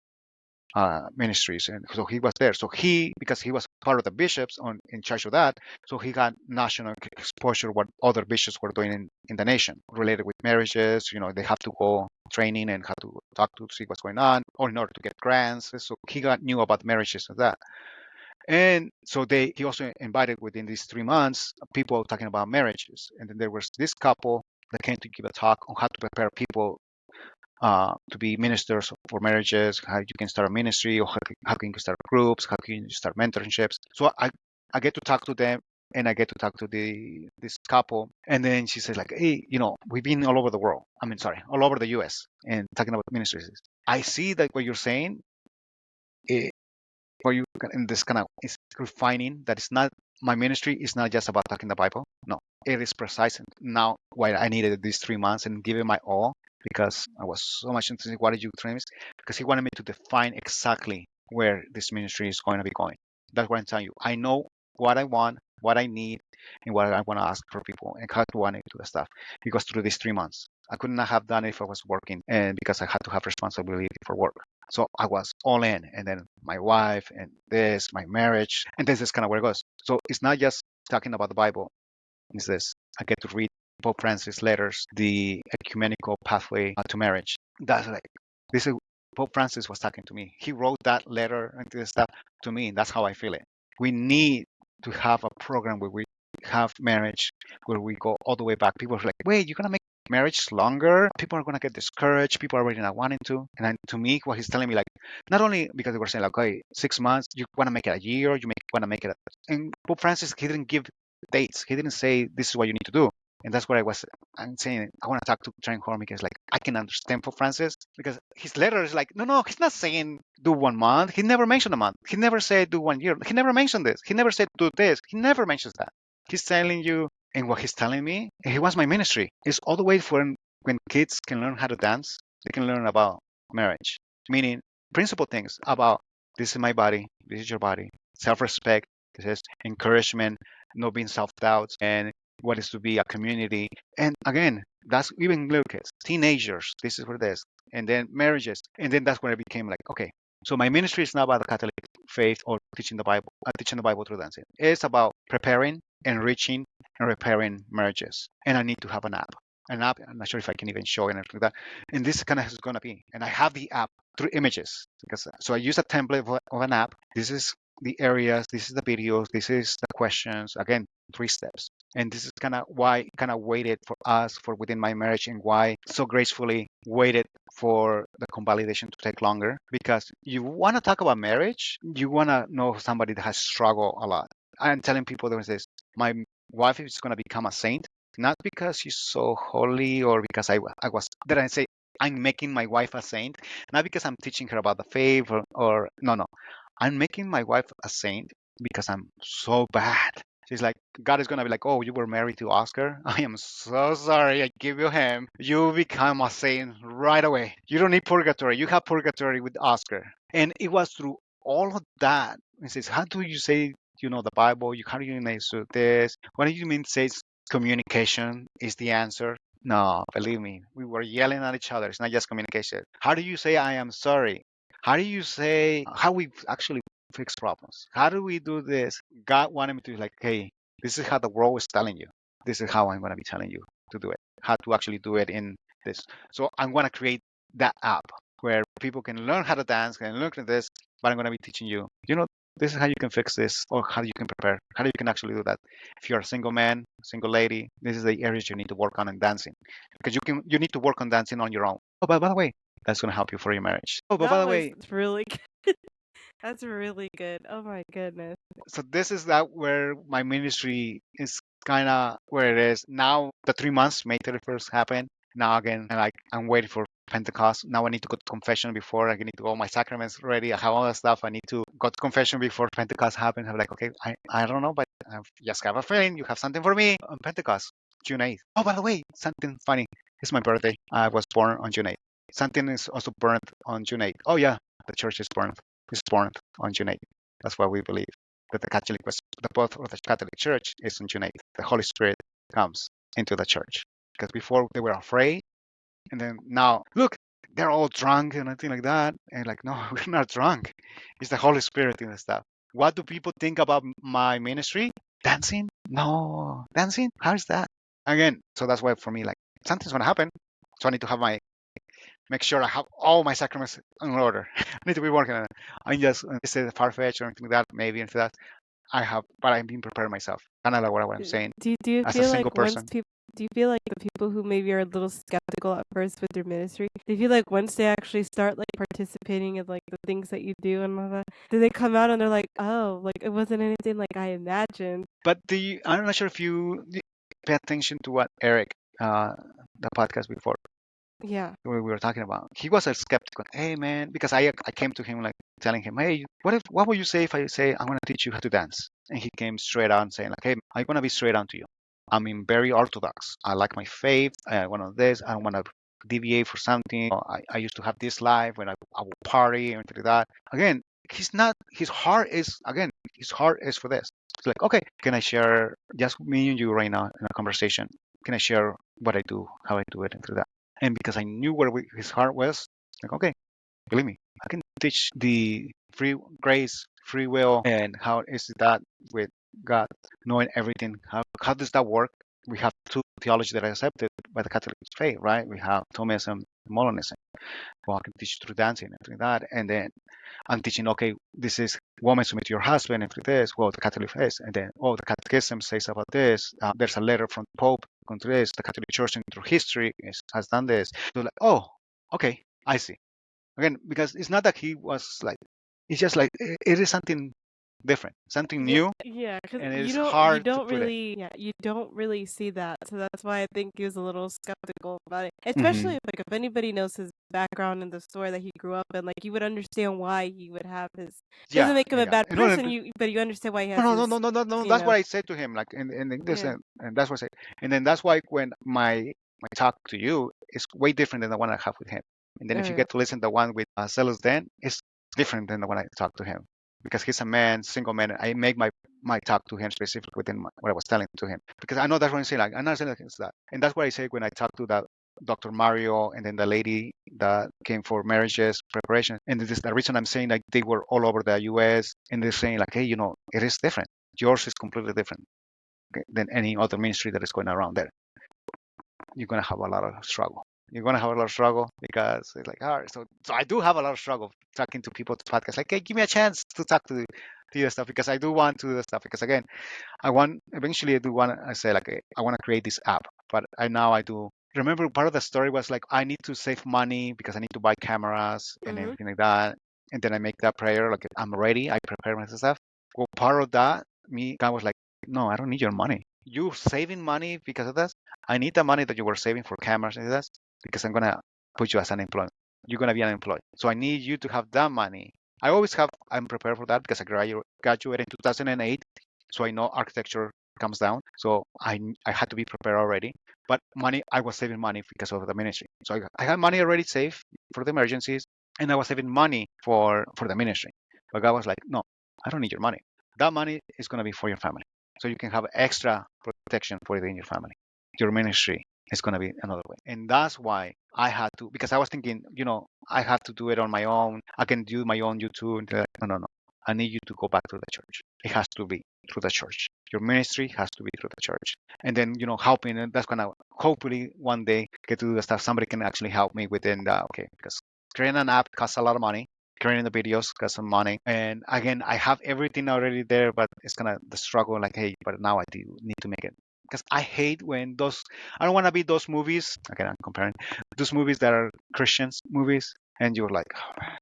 ministries, and so he was there. So because he was part of the bishops in charge of that, so he got national exposure what other bishops were doing in the nation related with marriages. They have to go training and have to talk to see what's going on, or in order to get grants. So he got knew about marriages and that. And so he also invited within these 3 months people talking about marriages. And then there was this couple that came to give a talk on how to prepare people to be ministers for marriages, how you can start a ministry, or how can you start groups, how can you start mentorships. So I get to talk to them, and I get to talk to this couple. And then she says like, hey, we've been all over the world. I mean, sorry, all over the US and talking about ministries. I see that what you're saying, eh, where you in this kind of is refining that it's not, my ministry is not just about talking the Bible. No, it is precise. Now, why I needed these 3 months and give it my all, because I was so much into what did you train me, because he wanted me to define exactly where this ministry is going to be going. That's what I'm telling you. I know what I want, what I need, and what I want to ask for people, and how do I need to do the stuff. Because through these 3 months, I could not have done it if I was working, and because I had to have responsibility for work. So I was all in, and then my wife, and this, my marriage, and this is kind of where it goes. So it's not just talking about the Bible. It's this. I get to read Pope Francis' letters, the ecumenical pathway to marriage. That's like, this is Pope Francis was talking to me. He wrote that letter and this stuff to me, and that's how I feel it. We need to have a program where we have marriage, where we go all the way back. People are like, wait, you're gonna make marriage longer? People are gonna get discouraged. People are already not wanting to. And then to me, what he's telling me, like, not only because they were saying like, okay, 6 months, you want to make it a year, want to make it, and Pope Francis, he didn't give dates. He didn't say this is what you need to do. And that's what I'm saying. I want to talk to Trent Horn because, like, I can understand Pope Francis because his letter is like, no, he's not saying do 1 month. He never mentioned a month. He never said do 1 year. He never mentioned this. He never said do this. He never mentions that. He's telling you, and what he's telling me, he wants my ministry. It's all the way for when kids can learn how to dance, they can learn about marriage, meaning principal things about this is my body, this is your body, self-respect, this is encouragement, not being self-doubt, and what is to be a community. And again, that's even little kids, teenagers. This is what it is. And then marriages. And then that's when it became like, okay, so my ministry is not about the Catholic faith or teaching the Bible through dancing. It's about preparing, enriching, and repairing marriages. And I need to have an app. An app, I'm not sure if I can even show anything like that. And this kind of is going to be. And I have the app through images. Because so I use a template of an app. This is the areas, this is the videos, this is the questions. Again, 3 steps. And this is kind of why kind of waited for us for within my marriage, and why so gracefully waited for the convalidation to take longer, because you want to talk about marriage, you want to know somebody that has struggled a lot. I'm telling people there was this, my wife is going to become a saint, not because she's so holy or because I was, did I say I'm making my wife a saint, not because I'm teaching her about the faith or no, I'm making my wife a saint because I'm so bad. She's like, God is gonna be like, oh, you were married to Oscar? I am so sorry, I give you him. You become a saint right away. You don't need purgatory. You have purgatory with Oscar. And it was through all of that. It says, how do you say, the Bible? How do you answer this? What do you mean says communication is the answer? No, believe me, we were yelling at each other. It's not just communication. How do you say I am sorry? How do you say how we actually fix problems? How do we do this? God wanted me to like, hey, this is how the world is telling you. This is how I'm going to be telling you to do it. How to actually do it in this. So I'm going to create that app where people can learn how to dance and learn this, but I'm going to be teaching you, this is how you can fix this, or how you can prepare, how you can actually do that. If you're a single man, single lady, this is the areas you need to work on in dancing, because you need to work on dancing on your own. Oh, but by the way, that's going to help you for your marriage. Oh, but by That the was way, really good. That's really good. Oh my goodness. so this is that where my ministry is kind of where it is now. The 3 months, May 31st happened. Now again, I'm waiting for Pentecost. Now I need to go to confession before I need to go all my sacraments ready. I have all that stuff. I need to go to confession before Pentecost happens. I'm like, okay, I don't know, but I just have a feeling you have something for me on Pentecost, June 8th. Oh, by the way, something funny. It's my birthday. I was born on June 8th. Something is also burned on June 8th. Oh yeah, the church is burned. It's burned on June 8th. That's what we believe. That the birth of the Catholic Church is on June 8th. The Holy Spirit comes into the church. Because before they were afraid, and then now, look, they're all drunk and anything like that. And like, no, we're not drunk. It's the Holy Spirit in the stuff. What do people think about my ministry? Dancing? No. Dancing? How is that? Again, so that's why for me, like, something's going to happen. So I need to have make sure I have all my sacraments in order. I need to be working on it. I'm just say far-fetched or anything like that. Maybe and for that I have, but I'm being prepared myself. Kind of like what I'm saying. Do you As a feel like single person, do you feel like the people who maybe are a little skeptical at first with their ministry, do you feel like once they actually start like participating in like the things that you do and all that, do they come out and they're like, oh, like it wasn't anything like I imagined? but I'm not sure if you pay attention to what Eric, uh, the podcast before Yeah. we were talking about. He was a skeptic. Hey man, because I came to him like telling him, hey, what would you say if I say I'm gonna teach you how to dance? And he came straight on saying like, hey, I'm gonna be straight on to you. I mean, very orthodox. I like my faith. I want to this. I don't want to deviate for something. I used to have this life when I would party and things like that. Again, he's not. His heart is for this. It's like, okay, can I share just me and you right now in a conversation? Can I share what I do, how I do it, and through that? And because I knew where his heart was, like, okay, believe me, I can teach the free grace, free will, and how is that with God knowing everything. How does that work? We have two theology that are accepted by the Catholic faith, right? We have Thomism and Molinism. Well, I can teach through dancing and through that, and then I'm teaching, okay, this is woman submit to your husband and through this, well, the Catholic faith, and then, oh, the Catechism says about this. There's a letter from the Pope on this. The Catholic Church through history has done this. So like, oh, okay, I see. Again, because it's not that he was like, it's just like it is something different, something Yeah, new, yeah, because and you it's don't you hard to don't put it. really yeah, you don't really see that. So that's why I think he was a little skeptical about it. Hmm. Especially if anybody knows his background in the store that he grew up in, like you would understand why he would have his doesn't Yeah, make him a yeah. bad No, no, person, you understand why he no, has no, no, his no, no, no, no. you That's know. what I said to him, like in this, Yeah. and that's what I said. And then that's why when my talk to you is way different than the one I have with him. And then if you Uh, get to listen to the one with Celos, then it's different than the one I talk to him because he's a man, single man. I make my talk to him specifically within what I was telling to him because I know that's what I'm saying. Like I'm not saying against that, and that's what I say when I talk to that Dr. Mario and then the lady that came for marriages preparation. And this is the reason I'm saying like they were all over the US and they're saying like, hey, it is different. Yours is completely different, okay, than any other ministry that is going around there. You're gonna have a lot of struggle. You're gonna have a lot of struggle because it's like, all right, so I do have a lot of struggle talking to people to podcasts. Like, hey, give me a chance to talk to you stuff because I do want to do the stuff because again, I do want I say like I want to create this app, but I do remember part of the story was like I need to save money because I need to buy cameras and mhm. everything like that, and then I make that prayer like I'm ready, I prepare myself. Well, part of that, me God was like, no, I don't need your money. You saving money because of this? I need the money that you were saving for cameras and this because I'm gonna put you as unemployed. You're gonna be unemployed, so I need you to have that money. I'm prepared for that because I graduated in 2008, so I know architecture comes down. So I had to be prepared already. But money, I was saving money because of the ministry. So I had money already saved for the emergencies, and I was saving money for the ministry. But God was like, no, I don't need your money. That money is going to be for your family. So you can have extra protection for within your family. Your ministry is going to be another way. And that's why I had to, because I was thinking, I have to do it on my own. I can do my own YouTube. No, no, no. I need you to go back to the church. It has to be through the church. Your ministry has to be through the church. And then, helping, and that's gonna hopefully one day get to do the stuff. Somebody can actually help me within the okay, because creating an app costs a lot of money. Creating the videos costs some money. And again, I have everything already there, but it's gonna the struggle like, hey, but now I do need to make it. Because I hate when I don't want to be those movies. Again, I'm comparing those movies that are Christians movies, and you're like, oh, man,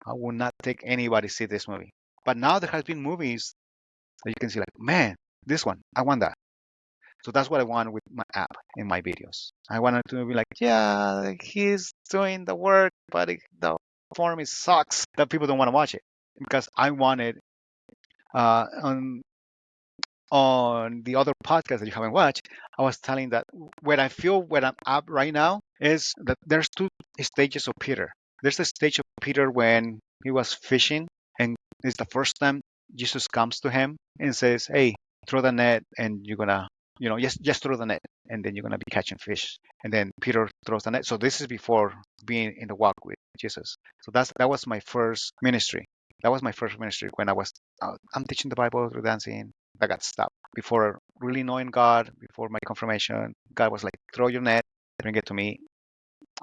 I will not take anybody see this movie. But now there has been movies that you can see like, man, this one, I want that. So that's what I want with my app and my videos. I wanted to be like, yeah, like, he's doing the work, but the form it sucks that people don't want to watch it because I wanted on the other podcast that you haven't watched, I was telling that what I feel when I'm up right now is that there's two stages of Peter. There's the stage of Peter when he was fishing, and it's the first time Jesus comes to him and says, "Hey, throw the net, and you're gonna, just throw the net, and then you're gonna be catching fish." And then Peter throws the net. So this is before being in the walk with Jesus. So that was my first ministry. That was my first ministry when I'm teaching the Bible through dancing. That got stopped before really knowing God, before my confirmation. God was like, throw your net, bring it to me.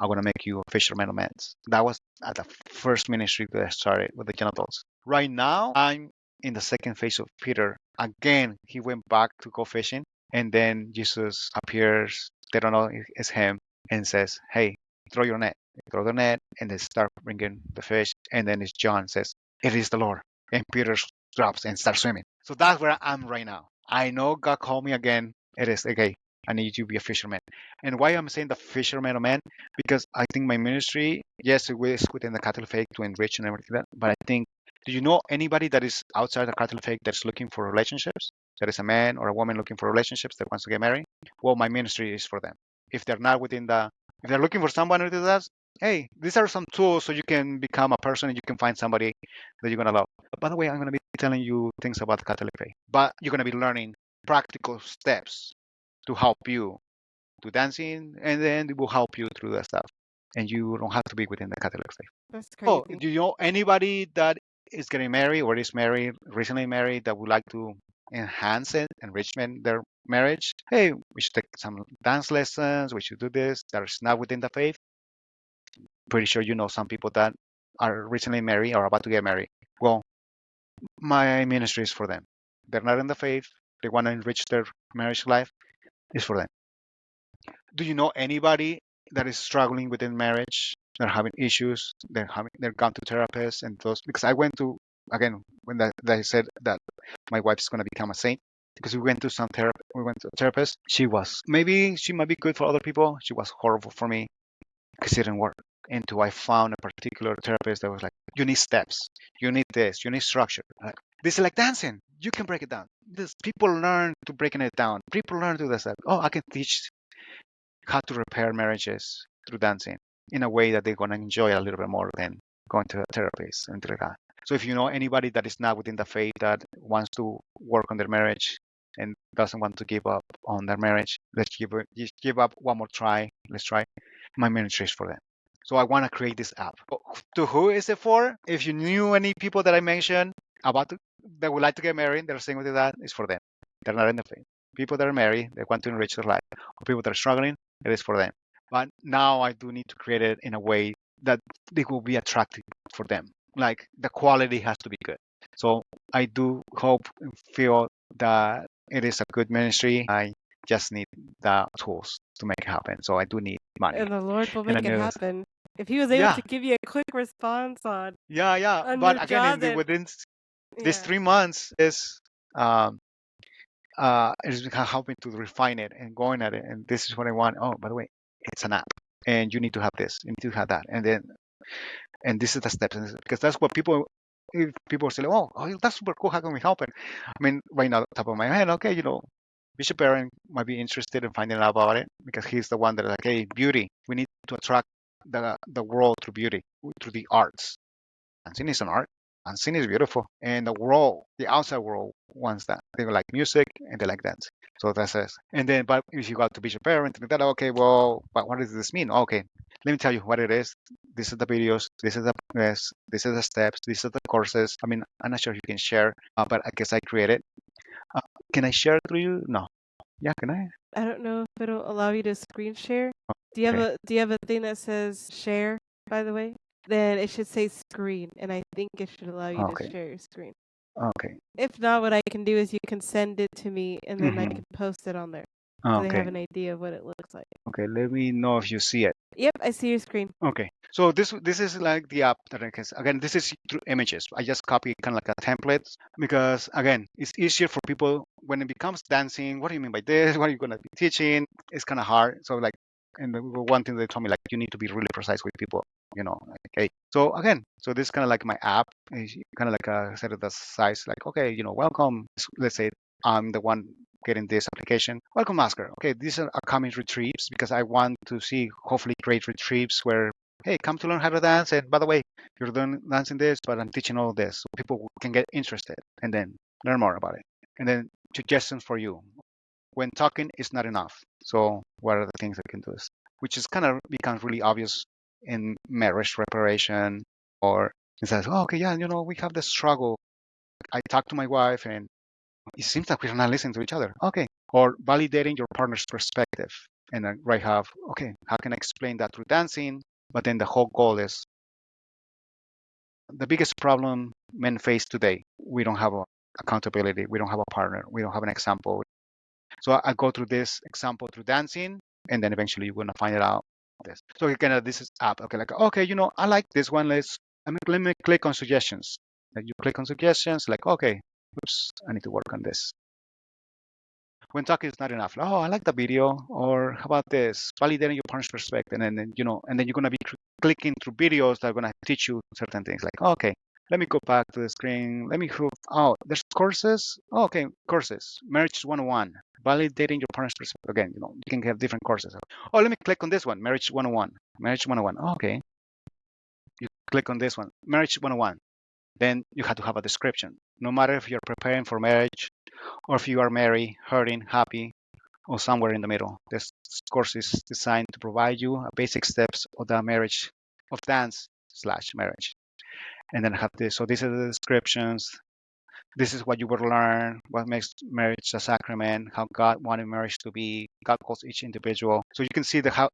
I'm gonna make you a fisherman of men. That was at the first ministry that I started with the young adults. Right now, I'm in the second phase of Peter. Again, he went back to go fishing, and then Jesus appears. They don't know it's him, and says, "Hey, throw your net." They throw the net, and they start bringing the fish. And then it's John says, "It is the Lord," and Peter drops and starts swimming. So that's where I'm right now. I know God called me again. It is okay. I need you to be a fisherman. And why I'm saying the fisherman of men, because I think my ministry, yes, it is within the Catholic faith to enrich and everything like that, but I think, do you know anybody that is outside the Catholic faith that's looking for relationships? That is a man or a woman looking for relationships that wants to get married? Well, my ministry is for them. If they're not if they're looking for someone who does that, hey, these are some tools so you can become a person and you can find somebody that you're gonna love. But by the way, I'm gonna be telling you things about the Catholic faith, but you're gonna be learning practical steps to help you to dancing, and then it will help you through that stuff. And you don't have to be within the Catholic faith. That's Oh, crazy. do you know anybody that is getting married or is married, recently married, that would like to enhance it, enrichment their marriage? Hey, we should take some dance lessons. We should do this. That is not within the faith. Pretty sure you know some people that are recently married or about to get married. Well, my ministry is for them. They're not in the faith. They want to enrich their marriage life. It's for them. Do you know anybody that is struggling within marriage? They're having issues. They're gone to therapists and those, because I went to, again, when that I said that my wife is going to become a saint, because we went to a therapist. She might be good for other people. She was horrible for me because it didn't work. Until I found a particular therapist that was like, you need steps, you need this, you need structure. Like, this is like dancing. You can break it down. This people learn to breaking it down. People learn to do this. Oh, I can teach how to repair marriages through dancing in a way that they're going to enjoy a little bit more than going to a therapist and things like that. So if you know anybody that is not within the faith that wants to work on their marriage and doesn't want to give up on their marriage, just give up one more try. Let's try. My ministry is for them. So I want to create this app. To who is it for? If you knew any people that I mentioned about that would like to get married, they're saying with that, it's for them. They're not in the faith. People that are married, they want to enrich their life. Or people that are struggling, it is for them. But now I do need to create it in a way that it will be attractive for them. Like the quality has to be good. So I do hope and feel that it is a good ministry. I just need the tools to make it happen. So I do need money. And the Lord will And I make it knew, happen. If he was able yeah, to give you a quick response yeah. on your But again, job, in then within these yeah. 3 months um, is helping to refine it and going at it. And this is what I want. Oh, by the way, it's an app, and you need to have this, you need to have that, and this is the steps, because that's what people. If people say, oh, that's super cool. How can we help it? I mean, right now, top of my head, okay, Bishop Aaron might be interested in finding out about it because he's the one that like, hey, beauty. We need to attract the world through beauty, through the arts. Dancing is an art. Dancing is beautiful, and the world, the outside world, wants that. They like music and they like dance. So that's it. And then, but if you go to Bishop Parent, that okay, well, but what does this mean? Okay, let me tell you what it is. This is the videos. This is the steps. These are the courses. I mean, I'm not sure if you can share, but I guess I created. Uh, can I share through you? No. Yeah, can I? I don't know if it'll allow you to screen share. Okay. Do you have a thing that says share, by the way? Then it should say screen, and I think it should allow you to Okay. share your screen. Okay. If not, what I can do is you can send it to me, and then I Mm-hmm. can post it on there, so they have Okay. an idea of what it looks like. Okay. Let me know if you see it. Yep, I see your screen. Okay, so this is like the app that I can again. This is through images. I just copy kind of like a template because again, it's easier for people when it becomes dancing. What do you mean by this? What are you gonna be teaching? It's kind of hard. So like, and the one thing they told me like you need to be really precise with people. Okay. So again, so this is kind of like my app. Kind of like a set of the size. Like okay, welcome. Let's say I'm the one getting this application. Welcome, Oscar. Okay, these are upcoming retreats because I want to see hopefully great retreats where, hey, come to learn how to dance. And by the way, you're doing dancing this, but I'm teaching all this. So people can get interested and then learn more about it. And then suggestions for you. When talking is not enough. So what are the things I can do? Which is kind of becomes really obvious in marriage preparation or it says, oh, okay, yeah, we have this struggle. I talked to my wife and it seems like we're not listening to each other. Okay. Or validating your partner's perspective. And then right have, okay, how can I explain that through dancing? But then the whole goal is the biggest problem men face today. We don't have accountability. We don't have a partner. We don't have an example. So I go through this example through dancing, and then eventually you're gonna find it out. This. So again, this is app. Okay, like okay, I like this one. Let me click on suggestions. Like you click on suggestions, like okay, oops, I need to work on this. When talking is not enough. Like, oh, I like the video, or how about this? Validating your partner's perspective, and then and then you're gonna be clicking through videos that are gonna teach you certain things. Like, okay, let me go back to the screen. Let me hook. Oh, there's courses. Oh, okay, courses. Marriage 101. Validating your partner's perspective. Again, you can have different courses. Oh, let me click on this one. Marriage 101. Marriage 101. Oh, okay. click on this one, Marriage 101. Then you have to have a description. No matter if you're preparing for marriage or if you are married, hurting, happy, or somewhere in the middle. This course is designed to provide you a basic steps of the marriage, of dance/marriage. And then I have this. So these are the descriptions. This is what you will learn, what makes marriage a sacrament, how God wanted marriage to be. God calls each individual. So you can see how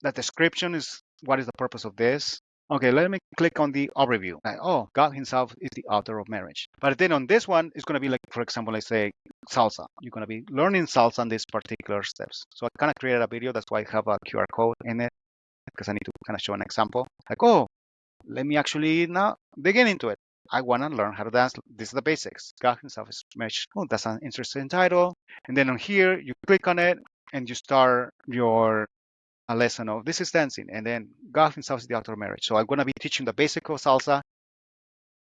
the description is what is the purpose of this. Okay, let me click on the overview. Oh, God Himself is the author of marriage. But then on this one, it's going to be like, for example, let's say salsa. You're going to be learning salsa on these particular steps. So I kind of created a video. That's why I have a QR code in it because I need to kind of show an example. Like, oh, let me actually now begin into it. I want to learn how to dance. This is the basics. God Himself is marriage. Oh, that's an interesting title. And then on here, you click on it and you start your a lesson of this is dancing, and then God Himself is the author of marriage. So I'm gonna be teaching the basic of salsa.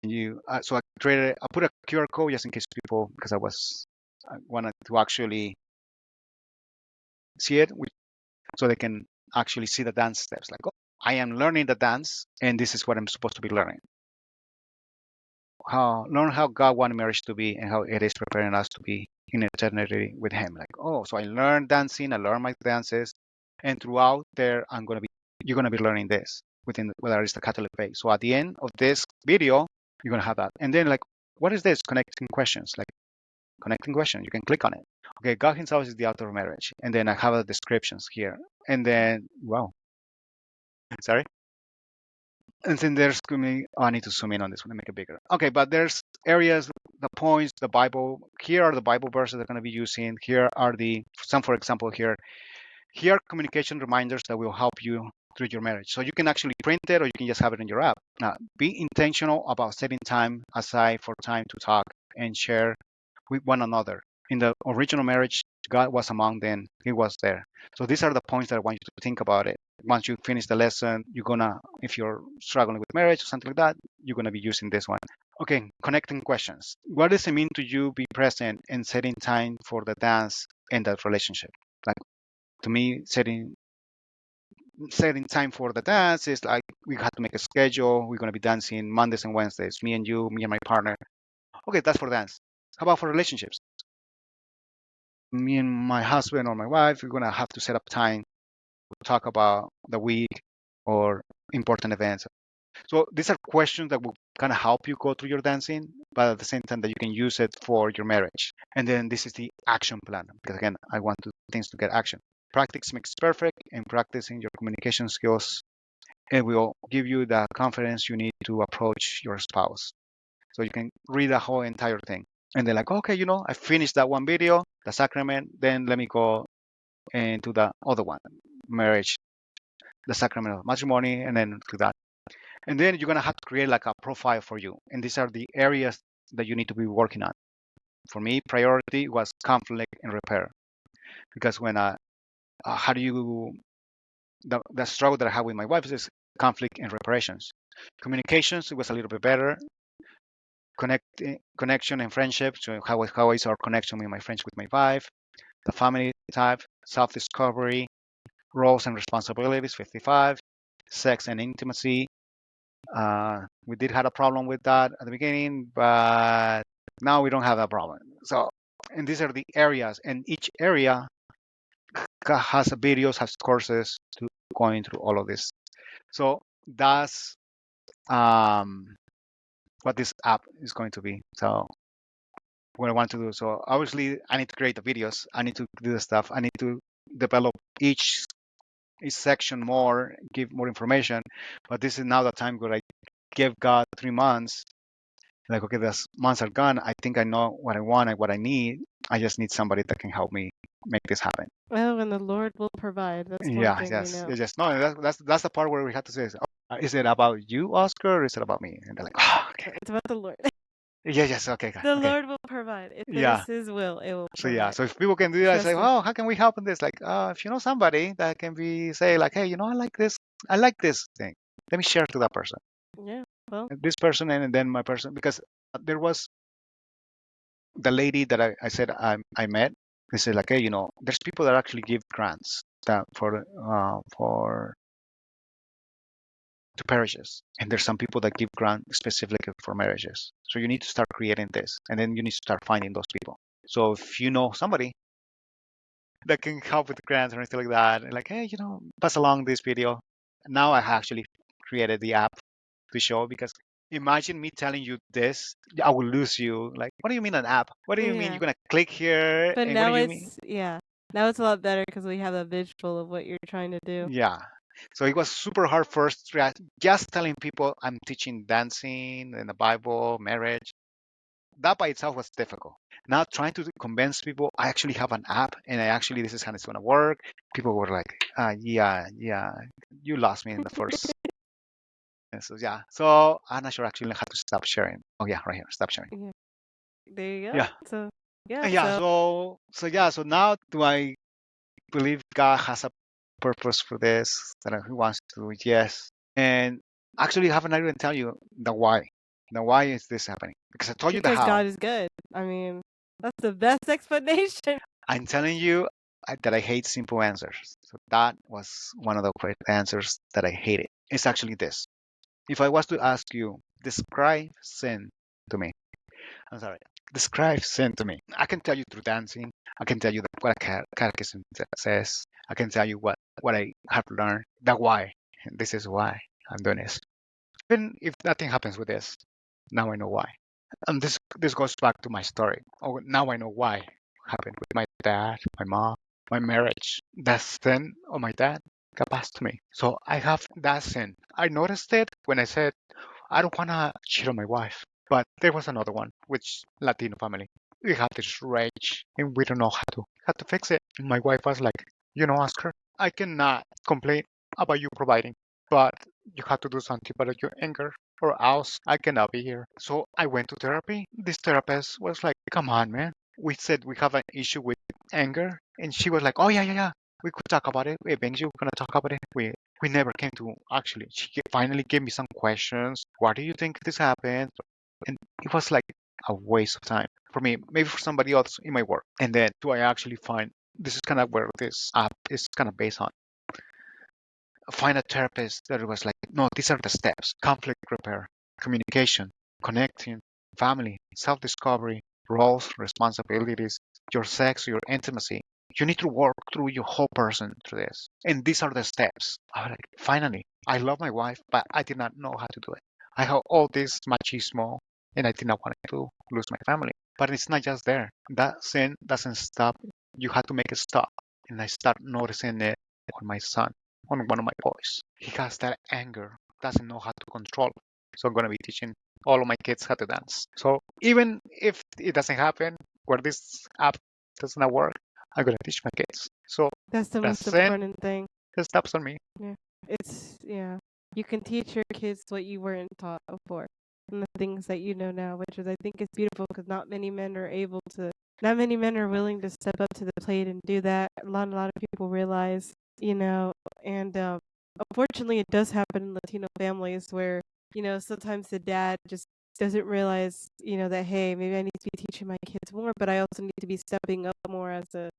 And so I put a QR code just in case people, because I wanted to actually see it, so they can actually see the dance steps. Like, oh, I am learning the dance, and this is what I'm supposed to be learning. Learn how God wanted marriage to be, and how it is preparing us to be in eternity with Him. Like, oh, so I learned dancing, I learned my dances, and throughout there, you're gonna be learning this whether it's the Catholic faith. So at the end of this video, you're gonna have that, and then like, what is this? Connecting questions, like connecting questions. You can click on it. Okay, God Himself is the author of marriage, and then I have the descriptions here, and then wow, sorry. And then there's oh, I need to zoom in on this one and make it bigger. Okay, but there's areas, the points, the Bible. Here are the Bible verses they're going to be using. Here are some, for example, here are communication reminders that will help you through your marriage. So you can actually print it or you can just have it in your app. Now, be intentional about setting time aside for time to talk and share with one another. In the original marriage, God was among them. He was there. So these are the points that I want you to think about it. Once you finish the lesson, if you're struggling with marriage or something like that, you're gonna be using this one. Okay, connecting questions. What does it mean to you be present and setting time for the dance in that relationship? Like, to me, setting time for the dance is like we have to make a schedule. We're gonna be dancing Mondays and Wednesdays, me and you, me and my partner. Okay, that's for dance. How about for relationships? Me and my husband or my wife, we're gonna have to set up time to talk about the week or important events. So these are questions that will kind of help you go through your dancing, but at the same time that you can use it for your marriage. And then this is the action plan, because again, I want things to get action. Practice makes perfect, and practicing your communication skills, it will give you the confidence you need to approach your spouse. So you can read the whole entire thing. And then like, okay, I finished that one video, the sacrament, then let me go into the other one, marriage, the sacrament of matrimony, and then to that. And then you're gonna have to create like a profile for you. And these are the areas that you need to be working on. For me, priority was conflict and repair. Because how do you, the struggle that I have with my wife is conflict and reparations. Communications, it was a little bit better. Connection and friendship. So how is our connection with my friends, with my wife? The family type, self-discovery, roles and responsibilities, 55, sex and intimacy. We did have a problem with that at the beginning, but now we don't have that problem. So, and these are the areas, and each area has videos, has courses to going through all of this. So that's what this app is going to be. So what I want to do. So obviously, I need to create the videos. I need to do the stuff. I need to develop each section more, give more information. But this is now the time where I give God 3 months. Like, okay, those months are gone. I think I know what I want and what I need. I just need somebody that can help me make this happen. Oh, and the Lord will provide. That's one Yeah, thing we yes, know. it's just no. That's the part where we have to say, is it about you, Oscar, or is it about me? And they're like, oh, okay, It's about the Lord. yeah, yes, okay, The okay, Lord will provide. If it is yeah. His will, it will So yeah, provide. so if people can do that, I say, Trust me. oh, how can we help in this? Like, if you know somebody that can be say like, hey, I like this thing. Let me share to that person, Yeah. Well, this person, and then my person, because there was the lady that I said I met. They said like, hey, there's people that actually give grants that for to parishes. And there's some people that give grant specifically for marriages. So you need to start creating this, and then you need to start finding those people. So if you know somebody that can help with the grants or anything like that, and like, hey, pass along this video. Now I actually created the app to show, because imagine me telling you this, I will lose you. Like, what do you mean an app? What do you mean Yeah. you're gonna click here? But And what do now you mean? it's yeah. Now it's a lot better because we have a visual of what you're trying to do. Yeah. So it was super hard first, just telling people I'm teaching dancing and the Bible, marriage. That by itself was difficult. Now trying to convince people I actually have an app, and this is how it's gonna work. People were like, yeah, you lost me in the first. And so yeah, so I'm not sure actually how to stop sharing. Oh yeah, right here, stop sharing. Yeah. There you go. Yeah, So yeah, yeah. so So now do I believe God has a purpose for this, that He wants to? Yes, and actually I haven't even tell you the why. The why is this happening? Because I told you the because how. God is good. I mean, that's the best explanation. I'm telling you that I hate simple answers. So that was one of the answers that I hated. It's actually this. If I was to ask you, describe sin to me. I'm sorry. Describe sin to me. I can tell you through dancing. I can tell you what a catechism says. I can tell you what I have learned. The why. And this is why I'm doing this. Even if nothing happens with this, now I know why. And this goes back to my story. Oh, now I know why it happened with my dad, my mom, my marriage. That sin of my dad got passed to me. So I have that sin. I noticed it when I said I don't wanna cheat on my wife. But there was another one, which Latino family. We have this rage and we don't know how to fix it. And my wife was like, Oscar, I cannot complain about you providing, but you have to do something about your anger, or else I cannot be here. So I went to therapy. This therapist was like, come on, man. We said we have an issue with anger. And she was like, oh, yeah. We could talk about it. Eventually, we're going to talk about it. We never came to actually. Finally gave me some questions. Why do you think this happened? And it was like a waste of time for me, maybe for somebody else in my work. And then do I actually find this is kind of where this app is kind of based on? Find a therapist that was like, no, these are the steps: conflict repair, communication, connecting, family, self discovery, roles, responsibilities, your sex, your intimacy. You need to work through your whole person through this. And these are the steps. I was like, finally, I love my wife, but I did not know how to do it. I have all this machismo, and I did not want to lose my family. But it's not just there. That sin doesn't stop. You have to make it stop. And I start noticing it on my son, on one of my boys. He has that anger, doesn't know how to control it. So I'm going to be teaching all of my kids how to dance. So even if it doesn't happen, where this app does not work, I'm going to teach my kids. So That's the the most sin important thing. just stops on me. Yeah. It's yeah. You can teach your kids what you weren't taught before and the things that you know now, which is I think is beautiful because not many men are willing to step up to the plate and do that. A lot of people realize, and unfortunately it does happen in Latino families where, sometimes the dad just doesn't realize, that hey, maybe I need to be teaching my kids more, but I also need to be stepping up more as the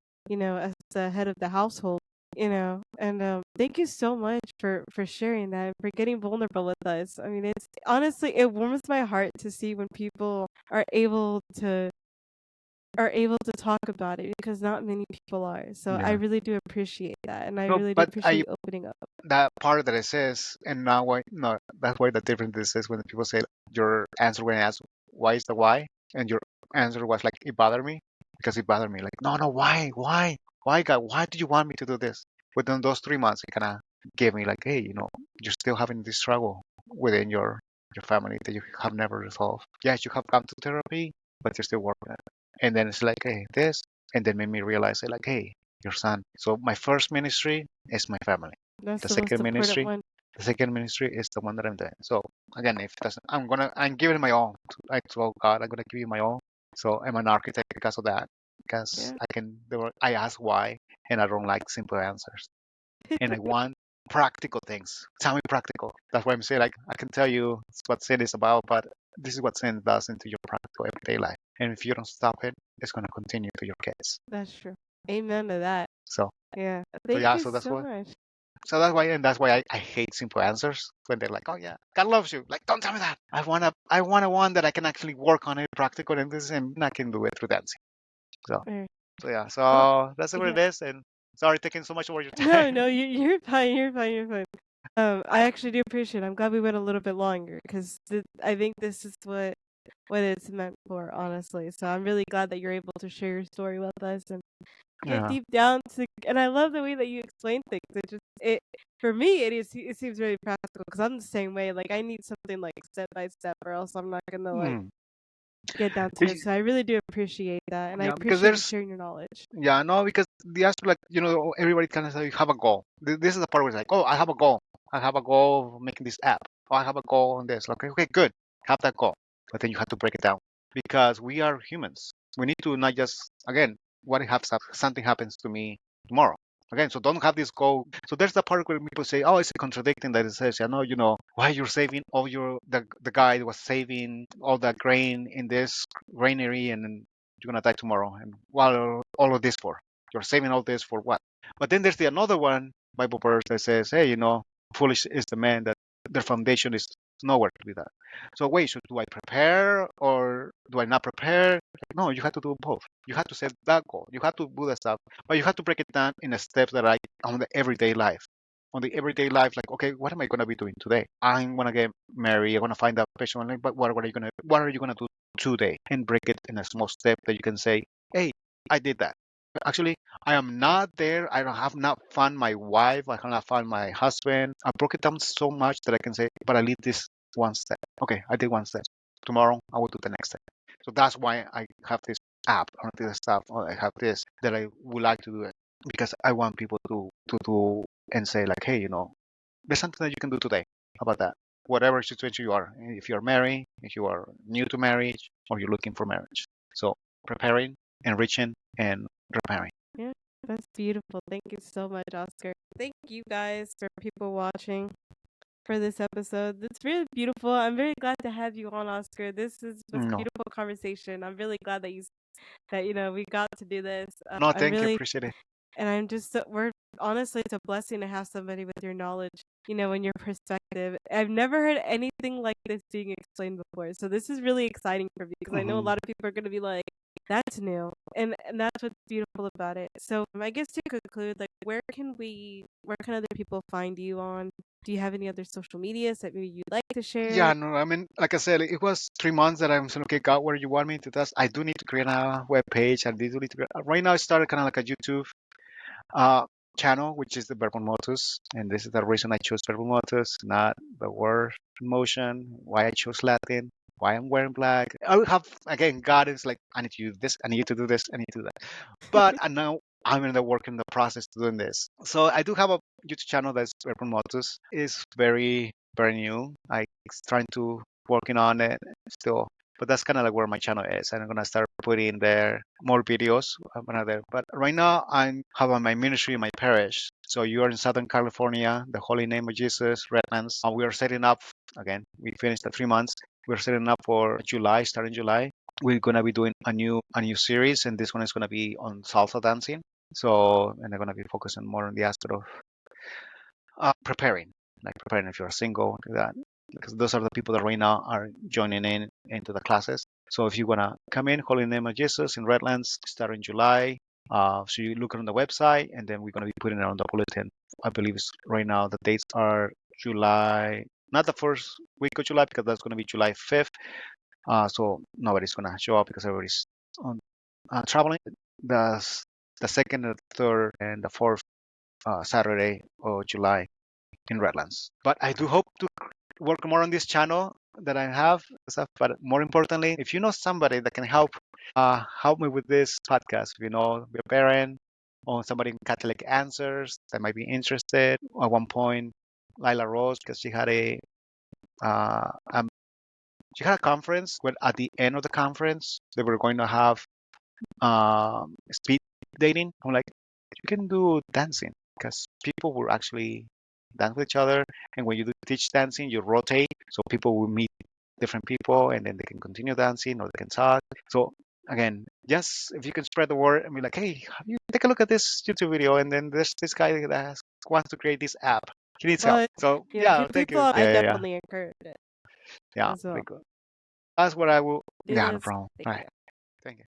head of the household, and thank you so much for sharing that and for getting vulnerable with us. I mean, it's honestly it warms my heart to see when people are able to talk about it because not many people are. So I Yeah. really do appreciate that, and I No, really do but appreciate I you opening up. that part that it says, and now why no, that's why the difference is when people say your answer when I ask why is the why, and your answer was like it bothered me because it bothered me. Like no, why God, why do you want me to do this? Within those 3 months, it kind of gave me like, hey, you're still having this struggle within your family that you have never resolved. Yes, you have come to therapy, but you're still working on it. And then it's like, hey, this, and then made me realize it like, hey, your son. So my first ministry is my family. That's The the most second important ministry, one. the second ministry is the one that I'm doing. So again, if it doesn't, I'm giving my all. I told God, I'm gonna give you my all. So I'm an architect because of that. Because Yeah. I ask why, and I don't like simple answers, and I want practical things. Tell me practical. That's why I'm saying like I can tell you what sin is about, but this is what sin does into your practical everyday life. And if you don't stop it, it's gonna continue to your kids. That's true. Amen to that. So Yeah. so Thank yeah, you so that's so what much. So that's why I hate simple answers when they're like, oh yeah, God loves you. Like, don't tell me that. I want a one that I can actually work on it, practical, and this, and I can do it through dancing. So Or, so yeah, well, so that's what yeah. it is. And sorry, taking so much over your No, time. no, you're fine. You're fine. You're fine. I actually do appreciate it. I'm glad we went a little bit longer because I think this is what it's meant for, honestly. So I'm really glad that you're able to share your story with us and get Yeah. deep down to. And I love the way that you explain things. It for me it seems very practical because I'm the same way. Like I need something like step by step, or else I'm not gonna like Mm. get down to it. Y- So I really do appreciate that, and I Yeah, because appreciate you there's sharing your knowledge. yeah, no, because the aspect, like, everybody kind of say you have a goal. This is the part where it's like, oh, I have a goal. I have a goal of making this app. Oh, I have a goal on this. Like, okay, good. Have that goal. But then you have to break it down because we are humans. We need to not just, again, what if something happens to me tomorrow? Again, so don't have this goal. So there's the part where people say, oh, it's contradicting that it says, yeah, no, why you're saving all the guy that was saving all that grain in this granary, and then you're gonna die tomorrow. And what are all of this for? You're saving all this for what? But then there's the another one Bible verse that says, hey, foolish is the man that their foundation is nowhere to be that. So wait, so do I prepare or do I not prepare? No, you have to do both. You have to set that goal. You have to do that stuff, but you have to break it down in a steps that are on the everyday life. On the everyday life, like, okay, what am I gonna be doing today? I'm gonna get married. I'm gonna find that person. Like, but what are you gonna do today? And break it in a small step that you can say, hey, I did that. Actually, I am not there. I have not found my wife. I have not found my husband. I broke it down so much that I can say, but I did this one step. Okay, I did one step. Tomorrow, I will do the next step. So that's why I have this app or this stuff, or I have this that I would like to do it because I want people to do and say like, hey, there's something that you can do today. How about that? Whatever situation you are, if you're married, if you are new to marriage, or you're looking for marriage. So preparing, enriching, and repairing. Yeah, that's beautiful. Thank you so much, Oscar. Thank you guys for people watching for this episode. It's really beautiful. I'm very glad to have you on, Oscar. Was a No, beautiful conversation. I'm really glad that we got to do this. no, I'm thank you, really appreciate it. and I'm just we're honestly it's a blessing to have somebody with your knowledge, and your perspective. I've never heard anything like this being explained before. So this is really exciting for me because I know a Hmm. lot of people are going to be like that's new. And that's what's beautiful about it. So, I guess to conclude, like where can other people find you on? Do you have any other social medias that maybe you'd like to share? Yeah, no, I mean, like I said, it was 3 months that I'm saying, okay, God, where you want me to test. I do need to create a web page. I do need to create. Right now, I started kind of like a YouTube uh, channel, which is the Verbal Motus. And this is the reason I chose Verbal Motus, not the word motion, why I chose Latin, why I'm wearing black. I would have, again, God is like, I need to do this, I need to do this, I need to do that. But I now I'm in the work in the process doing this. So I do have a YouTube channel that's Verbal Motus. It's very, very new. I trying to working on it still. But that's kind of like where my channel is. And I'm gonna start putting there more videos there. But right now I'm having my ministry in my parish. So you are in Southern California, the Holy Name of Jesus, Redlands. We are setting up again. We finished the 3 months. We're setting up for July, starting July. We're gonna be doing a new series, and this one is gonna be on salsa dancing. So, and they're gonna be focusing more on the aspect of preparing, like preparing if you're single, do that, because those are the people that right now are joining in into the classes. So if you wanna come in, Holy Name of Jesus in Redlands, starting July. So you look on the website, and then we're gonna be putting it on the bulletin. I believe it's right now the dates are July, not the first week of July because that's gonna be July 5th. So nobody's gonna show up because everybody's on traveling. The the second, the third, and the fourth Saturday of July in Redlands. But I do hope to work more on this channel that I have. Stuff. But more importantly, if you know somebody that can help me with this podcast, if you know your parent or somebody in Catholic Answers that might be interested. At one point, Lila Rose, because uh, um, she had a conference where at the end of the conference they were going to have speed dating. I'm like, you can do dancing because people will actually dance with each other. And when you do teach dancing, you rotate. So people will meet different people and then they can continue dancing or they can talk. So again, just if you can spread the word and be like, hey, have you take a look at this YouTube video? And then there's this guy that has wants to create this app. He needs help. But So you know, yeah, good thank people, you. I Yeah, yeah, yeah, definitely encourage it yeah. as well. Thank you. That's what I will. It Yeah, no is. problem. Thank All you. right.